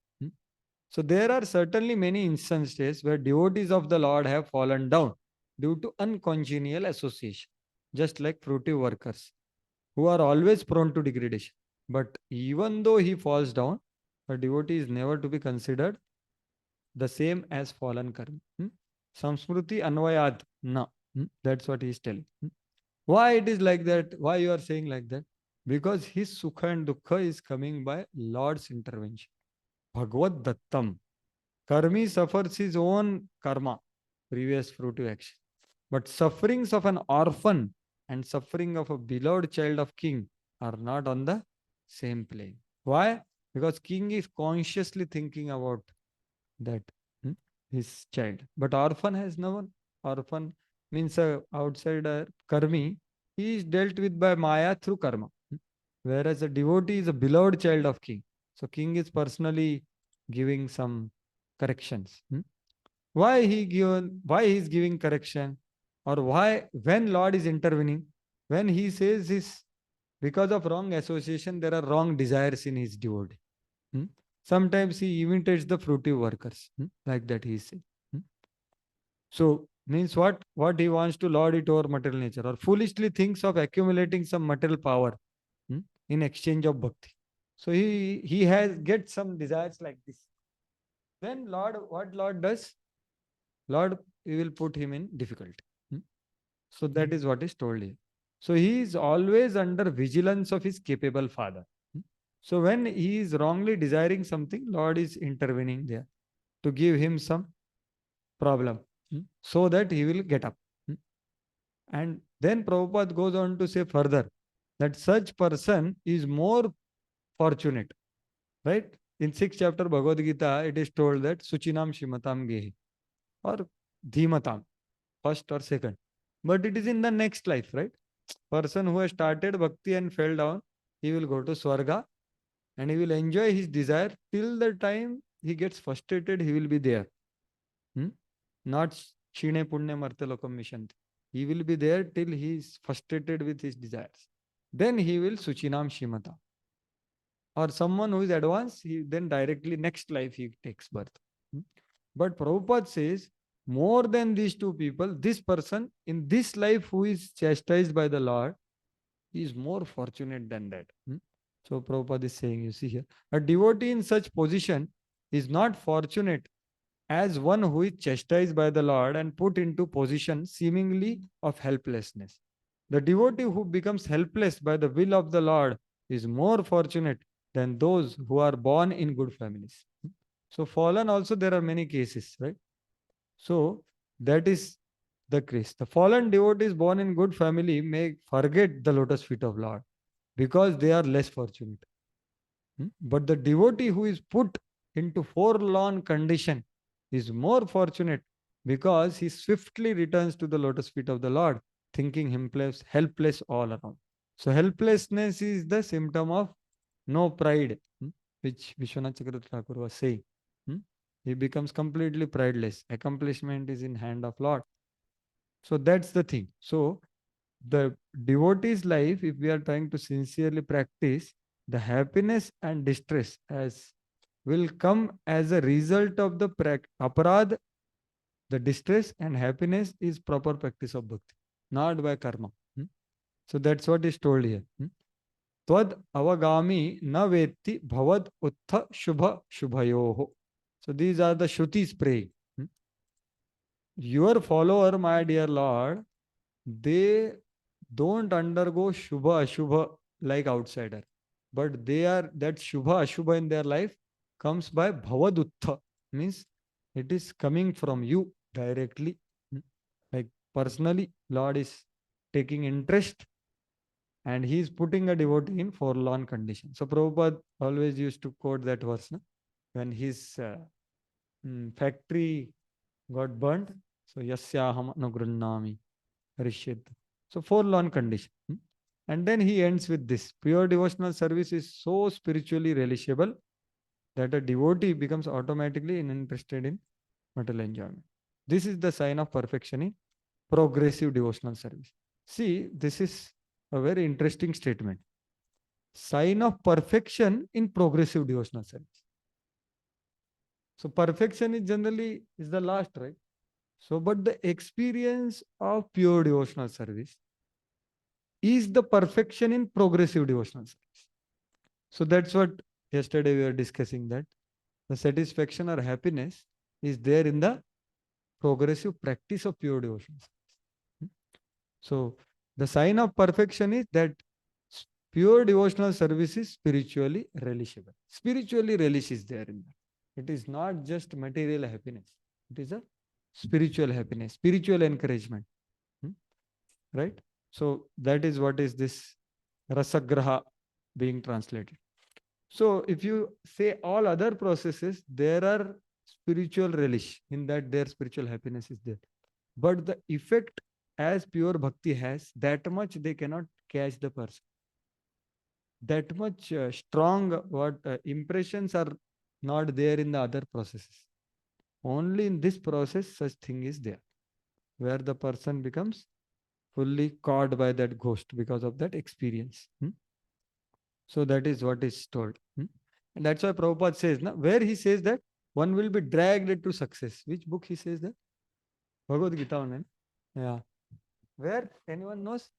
So there are certainly many instances where devotees of the Lord have fallen down due to uncongenial association, just like fruitive workers who are always prone to degradation. But even though he falls down, a devotee is never to be considered the same as fallen karma. Samsmriti anvayad na. That's what he is telling. Why it is like that? Why you are saying like that? Because his sukha and dukkha is coming by Lord's intervention. Bhagavad Dattam. Karmi suffers his own karma, previous fruitive action. But sufferings of an orphan and suffering of a beloved child of king are not on the same plane. Why? Because king is consciously thinking about that, his child. But orphan has no one. Orphan means a outsider, karmi. He is dealt with by Maya through karma. Whereas a devotee is a beloved child of king. So king is personally giving some corrections. Why he is giving correction? Or why, when Lord is intervening, when he says this, because of wrong association, there are wrong desires in his devotee. Sometimes he imitates the fruitive workers, like that he is saying. So means what? What he wants to lord it over material nature, or foolishly thinks of accumulating some material power in exchange of bhakti. So he gets some desires like this. Then what Lord does? Lord, he will put him in difficulty. So that is what is told here. So he is always under vigilance of his capable father. So when he is wrongly desiring something, Lord is intervening there to give him some problem so that he will get up. And then Prabhupada goes on to say further that such person is more fortunate. Right? In 6th chapter Bhagavad Gita, it is told that Suchinam Shimatam Gehi or Dhimatam, first or second. But it is in the next life, right? Person who has started bhakti and fell down, he will go to Swarga and he will enjoy his desire till the time he gets frustrated, he will be there. Not Shine Punya Martya Lokam Mission. He will be there till he is frustrated with his desires. Then he will Suchinam Shimata. Or someone who is advanced, he then directly next life he takes birth. But Prabhupada says, more than these two people, this person in this life who is chastised by the Lord, he is more fortunate than that. So Prabhupada is saying, you see here, a devotee in such position is not fortunate as one who is chastised by the Lord and put into position seemingly of helplessness. The devotee who becomes helpless by the will of the Lord is more fortunate than those who are born in good families. So fallen also there are many cases, right? So that is the case. The fallen devotees born in good family may forget the lotus feet of Lord because they are less fortunate. But the devotee who is put into forlorn condition is more fortunate because he swiftly returns to the lotus feet of the Lord, thinking helpless all around. So helplessness is the symptom of no pride, which Vishwanath Chakravarti Thakur was saying. He becomes completely prideless. Accomplishment is in hand of Lord. So that's the thing. So the devotee's life, if we are trying to sincerely practice, the happiness and distress as will come as a result of the aparad. The distress and happiness is proper practice of bhakti, not by karma. So that's what is told here. Tvad avagami na vetti bhavad uttha shubha shubhayoho. So these are the Shrutis praying. Your follower, my dear Lord, they don't undergo Shubha Ashubha like outsider. But they are that Shubha Ashubha in their life comes by Bhavaduttha. Means it is coming from you directly. Like personally, Lord is taking interest and he is putting a devotee in forlorn condition. So Prabhupada always used to quote that verse, no? When his factory got burnt. So yasyaham anugrunnami harishyet. So forlorn condition. And then he ends with this. Pure devotional service is so spiritually relishable that a devotee becomes automatically interested in material enjoyment. This is the sign of perfection in progressive devotional service. See, this is a very interesting statement. Sign of perfection in progressive devotional service. So perfection is generally is the last, right? So, but the experience of pure devotional service is the perfection in progressive devotional service. So that's what yesterday we were discussing, that the satisfaction or happiness is there in the progressive practice of pure devotional service. So the sign of perfection is that pure devotional service is spiritually relishable. Spiritually relish is there in that. It is not just material happiness. It is a spiritual happiness, spiritual encouragement. Right? So that is what is this rasagraha being translated. So if you say all other processes, there are spiritual relish in that their spiritual happiness is there. But the effect as pure bhakti has, that much they cannot catch the person. That much strong impressions are not there in the other processes. Only in this process such thing is there, where the person becomes fully caught by that ghost because of that experience. So that is what is told. And that's why Prabhupada says, where he says that one will be dragged to success. Which book he says that? Bhagavad Gita online. Yeah. Where? Anyone knows?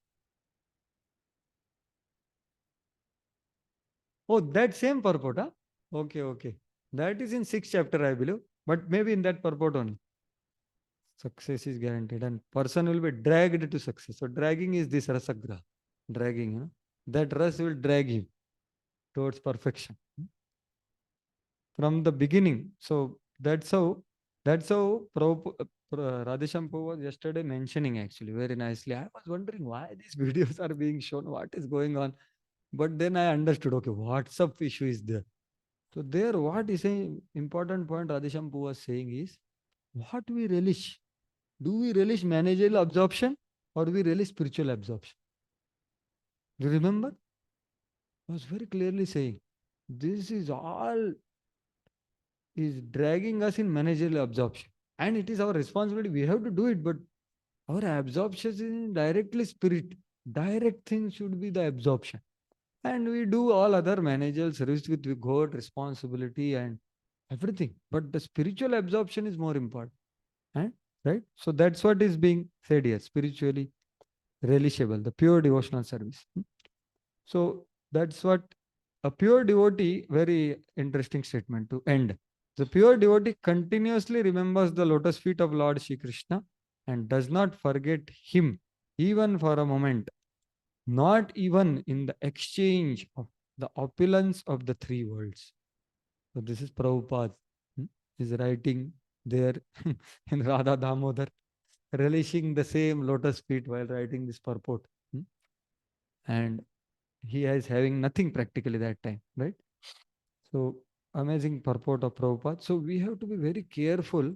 Oh, that same purport, huh? Okay, okay. That is in 6th chapter, I believe. But maybe in that purport only. Success is guaranteed and person will be dragged to success. So dragging is this rasagraha. Dragging. That ras will drag him towards perfection. From the beginning. So that's how Radhesham Prabhu was yesterday mentioning actually very nicely. I was wondering why these videos are being shown, what is going on. But then I understood, okay, WhatsApp issue is there. So there, what is an important point Radhesham Prabhu was saying is, what we relish. Do we relish managerial absorption or we relish spiritual absorption? Do you remember? I was very clearly saying, This is all is dragging us in managerial absorption. And it is our responsibility. We have to do it, but our absorption is in directly spirit. Direct thing should be the absorption. And we do all other managerial service with God, responsibility and everything. But the spiritual absorption is more important. Right? So that's what is being said here, spiritually relishable, the pure devotional service. So that's what a pure devotee, very interesting statement to end. The pure devotee continuously remembers the lotus feet of Lord Shri Krishna and does not forget him even for a moment, not even in the exchange of the opulence of the three worlds. So this is Prabhupada is writing there in Radha Damodar, relishing the same lotus feet while writing this purport. And he is having nothing practically that time, right? So amazing purport of Prabhupada. So we have to be very careful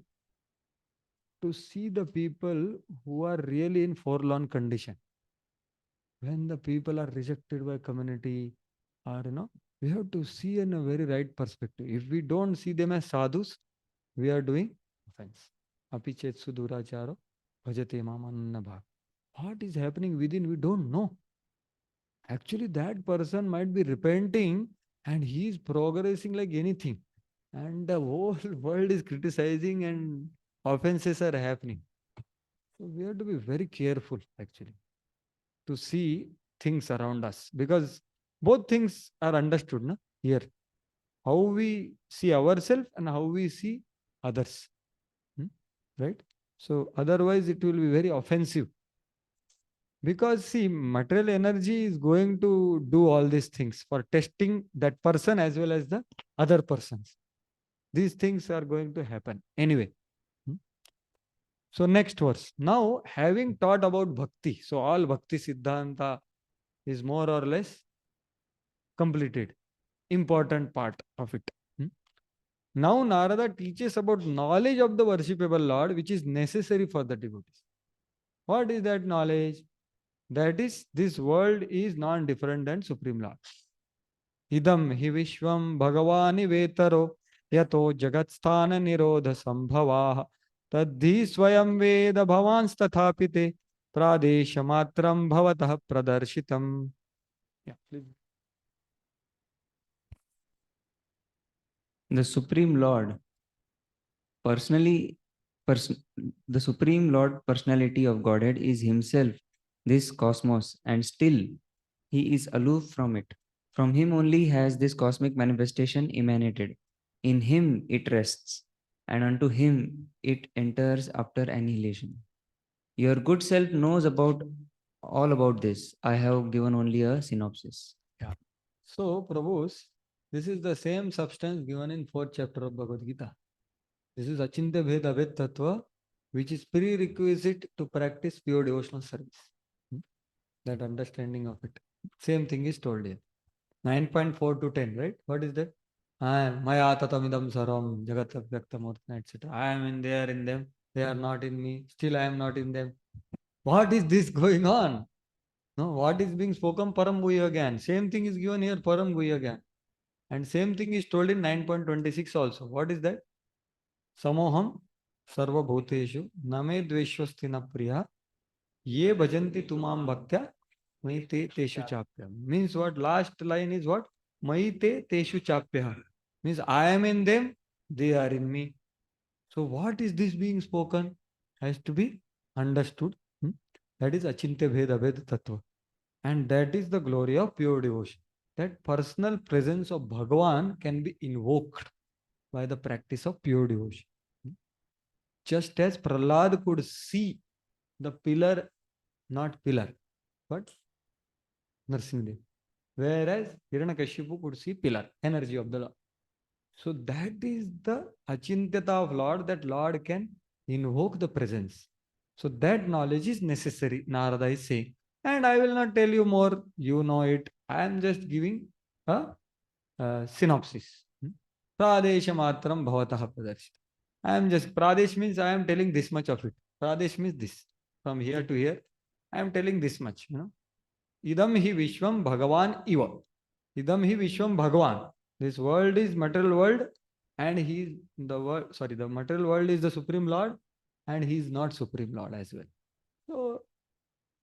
to see the people who are really in forlorn condition. When the people are rejected by community, or we have to see in a very right perspective. If we don't see them as sadhus, we are doing offense. Apichet suduracharo bhajate mamanna bhav. What is happening within, we don't know. Actually, that person might be repenting and he is progressing like anything. And the whole world is criticizing and offenses are happening. So we have to be very careful actually to see things around us, because both things are understood here. How we see ourselves and how we see others. Right? So otherwise it will be very offensive. Because see, material energy is going to do all these things for testing that person as well as the other persons. These things are going to happen anyway. So next verse. Now, having taught about bhakti, so all bhakti siddhanta is more or less completed. Important part of it. Now Narada teaches about knowledge of the worshipable Lord, which is necessary for the devotees. What is that knowledge? That is, this world is non-different than Supreme Lord. Idam hi vishwam bhagavani vetaro yato jagatsthana nirodha sambhavaha tadhi swayam veda bhavans tathapite pradesha matram bhavatah pradarshitam. Yeah, please. The Supreme Lord personally, the Supreme Lord personality of Godhead is himself this cosmos, and still he is aloof from it. From him only has this cosmic manifestation emanated. In him it rests, and unto him it enters after annihilation. Your good self knows all about this. I have given only a synopsis. Yeah. So, Prabhus, this is the same substance given in 4th chapter of Bhagavad Gita. This is Achintya Bheda Abhed Tattva, which is prerequisite to practice pure devotional service. That understanding of it. Same thing is told here. 9.4 to 10, right? What is that? I am Maya Tatamidam Saram Jagat Vyaktamurtna, etc. I am in there in them. They are not in me. Still I am not in them. What is this going on? No, what is being spoken? Param Guhya. Same thing is given here, Param Guhya. And same thing is told in 9.26 also. What is that? Samoham Sarva Bhuteshu Name Dveshwastina Priya Ye Bhajanti Tumam Bhaktya Maite Teshu Chapya. Means what? Last line is what? Maite Teshu Chapya. Means I am in them, they are in me. So what is this being spoken? Has to be understood. That is Achintya Bheda Abhed Tattva. And that is the glory of pure devotion. That personal presence of Bhagavan can be invoked by the practice of pure devotion. Just as Prahlad could see the pillar, not pillar, but Narsimhadev. Whereas Hiranyakashipu could see pillar, energy of the Lord. So that is the Achintyata of Lord, that Lord can invoke the presence. So that knowledge is necessary, Narada is saying. And I will not tell you more, you know it. I am just giving a synopsis. Pradesha matram bhavatah pradarshita. I am just, Pradesh means I am telling this much of it. Pradesh means this. From here to here, I am telling this much. Idam hi vishwam bhagavan iva. Idam hi vishwam bhagavan. This world is material world, and he is the world. Sorry, the material world is the supreme Lord, and he is not supreme Lord as well. So,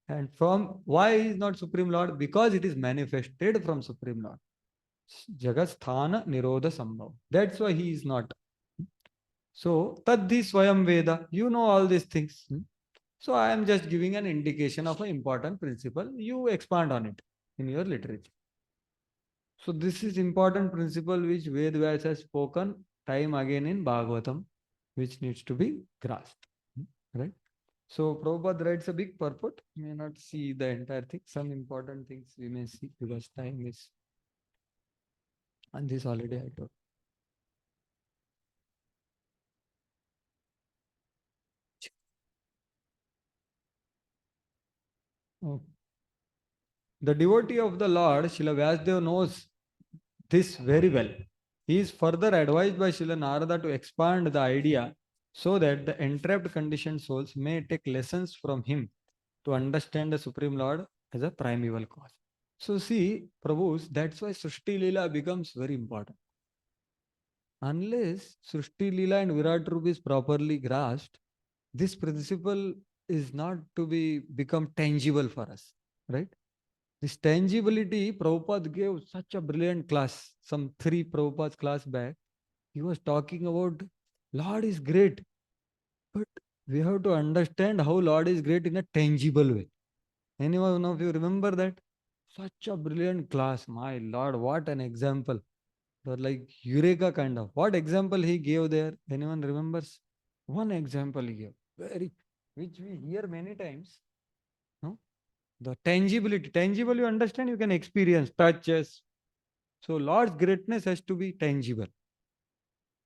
and from why he is not supreme Lord? Because it is manifested from supreme Lord. Jagasthana Nirodha Sambhav. That's why he is not. So, Tadhi Swayam Veda. You know all these things. So, I am just giving an indication of an important principle. You expand on it in your literature. So, this is important principle which Ved Vyas has spoken time again in Bhagavatam, which needs to be grasped. Right? So, Prabhupada writes a big purport. We may not see the entire thing. Some important things we may see because time is. And this already I told. Oh. The devotee of the Lord, Srila Vyasdev, knows this very well. He is further advised by Srila Narada to expand the idea so that the entrapped conditioned souls may take lessons from him to understand the Supreme Lord as a primeval cause. So see, Prabhus, that's why Srishti Leela becomes very important. Unless Srishti Leela and Virat Rup is properly grasped, this principle is not to be become tangible for us, right? This tangibility, Prabhupada gave such a brilliant class, some 3 Prabhupada's class back. He was talking about Lord is great, but we have to understand how Lord is great in a tangible way. Anyone of you remember that? Such a brilliant class. My Lord, what an example. Like Eureka kind of. What example he gave there? Anyone remembers? One example he gave, very, which we hear many times. No? The tangibility. Tangible, you understand, you can experience, touches. So Lord's greatness has to be tangible.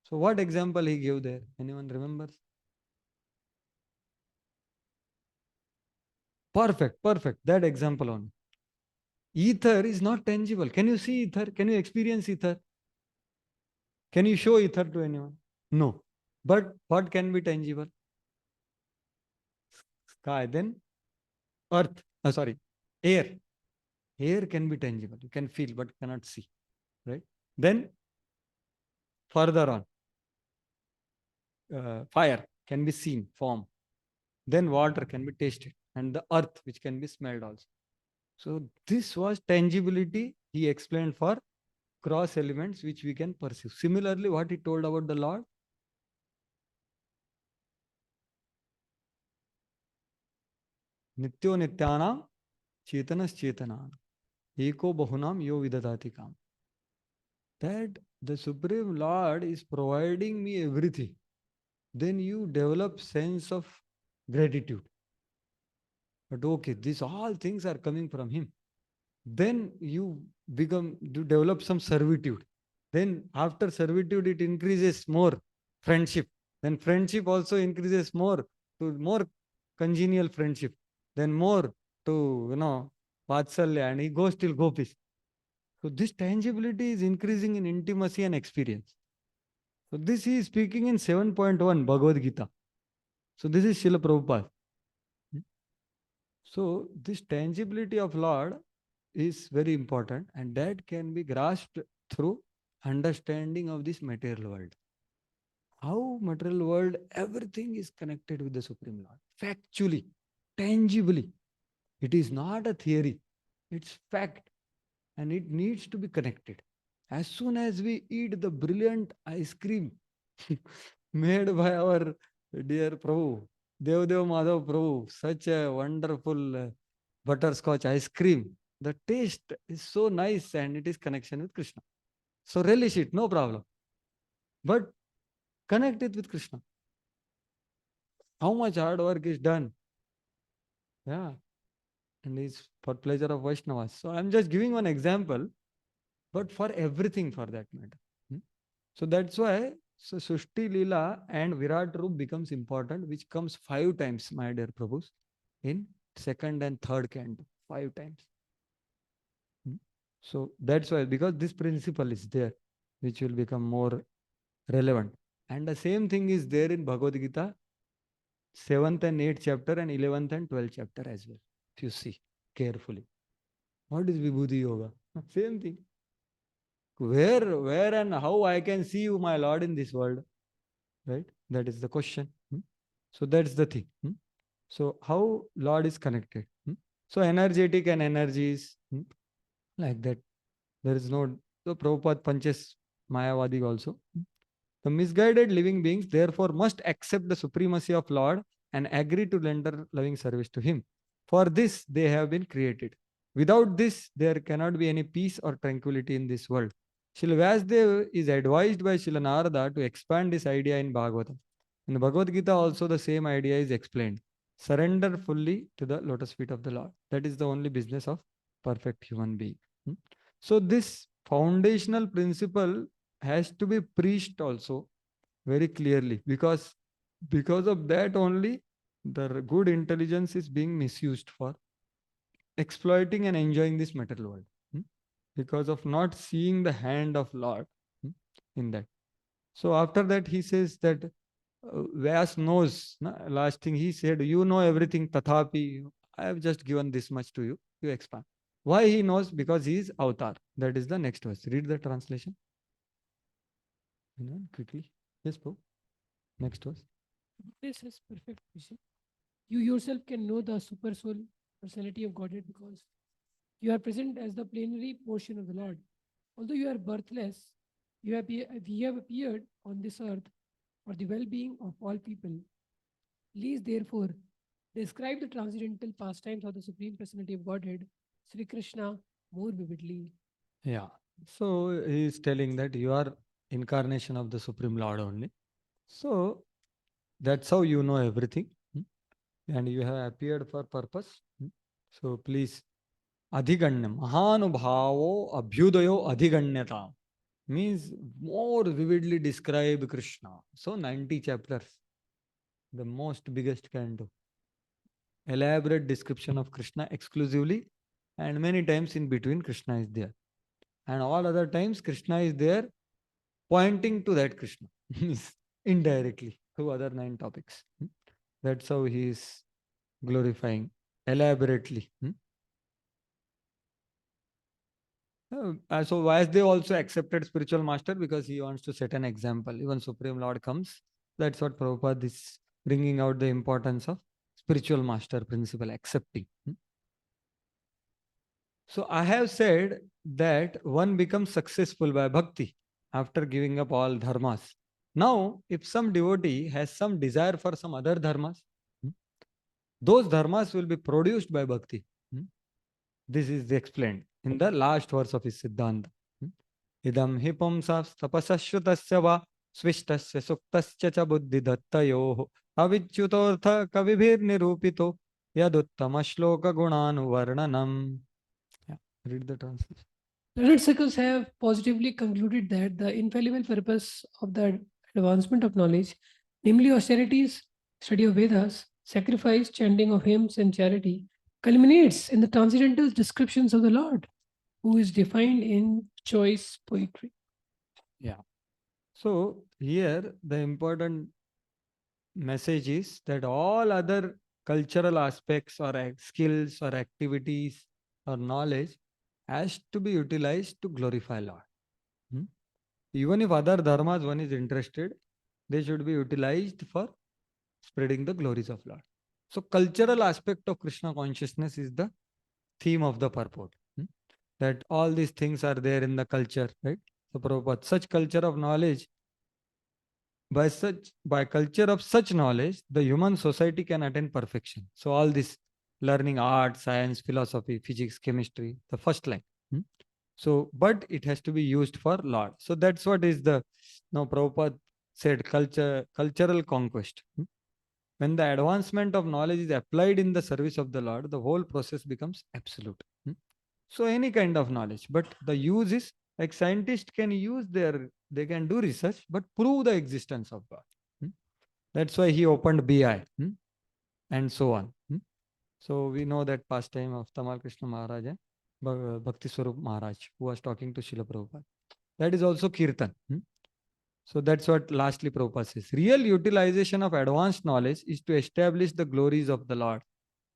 So what example he gave there? Anyone remembers? Perfect, perfect. That example only. Ether is not tangible. Can you see ether? Can you experience ether? Can you show ether to anyone? No. But what can be tangible? Sky, then earth. Sorry, air. Air can be tangible. You can feel but cannot see. Right? Then further on, fire can be seen, form. Then water can be tasted, and the earth, which can be smelled also. So this was tangibility he explained for cross elements which we can perceive. Similarly, what he told about the Lord. Nityo Nityanam Chetanas Chetanam Eko Bahunam Yo Vidadati Kam. That the Supreme Lord is providing me everything. Then you develop sense of gratitude. But okay, these all things are coming from him. Then you develop some servitude. Then after servitude, it increases more friendship. Then friendship also increases more to more congenial friendship. Then more to, Vatsalya, and he goes till Gopis. So this tangibility is increasing in intimacy and experience. So this he is speaking in 7.1 Bhagavad Gita. So this is Srila Prabhupada. So this tangibility of Lord is very important, and that can be grasped through understanding of this material world. How material world, everything is connected with the Supreme Lord. Factually, tangibly. It is not a theory. It's fact. And it needs to be connected. As soon as we eat the brilliant ice cream made by our dear Prabhu, Devdev Madhav Prabhu, such a wonderful butterscotch ice cream, the taste is so nice and it is connection with Krishna. So relish it, no problem. But connect it with Krishna. How much hard work is done? Yeah. And it's for pleasure of Vaishnavas. So I'm just giving one example, but for everything for that matter. So that's why Srishti Leela and Virat Rup becomes important, which comes 5 times, my dear Prabhus, in second and third canto, 5 times. So that's why, because this principle is there, which will become more relevant. And the same thing is there in Bhagavad Gita, 7th and 8th chapter and 11th and 12th chapter as well. If you see carefully. What is Vibhuti Yoga? Same thing. where and how I can see you, my Lord, in this world? Right? That is the question. So that's the thing. So how Lord is connected? So energetic and energies like that. There is no, so Prabhupada punches Mayavadi also. The misguided living beings therefore must accept the supremacy of Lord and agree to render loving service to Him. For this they have been created. Without this, there cannot be any peace or tranquility in this world. Srila Vyasdev is advised by Srila Narada to expand this idea in Bhagavatam. In the Bhagavad Gita also the same idea is explained. Surrender fully to the lotus feet of the Lord. That is the only business of perfect human being. So this foundational principle has to be preached also very clearly, because of that only the good intelligence is being misused for exploiting and enjoying this material world, because of not seeing the hand of Lord in that. So after that he says that Vyas knows, last thing he said, you know everything, tathapi, I have just given this much to you, you expand. Why he knows? Because he is avatar. That is the next verse. Read the translation. Quickly. Yes, Prabhu. Next verse. This is perfect vision. You yourself can know the super soul personality of Godhead because you are present as the plenary portion of the Lord. Although you are birthless, we have appeared on this earth for the well-being of all people. Please, therefore, describe the transcendental pastimes of the Supreme Personality of Godhead, Sri Krishna, more vividly. Yeah. So he is telling that you are incarnation of the Supreme Lord only. So that's how you know everything. And you have appeared for purpose. So please, Adhiganya, Mahanubhavo Abhyudayo Adhiganyata means more vividly describe Krishna. So 90 chapters, the most biggest can do. Elaborate description of Krishna exclusively, and many times in between Krishna is there. And all other times Krishna is there pointing to that Krishna indirectly through other 9 topics. That's how he is glorifying elaborately. So Vyasdev also accepted spiritual master because he wants to set an example. Even Supreme Lord comes. That's what Prabhupada is bringing out, the importance of spiritual master principle, accepting. So I have said that one becomes successful by bhakti after giving up all dharmas. Now, if some devotee has some desire for some other dharmas, those dharmas will be produced by bhakti. This is explained in the last verse of his Siddhanta. Idam hi pumsas tapasashrutasya va svishtasya suktasya cha buddhi dattayoh avichyutortha kavibhir nirupito yaduttama shloka gunanuvarnanam. Yeah, read the translation. Learned circles have positively concluded that the infallible purpose of the advancement of knowledge, namely austerities, study of Vedas, sacrifice, chanting of hymns, and charity, culminates in the transcendental descriptions of the Lord, who is defined in choice poetry. Yeah. So here the important message is that all other cultural aspects or skills or activities or knowledge has to be utilized to glorify Lord. Even if other dharmas one is interested, they should be utilized for spreading the glories of Lord. So cultural aspect of Krishna consciousness is the theme of the purport. That all these things are there in the culture, right? So Prabhupada, such culture of knowledge, by culture of such knowledge, the human society can attain perfection. So all this learning art, science, philosophy, physics, chemistry, the first line. So, but it has to be used for Lord. So that's what is the, now Prabhupada said, cultural conquest. When the advancement of knowledge is applied in the service of the Lord, the whole process becomes absolute. So any kind of knowledge, but the use is like scientists can use they can do research, but prove the existence of God. That's why he opened BI and so on. So we know that pastime of Tamal Krishna Maharaj and Bhakti Swarup Maharaj, who was talking to Srila Prabhupada. That is also Kirtan. So that's what lastly Prabhupada says. Real utilization of advanced knowledge is to establish the glories of the Lord.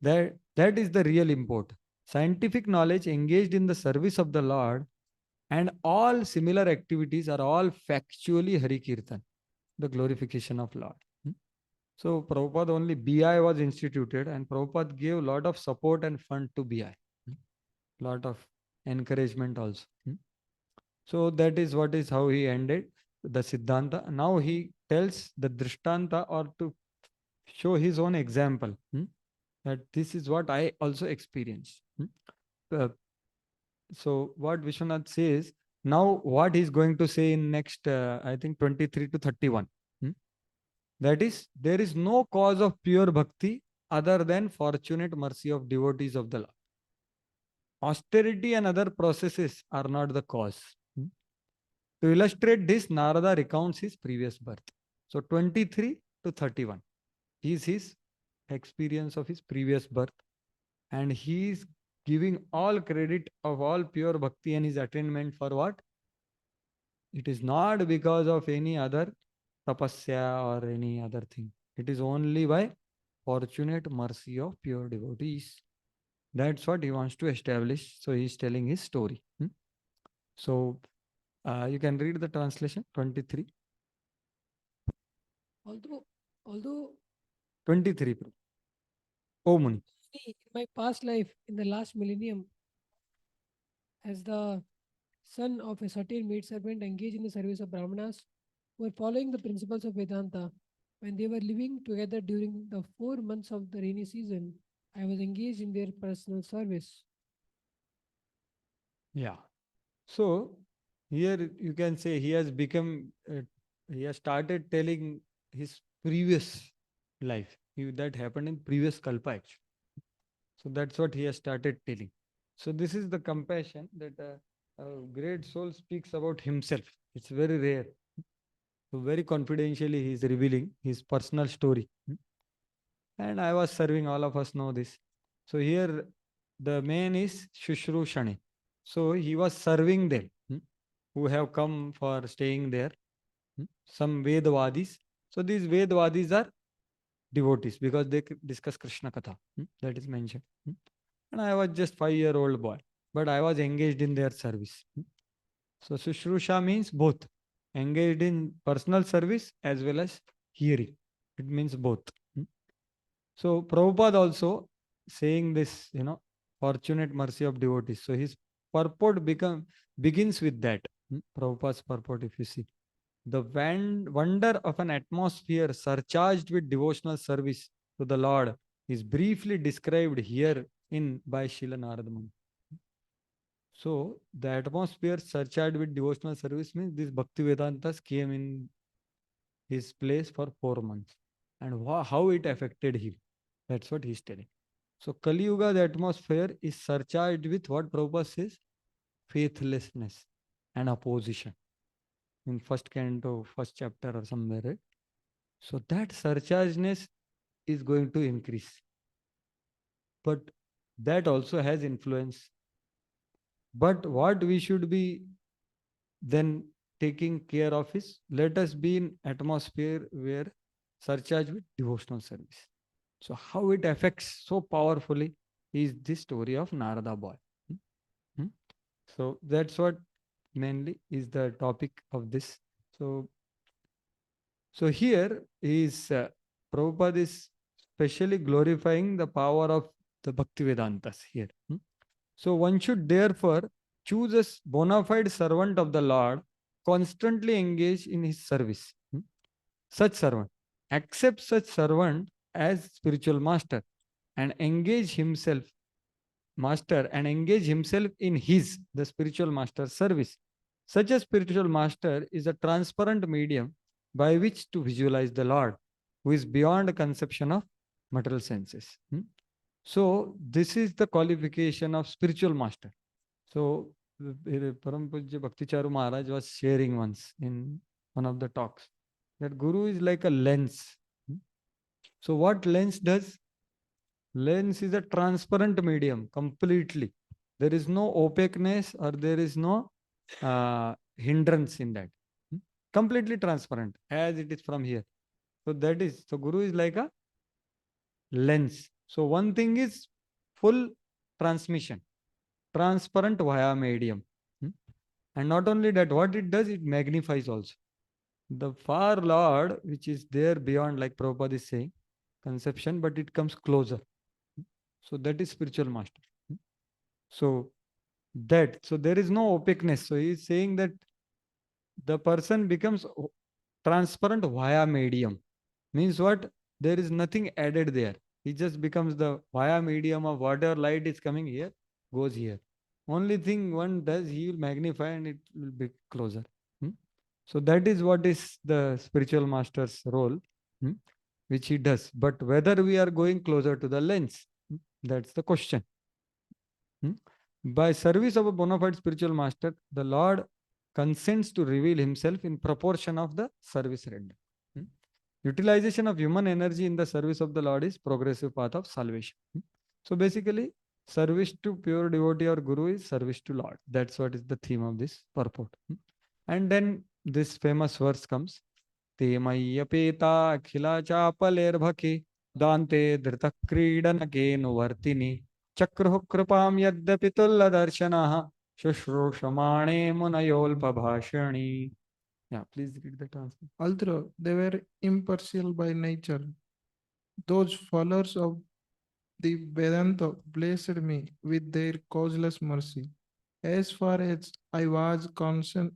That is the real import. Scientific knowledge engaged in the service of the Lord And all similar activities are all factually Hari Kirtan, the glorification of Lord. So Prabhupada only BI was instituted, and Prabhupada gave a lot of support and fund to BI. Lot of encouragement also. So that is what is how he ended the Siddhanta. Now he tells the Drishtanta, or to show his own example, that this is what I also experienced. Uh, so what Vishwanath says, now what he's going to say in next, I think 23 to 31. That is, there is no cause of pure bhakti other than fortunate mercy of devotees of the Lord. Austerity and other processes are not the cause. To illustrate this, Narada recounts his previous birth. So 23 to 31 is his experience of his previous birth. And he is giving all credit of all pure bhakti and his attainment for what? It is not because of any other tapasya or any other thing. It is only by fortunate mercy of pure devotees. That's what he wants to establish. So he is telling his story. So you can read the translation 23. Although 23. Oh Muni. in my past life, in the last millennium, as the son of a certain maidservant engaged in the service of Brahmanas who were following the principles of Vedanta, when they were living together during the 4 months of the rainy season, I was engaged in their personal service. Yeah. So here you can say he has become, he has started telling his previous life. That happened in previous kalpa actually. So that's what he has started telling. So this is the compassion that a great soul speaks about himself. It's very rare. So very confidentially he is revealing his personal story. And I was serving, all of us know this. So here the main is Shushrushani. So he was serving them who have come for staying there. Some Vedavadis. So these Vedavadis are devotees because they discuss Krishna Katha. That is mentioned. And I was just 5-year-old boy, but I was engaged in their service. So Sushrusha means both. Engaged in personal service as well as hearing. It means both. So Prabhupada also saying this, fortunate mercy of devotees. So his purport begins with that. Prabhupada's purport, if you see. The wonder of an atmosphere surcharged with devotional service to the Lord is briefly described here by Srila Narada Muni. So the atmosphere surcharged with devotional service means these Bhakti Vedantas came in his place for 4 months. And how it affected him. That's what he's telling. So Kali Yuga, the atmosphere is surcharged with what Prabhupada says? Faithlessness and opposition. In first canto, first chapter or somewhere, right? So that surchargedness is going to increase. But that also has influence. But what we should be then taking care of is, let us be in atmosphere where surcharged with devotional service. So how it affects so powerfully is this story of Narada boy. So that's what mainly is the topic of this. So here is Prabhupada is specially glorifying the power of the Bhakti Vedantas here. So one should therefore choose a bona fide servant of the Lord, constantly engage in his service. Such servant, accept such servant as spiritual master and engage himself in the spiritual master's service. Such a spiritual master is a transparent medium by which to visualize the Lord, who is beyond the conception of material senses. So this is the qualification of spiritual master. So Param Pujya Bhakticharu Maharaj was sharing once in one of the talks that Guru is like a lens. So what lens does? Lens is a transparent medium completely. There is no opaqueness or there is no hindrance in that. Completely transparent as it is from here. So Guru is like a lens. So one thing is full transmission, transparent via medium. And not only that, what it does, it magnifies also. The far Lord, which is there beyond, like Prabhupada is saying, conception, but it comes closer. So that is spiritual master. So so there is no opaqueness. So he is saying that the person becomes transparent via medium. Means what? There is nothing added there. He just becomes the via medium of whatever light is coming here, goes here. Only thing one does, he will magnify and it will be closer. So that is what is the spiritual master's role, which he does. But whether we are going closer to the lens, that's the question. By service of a bona fide spiritual master, the Lord consents to reveal himself in proportion of the service rendered. Utilization of human energy in the service of the Lord is progressive path of salvation. So basically, service to pure devotee or guru is service to Lord. That's what is the theme of this purport. And then this famous verse comes. Te mayyapeta akhila chapalervake dante dhrita kridanake nuvartini chakruh kripam yadyapi tulla darshanaha shushrushmane munayolpabhashani. Yeah, please read the translation. Although they were impartial by nature, those followers of the Vedanta blessed me with their causeless mercy. As far as I was concerned,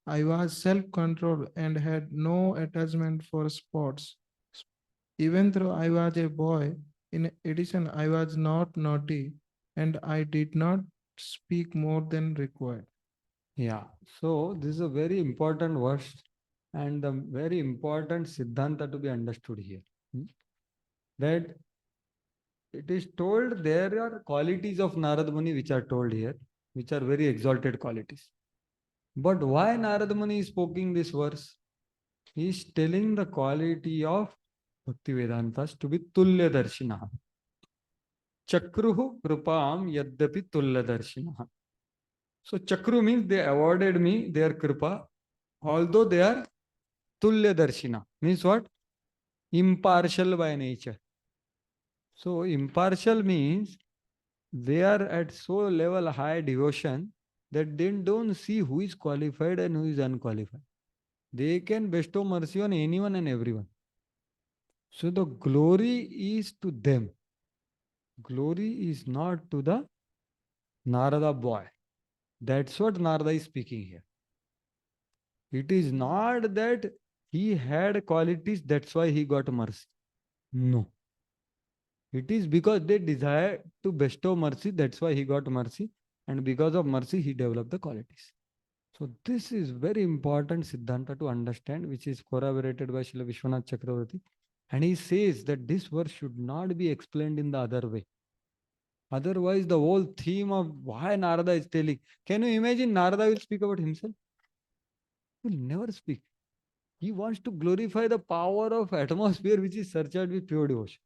I was self-controlled and had no attachment for sports. Even though I was a boy, in addition, I was not naughty and I did not speak more than required. Yeah, so this is a very important verse and a very important Siddhanta to be understood here. That it is told there are qualities of Narad Muni which are told here, which are very exalted qualities. But why Narad Muni is speaking this verse? He is telling the quality of Bhakti Vedantas to be Tulya Darshinaha. Chakruhu Kripam Yadyapi Tulya Darshinaha. So Chakru means they awarded me their Kripa, although they are Tulya Darshina. Means what? Impartial by nature. So impartial means they are at so level high devotion that they don't see who is qualified and who is unqualified. They can bestow mercy on anyone and everyone. So the glory is to them. Glory is not to the Narada boy. That's what Narada is speaking here. It is not that he had qualities, that's why he got mercy. No. It is because they desire to bestow mercy, that's why he got mercy. And because of mercy, he developed the qualities. So this is very important Siddhanta to understand, which is corroborated by Srila Vishwanath Chakravarti. And he says that this verse should not be explained in the other way. Otherwise, the whole theme of why Narada is telling, can you imagine Narada will speak about himself? He will never speak. He wants to glorify the power of atmosphere which is surcharged with pure devotion.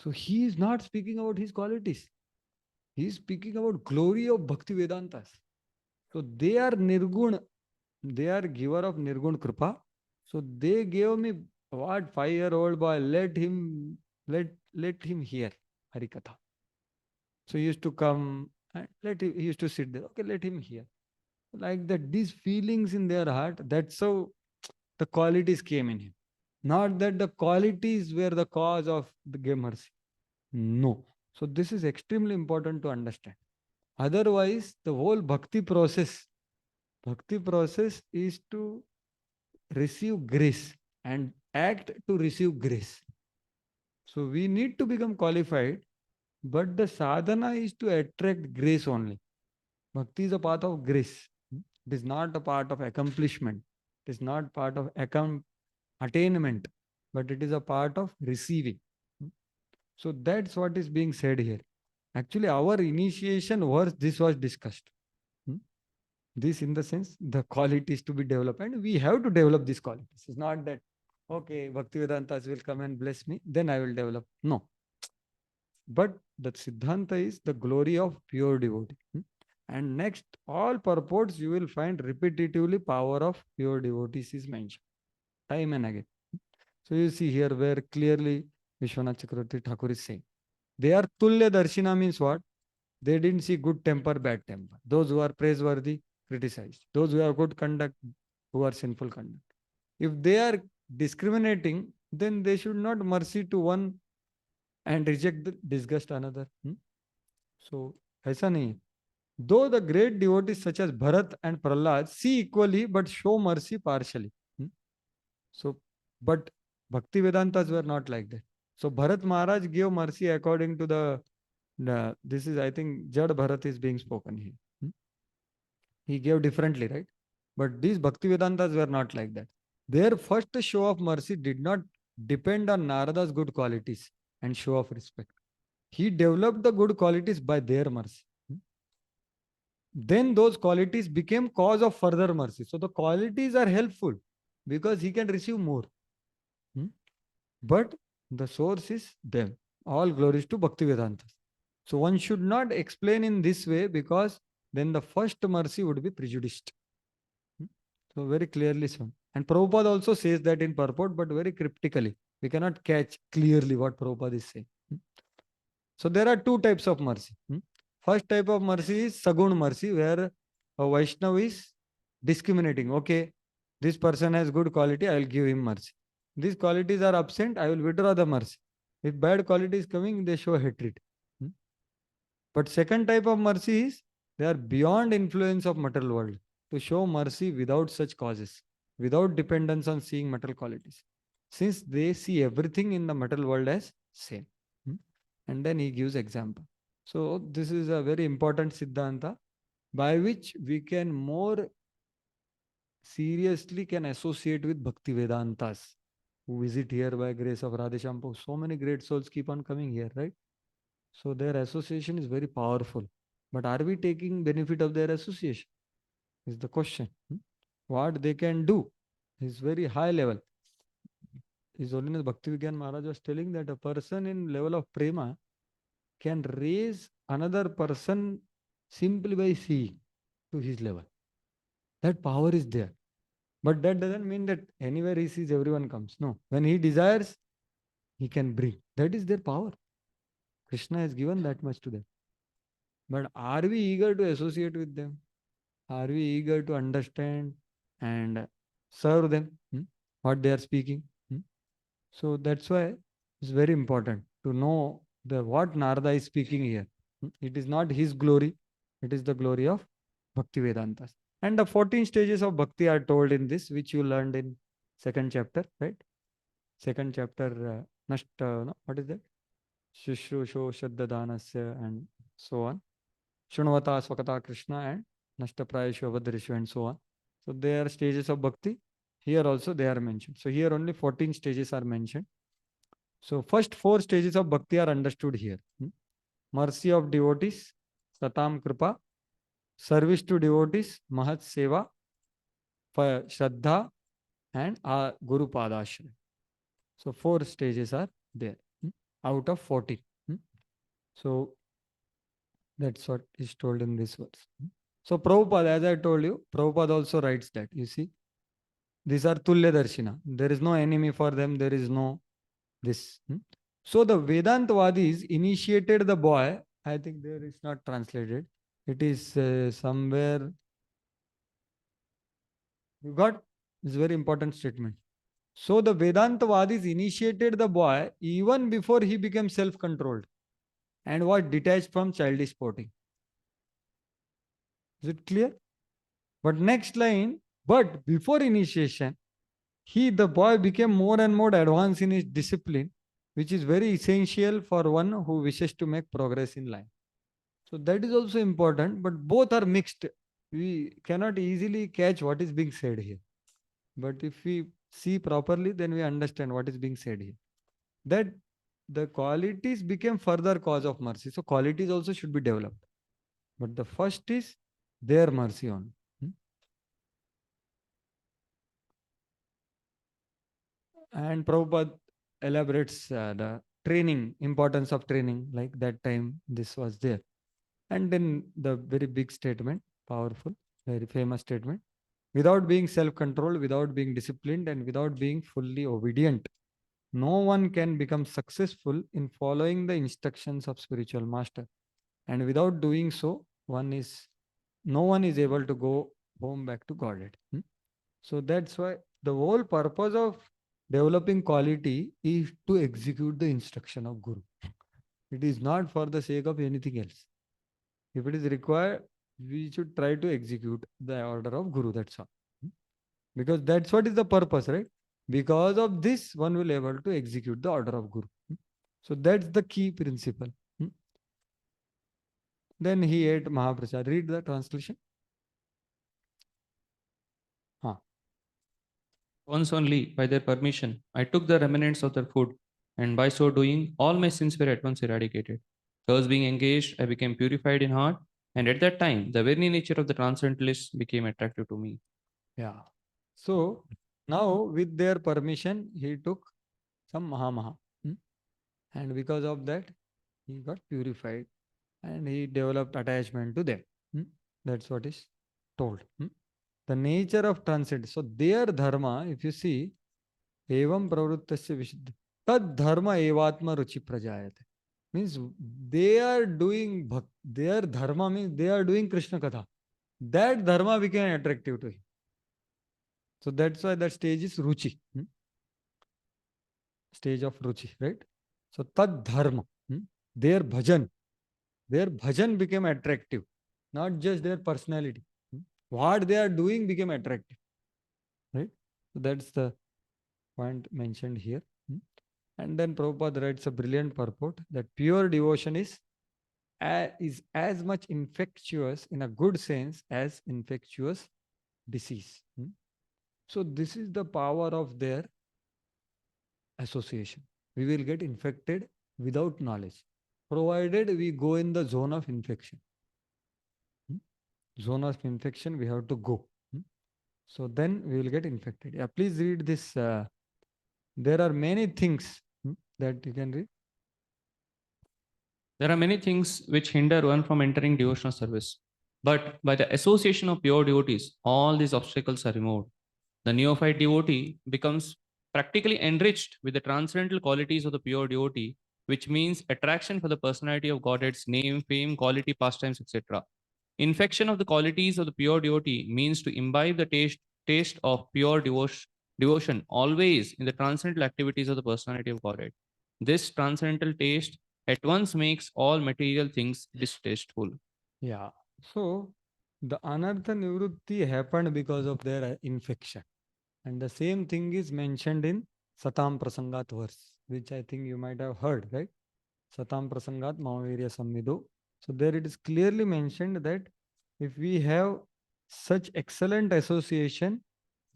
So he is not speaking about his qualities. He is speaking about glory of Bhakti Vedantas. So they are Nirgun. They are giver of Nirgun Kripa. So they gave me what 5-year-old boy, let him hear Harikatha. So he used to come and he used to sit there. Okay, let him hear. Like that, these feelings in their heart, that's how the qualities came in him. Not that the qualities were the cause of the mercy. No. So this is extremely important to understand. Otherwise, the whole bhakti process is to receive grace and act to receive grace. So we need to become qualified, but the sadhana is to attract grace only. Bhakti is a part of grace. It is not a part of accomplishment. It is not part of attainment, but it is a part of receiving. So that's what is being said here. Actually, our initiation verse, this was discussed. This in the sense, the qualities to be developed, and we have to develop these qualities. It's not that, okay, Bhakti Vedantas will come and bless me, then I will develop. No. But the Siddhanta is the glory of pure devotee. And next, all purports you will find repetitively power of pure devotees is mentioned time and again. So you see here where clearly Vishwanath Chakravarti Thakur is saying, they are Tulya Darshina means what? They didn't see good temper, bad temper. Those who are praiseworthy, criticized. Those who have good conduct, who are sinful conduct. If they are discriminating, then they should not mercy to one and reject the disgust another. So, ऐसा नहीं है. Though the great devotees such as Bharat and Prahlad see equally but show mercy partially. So, but Bhakti Vedantas were not like that. So Bharat Maharaj gave mercy according to this is, I think, Jad Bharat is being spoken here. He gave differently, right? But these Bhakti Vedantas were not like that. Their first show of mercy did not depend on Narada's good qualities and show of respect. He developed the good qualities by their mercy. Then those qualities became cause of further mercy. So the qualities are helpful because he can receive more. But the source is them. All glories to Bhakti Vedantas. So one should not explain in this way because then the first mercy would be prejudiced. So very clearly shown. And Prabhupada also says that in purport, but very cryptically. We cannot catch clearly what Prabhupada is saying. So there are two types of mercy. First type of mercy is Sagun mercy, where a Vaishnava is discriminating. Okay, this person has good quality, I will give him mercy. These qualities are absent, I will withdraw the mercy. If bad quality is coming, they show hatred. But second type of mercy is they are beyond influence of material world to show mercy without such causes, without dependence on seeing material qualities. Since they see everything in the material world as same. And then he gives example. So this is a very important Siddhanta by which we can more seriously can associate with Bhakti Vedantas who visit here by grace of Radheshyam. So many great souls keep on coming here, right? So their association is very powerful. But are we taking benefit of their association? Is the question. What they can do is very high level. His Holiness Bhakti Vigyan Maharaj was telling that a person in level of prema can raise another person simply by seeing to his level. That power is there. But that doesn't mean that anywhere he sees, everyone comes. No. When he desires, he can bring. That is their power. Krishna has given that much to them. But are we eager to associate with them? Are we eager to understand and serve them? What they are speaking? So that's why it's very important to know what Narada is speaking here. It is not his glory. It is the glory of Bhakti Vedantas. And the 14 stages of Bhakti are told in this, which you learned in second chapter, right? Second chapter, what is that? Shushusho Shraddhadanasya and so on. Shunvata Swakata Krishna and Nashtaprayashu Avadrishu and so on. So there are stages of Bhakti. Here also they are mentioned. So here only 14 stages are mentioned. So first 4 stages of Bhakti are understood here. Mercy of devotees, Satam Kripa. Service to devotees, Mahat Seva, Shraddha and Guru Padashray. So 4 stages are there out of 14. So that's what is told in this verse. So Prabhupada, as I told you, Prabhupada also writes that, you see, these are Tulya Darshina. There is no enemy for them. There is no this. So the Vedantavadis initiated the boy. I think there is not translated. It is somewhere. You got? It's a very important statement. So the Vedantavadis initiated the boy even before he became self-controlled and was detached from childish sporting. Is it clear? But next line, but before initiation, the boy became more and more advanced in his discipline, which is very essential for one who wishes to make progress in life. So that is also important, but both are mixed. We cannot easily catch what is being said here. But if we see properly, then we understand what is being said here. That the qualities became further cause of mercy. So qualities also should be developed. But the first is their mercy on. And Prabhupada elaborates the training, importance of training, like that time this was there. And then the very big statement, powerful, very famous statement, without being self-controlled, without being disciplined, and without being fully obedient, no one can become successful in following the instructions of spiritual master. And without doing so, no one is able to go home back to Godhead. So that's why the whole purpose of developing quality is to execute the instruction of Guru. It is not for the sake of anything else. If it is required, we should try to execute the order of Guru. That's all. Because that's what is the purpose, right? Because of this, one will able to execute the order of Guru. So that's the key principle. Then he ate Mahaprasad. Read the translation. Once only, by their permission, I took the remnants of their food, and by so doing, all my sins were at once eradicated. Thus, being engaged, I became purified in heart, and at that time, the very nature of the transcendentalists became attractive to me. Yeah. So now, with their permission, he took some Mahamaha. And because of that, he got purified and he developed attachment to them. That's what is told. The nature of transcendence. So their dharma, if you see, evam pravrittasya vishuddha, tad dharma evatma ruchi prajayate. Means they are doing their dharma means they are doing Krishna Katha. That dharma became attractive to him. So that's why that stage is ruchi. Stage of ruchi, right? So tad dharma, their bhajan became attractive, not just their personality. What they are doing became attractive, right? So that's the point mentioned here. And then Prabhupada writes a brilliant purport that pure devotion is as much infectious in a good sense as infectious disease. So this is the power of their association. We will get infected without knowledge, provided we go in the zone of infection. Zone of infection, we have to go. So then we will get infected. Yeah, please read this. There are many things that you can read. There are many things which hinder one from entering devotional service. But by the association of pure devotees, all these obstacles are removed. The neophyte devotee becomes practically enriched with the transcendental qualities of the pure devotee, which means attraction for the personality of Godhead's name, fame, quality, pastimes, etc. Infection of the qualities of the pure devotee means to imbibe the taste of pure devotion always in the transcendental activities of the personality of Godhead. This transcendental taste at once makes all material things distasteful. Yeah. So the anartha nivrutti happened because of their infection. And the same thing is mentioned in Satam Prasangat verse, which I think you might have heard, right? Satam Prasangat Mahavirya Sammido. So there it is clearly mentioned that if we have such excellent association,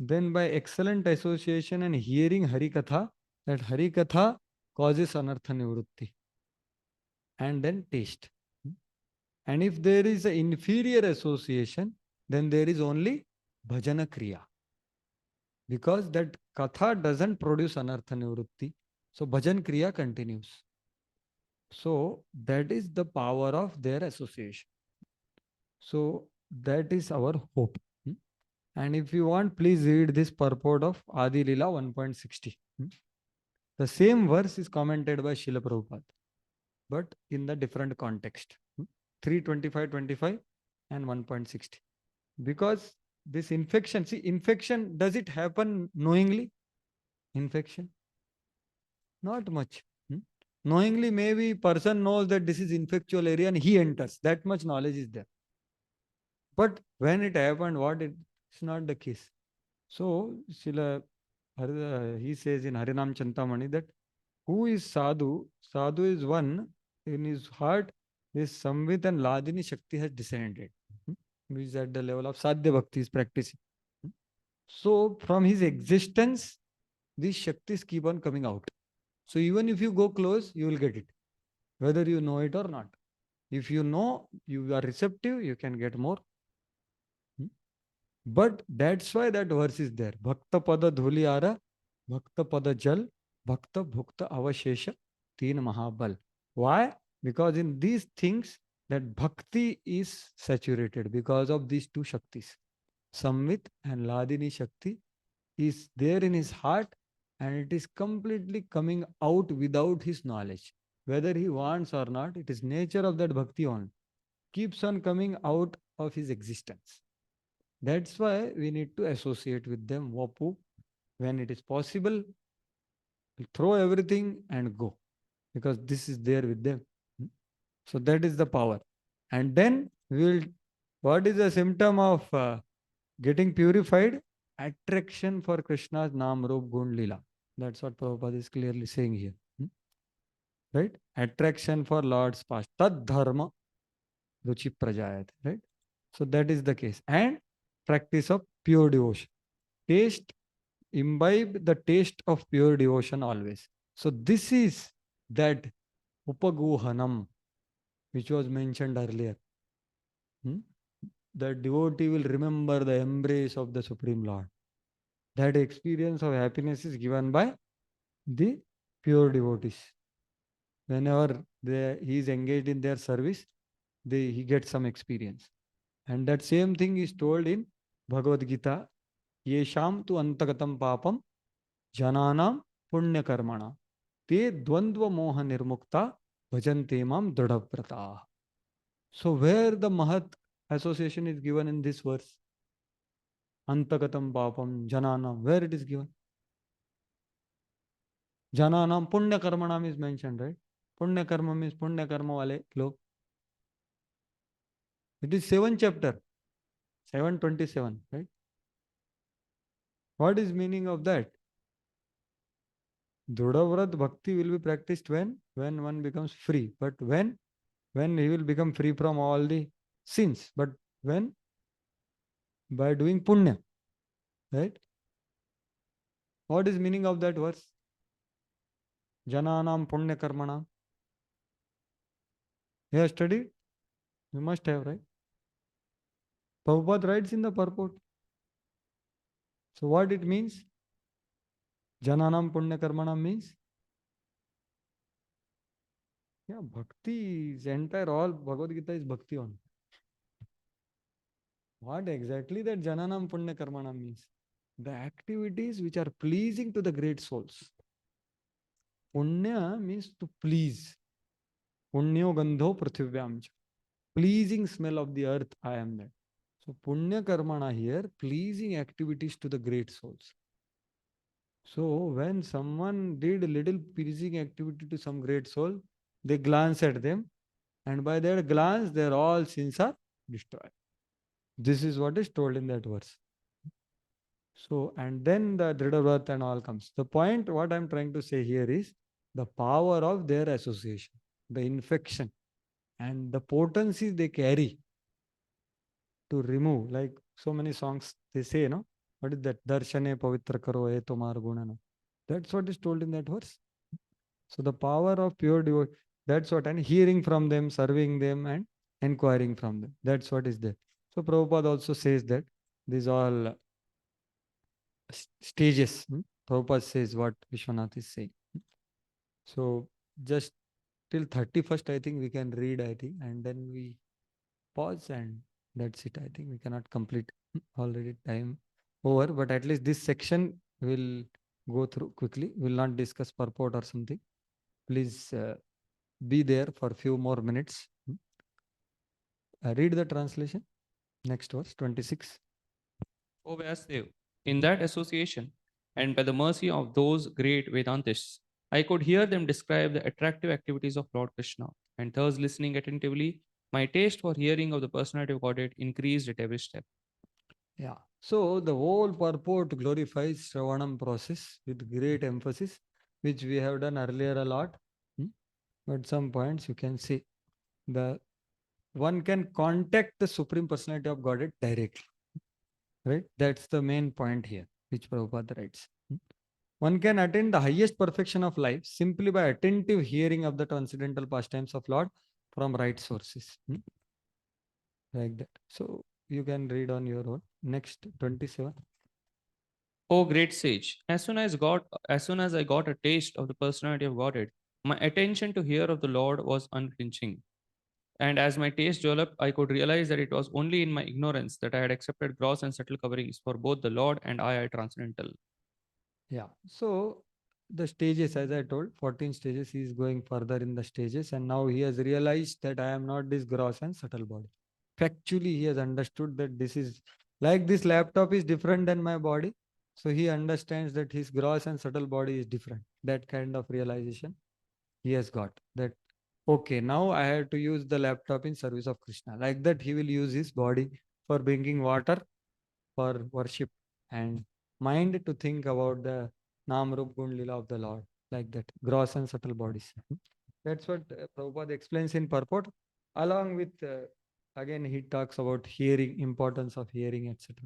then by excellent association and hearing Harikatha, that Harikatha causes anartha nivrutti. And then taste. And if there is an inferior association, then there is only bhajana kriya. Because that katha doesn't produce anartha nivrutti. So bhajan kriya continues. So that is the power of their association. So that is our hope. And if you want, please read this purport of Adi Lila 1.60. The same verse is commented by Srila Prabhupada, but in the different context. 3:25:25 and 1.60. Because this infection, see, infection, does it happen knowingly? Infection? Not much. Knowingly, maybe person knows that this is infectious area and he enters. That much knowledge is there. But when it happened, it's not the case. So, he says in Harinam Chantamani that who is sadhu? Sadhu is one in his heart. This Samvit and Ladini Shakti has descended, which is at the level of Sadhya Bhakti is practicing. So from his existence, these Shaktis keep on coming out. So even if you go close, you will get it, whether you know it or not. If you know, you are receptive, you can get more. But that's why that verse is there. Bhakta pada dhuli ara, bhakta pada jal, bhakta bhukta avashesha, teen mahabal. Why? Because in these things, that bhakti is saturated because of these two Shaktis. Samvit and Ladini Shakti is there in his heart and it is completely coming out without his knowledge. Whether he wants or not, it is nature of that bhakti on. Keeps on coming out of his existence. That's why we need to associate with them. Vapu, when it is possible, throw everything and go, because this is there with them. Hmm. So that is the power. And then we will, what is the symptom of getting purified? Attraction for Krishna's Nam Rup Gun Lila. That's what Prabhupada is clearly saying here. Hmm. Right? Attraction for Lord's past. Tad dharma ruchi prajayat. Right? So that is the case. And practice of pure devotion. Taste, imbibe the taste of pure devotion always. So this is that upaguhanam, which was mentioned earlier. Hmm? The devotee will remember the embrace of the Supreme Lord. That experience of happiness is given by the pure devotees. Whenever he is engaged in their service, he gets some experience. And that same thing is told in Bhagavad Gita, Yesham tu antagatam papam jananam punya karmana te dvandva moha nirmukta bhajante mam dridhavrata. So where the Mahat association is given in this verse? Antagatam papam jananam, where it is given? Jananam punya karmanam is mentioned, right? Punya karma means punya karma wale log. It is 7th chapter, 727, right? What is meaning of that? Dhrudavrat bhakti will be practiced when one becomes free. But when he will become free from all the sins. But when? By doing punya, right? What is meaning of that verse? Jananam punya karmanam. You have studied? You must have, right? Prabhupada writes in the purport. So what it means? Jananam punya karmanam means? Yeah, bhakti is entire, all Bhagavad Gita is bhakti on. What exactly that Jananam punya karmanam means? The activities which are pleasing to the great souls. Punya means to please. Punyo gandho prithivyam. Pleasing smell of the earth, I am that. So punya karmana here, pleasing activities to the great souls. So when someone did a little pleasing activity to some great soul, they glance at them, and by that glance, their all sins are destroyed. This is what is told in that verse. So, and then the Dridavrat and all comes. The point, what I'm trying to say here is the power of their association, the infection, and the potency they carry to remove, like so many songs they say, you know, what is that? Darshane pavitra karo e tomar gunana. That's what is told in that verse. So the power of pure devotion, that's what, and hearing from them, serving them, and inquiring from them. That's what is there. So Prabhupada also says that these all stages. Prabhupada says what Vishwanath is saying. So just till 31st, I think we can read, I think, and then we pause, and that's it. I think we cannot complete already time over, but at least this section will go through quickly. We'll not discuss purport or something. Please be there for a few more minutes. Read the translation. Next verse, 26. O Vyasdev, in that association, and by the mercy of those great Vedantists, I could hear them describe the attractive activities of Lord Krishna, and thus listening attentively, my taste for hearing of the personality of Godhead increased at every step. Yeah. So the whole purport glorifies Shravanam process with great emphasis, which we have done earlier a lot. But some points you can see. One can contact the Supreme Personality of Godhead directly. Right? That's the main point here, which Prabhupada writes. One can attain the highest perfection of life simply by attentive hearing of the transcendental pastimes of Lord from right sources. Like that. So you can read on your own. Next, 27. O great sage, as soon as I got a taste of the personality of Godhead, my attention to hear of the Lord was unflinching. And as my taste developed, I could realize that it was only in my ignorance that I had accepted gross and subtle coverings for both the Lord and I transcendental. Yeah. So the stages, as I told, 14 stages, he is going further in the stages, and now he has realized that I am not this gross and subtle body. Factually, he has understood that this is Like this laptop is different than my body. So he understands that his gross and subtle body is different. That kind of realization he has got. That okay, now I have to use the laptop in service of Krishna. Like that, he will use his body for bringing water for worship and mind to think about the Nam Rup Gun Lila of the Lord. Like that, gross and subtle bodies. That's what Prabhupada explains in purport. Along with, again, he talks about hearing, importance of hearing, etc.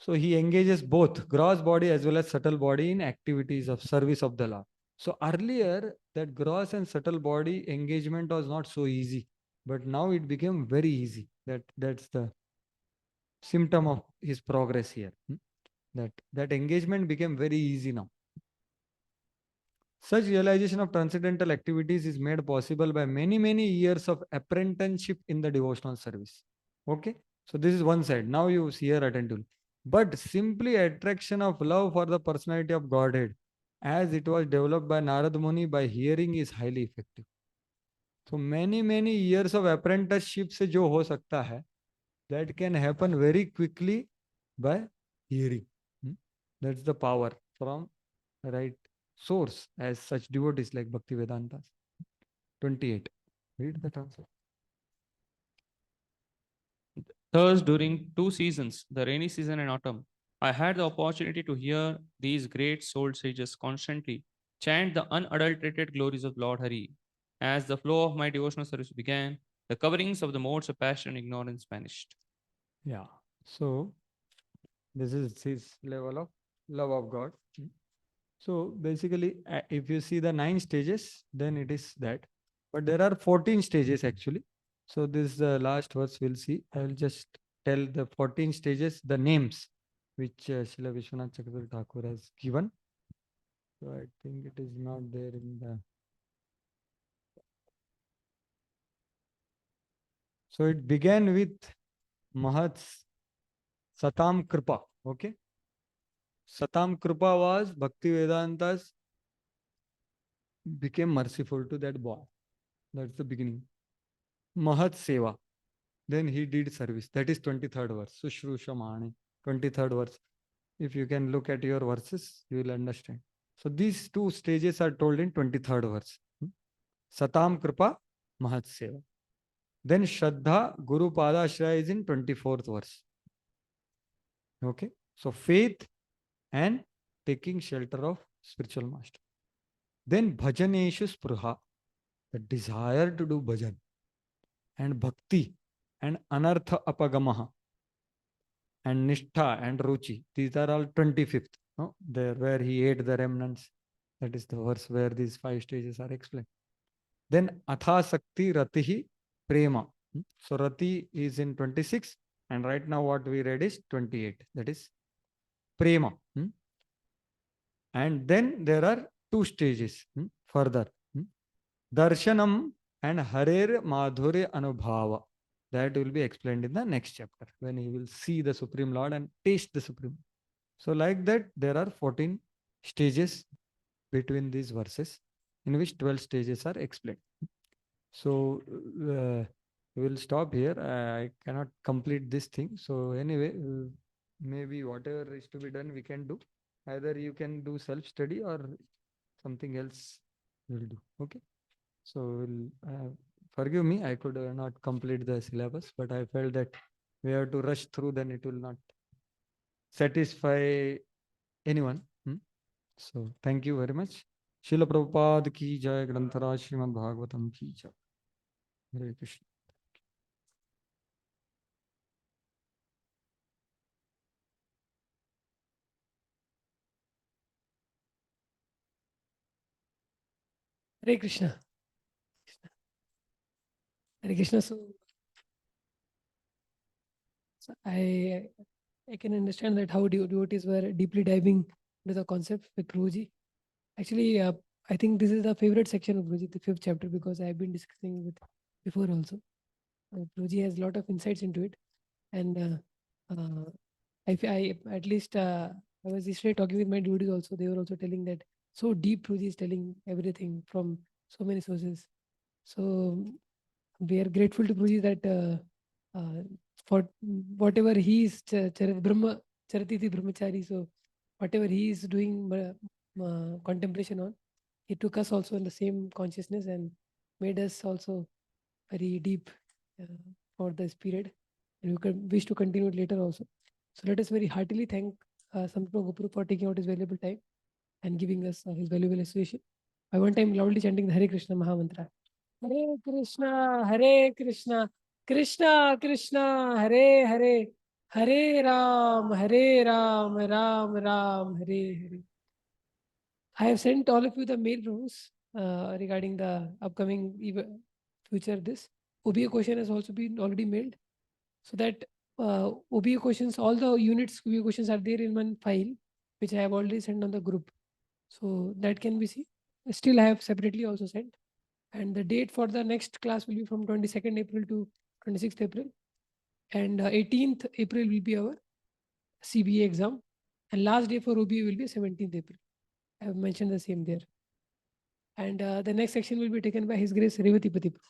So he engages both gross body as well as subtle body in activities of service of the Lord. So earlier, that gross and subtle body engagement was not so easy, but now it became very easy. That's the symptom of his progress here. That engagement became very easy now. Such realization of transcendental activities is made possible by many years of apprenticeship in the devotional service. Okay, so this is one side. Now you see here attentively. But simply attraction of love for the personality of Godhead, as it was developed by Narad Muni by hearing, is highly effective. So many years of apprenticeship se jo ho sakta hai, that can happen very quickly by hearing. That's the power from right source as such devotees like Bhakti Vedantas. 28. Read the translation. Thus, during 2 seasons, the rainy season and autumn, I had the opportunity to hear these great souled sages constantly chant the unadulterated glories of Lord Hari. As the flow of my devotional service began, the coverings of the modes of passion and ignorance vanished. Yeah. So this is his level of love of God. So basically, if you see the 9 stages, then it is that. But there are 14 stages actually. So this is the last verse we'll see. I will just tell the 14 stages, the names which Srila Vishwanath Chakravarti Thakur has given. So I think it is not there in the. So it began with Mahat Satam Kripa. Okay. Satam Kripa was Bhakti Vedantas became merciful to that boy. That's the beginning. Mahat Seva. Then he did service. That is 23rd verse. Sushrusha Mani. 23rd verse. If you can look at your verses, you will understand. So these 2 stages are told in 23rd verse. Satam Kripa, Mahat Seva. Then Shraddha, Guru Pada Ashraya is in 24th verse. Okay. So faith and taking shelter of spiritual master. Then Bhajaneshu Spruha, the desire to do bhajan. And Bhakti and Anartha Apagamaha. And Nishtha and Ruchi. These are all 25th. No? There where he ate the remnants. That is the verse where these 5 stages are explained. Then Athasakti Ratihi Prema. So Rati is in 26. And right now what we read is 28. That is Prema. And then there are 2 stages further. Darshanam and Harer Madhurya Anubhava. That will be explained in the next chapter when he will see the Supreme Lord and taste the Supreme. So like that, there are 14 stages between these verses in which 12 stages are explained. So we will stop here. I cannot complete this thing. So anyway, maybe whatever is to be done, we can do. Either you can do self-study or something else we'll do. Okay. So we'll forgive me, I could not complete the syllabus, but I felt that we have to rush through, then it will not satisfy anyone. So thank you very much. Srila Prabhupada ki jai, Granthara Srimad Bhagavatam ki jai. Hare Krishna. Hare Krishna. Hare Krishna. So I can understand that how devotees were deeply diving into the concept with Prabhuji. Actually, I think this is the favorite section of Prabhuji, the 5th chapter, because I have been discussing with before also. Prabhuji has a lot of insights into it, and I at least I was yesterday talking with my devotees also. They were also telling that so deep Prabhuji is telling everything from so many sources. So we are grateful to Prabhuji that for whatever he is Brahma Charatiti Brahmachari. So whatever he is doing contemplation on, he took us also in the same consciousness and made us also very deep for this period. And we could wish to continue it later also. So let us very heartily thank Santapa Gopuru for taking out his valuable time and giving us his valuable association. By one time loudly chanting the Hare Krishna Mahamantra. Hare Krishna, Hare Krishna, Krishna Krishna, Hare Hare, Hare Ram, Ram Ram, Hare Hare. I have sent all of you the mail rooms regarding the upcoming future this. OBA question has also been already mailed. So that OBA questions, all the units OBA questions are there in one file, which I have already sent on the group. So that can be seen. Still I have separately also sent. And the date for the next class will be from 22nd April to 26th April. And 18th April will be our CBA exam. And last day for OBA will be 17th April. I have mentioned the same there. And the next section will be taken by His Grace Revati Patipur.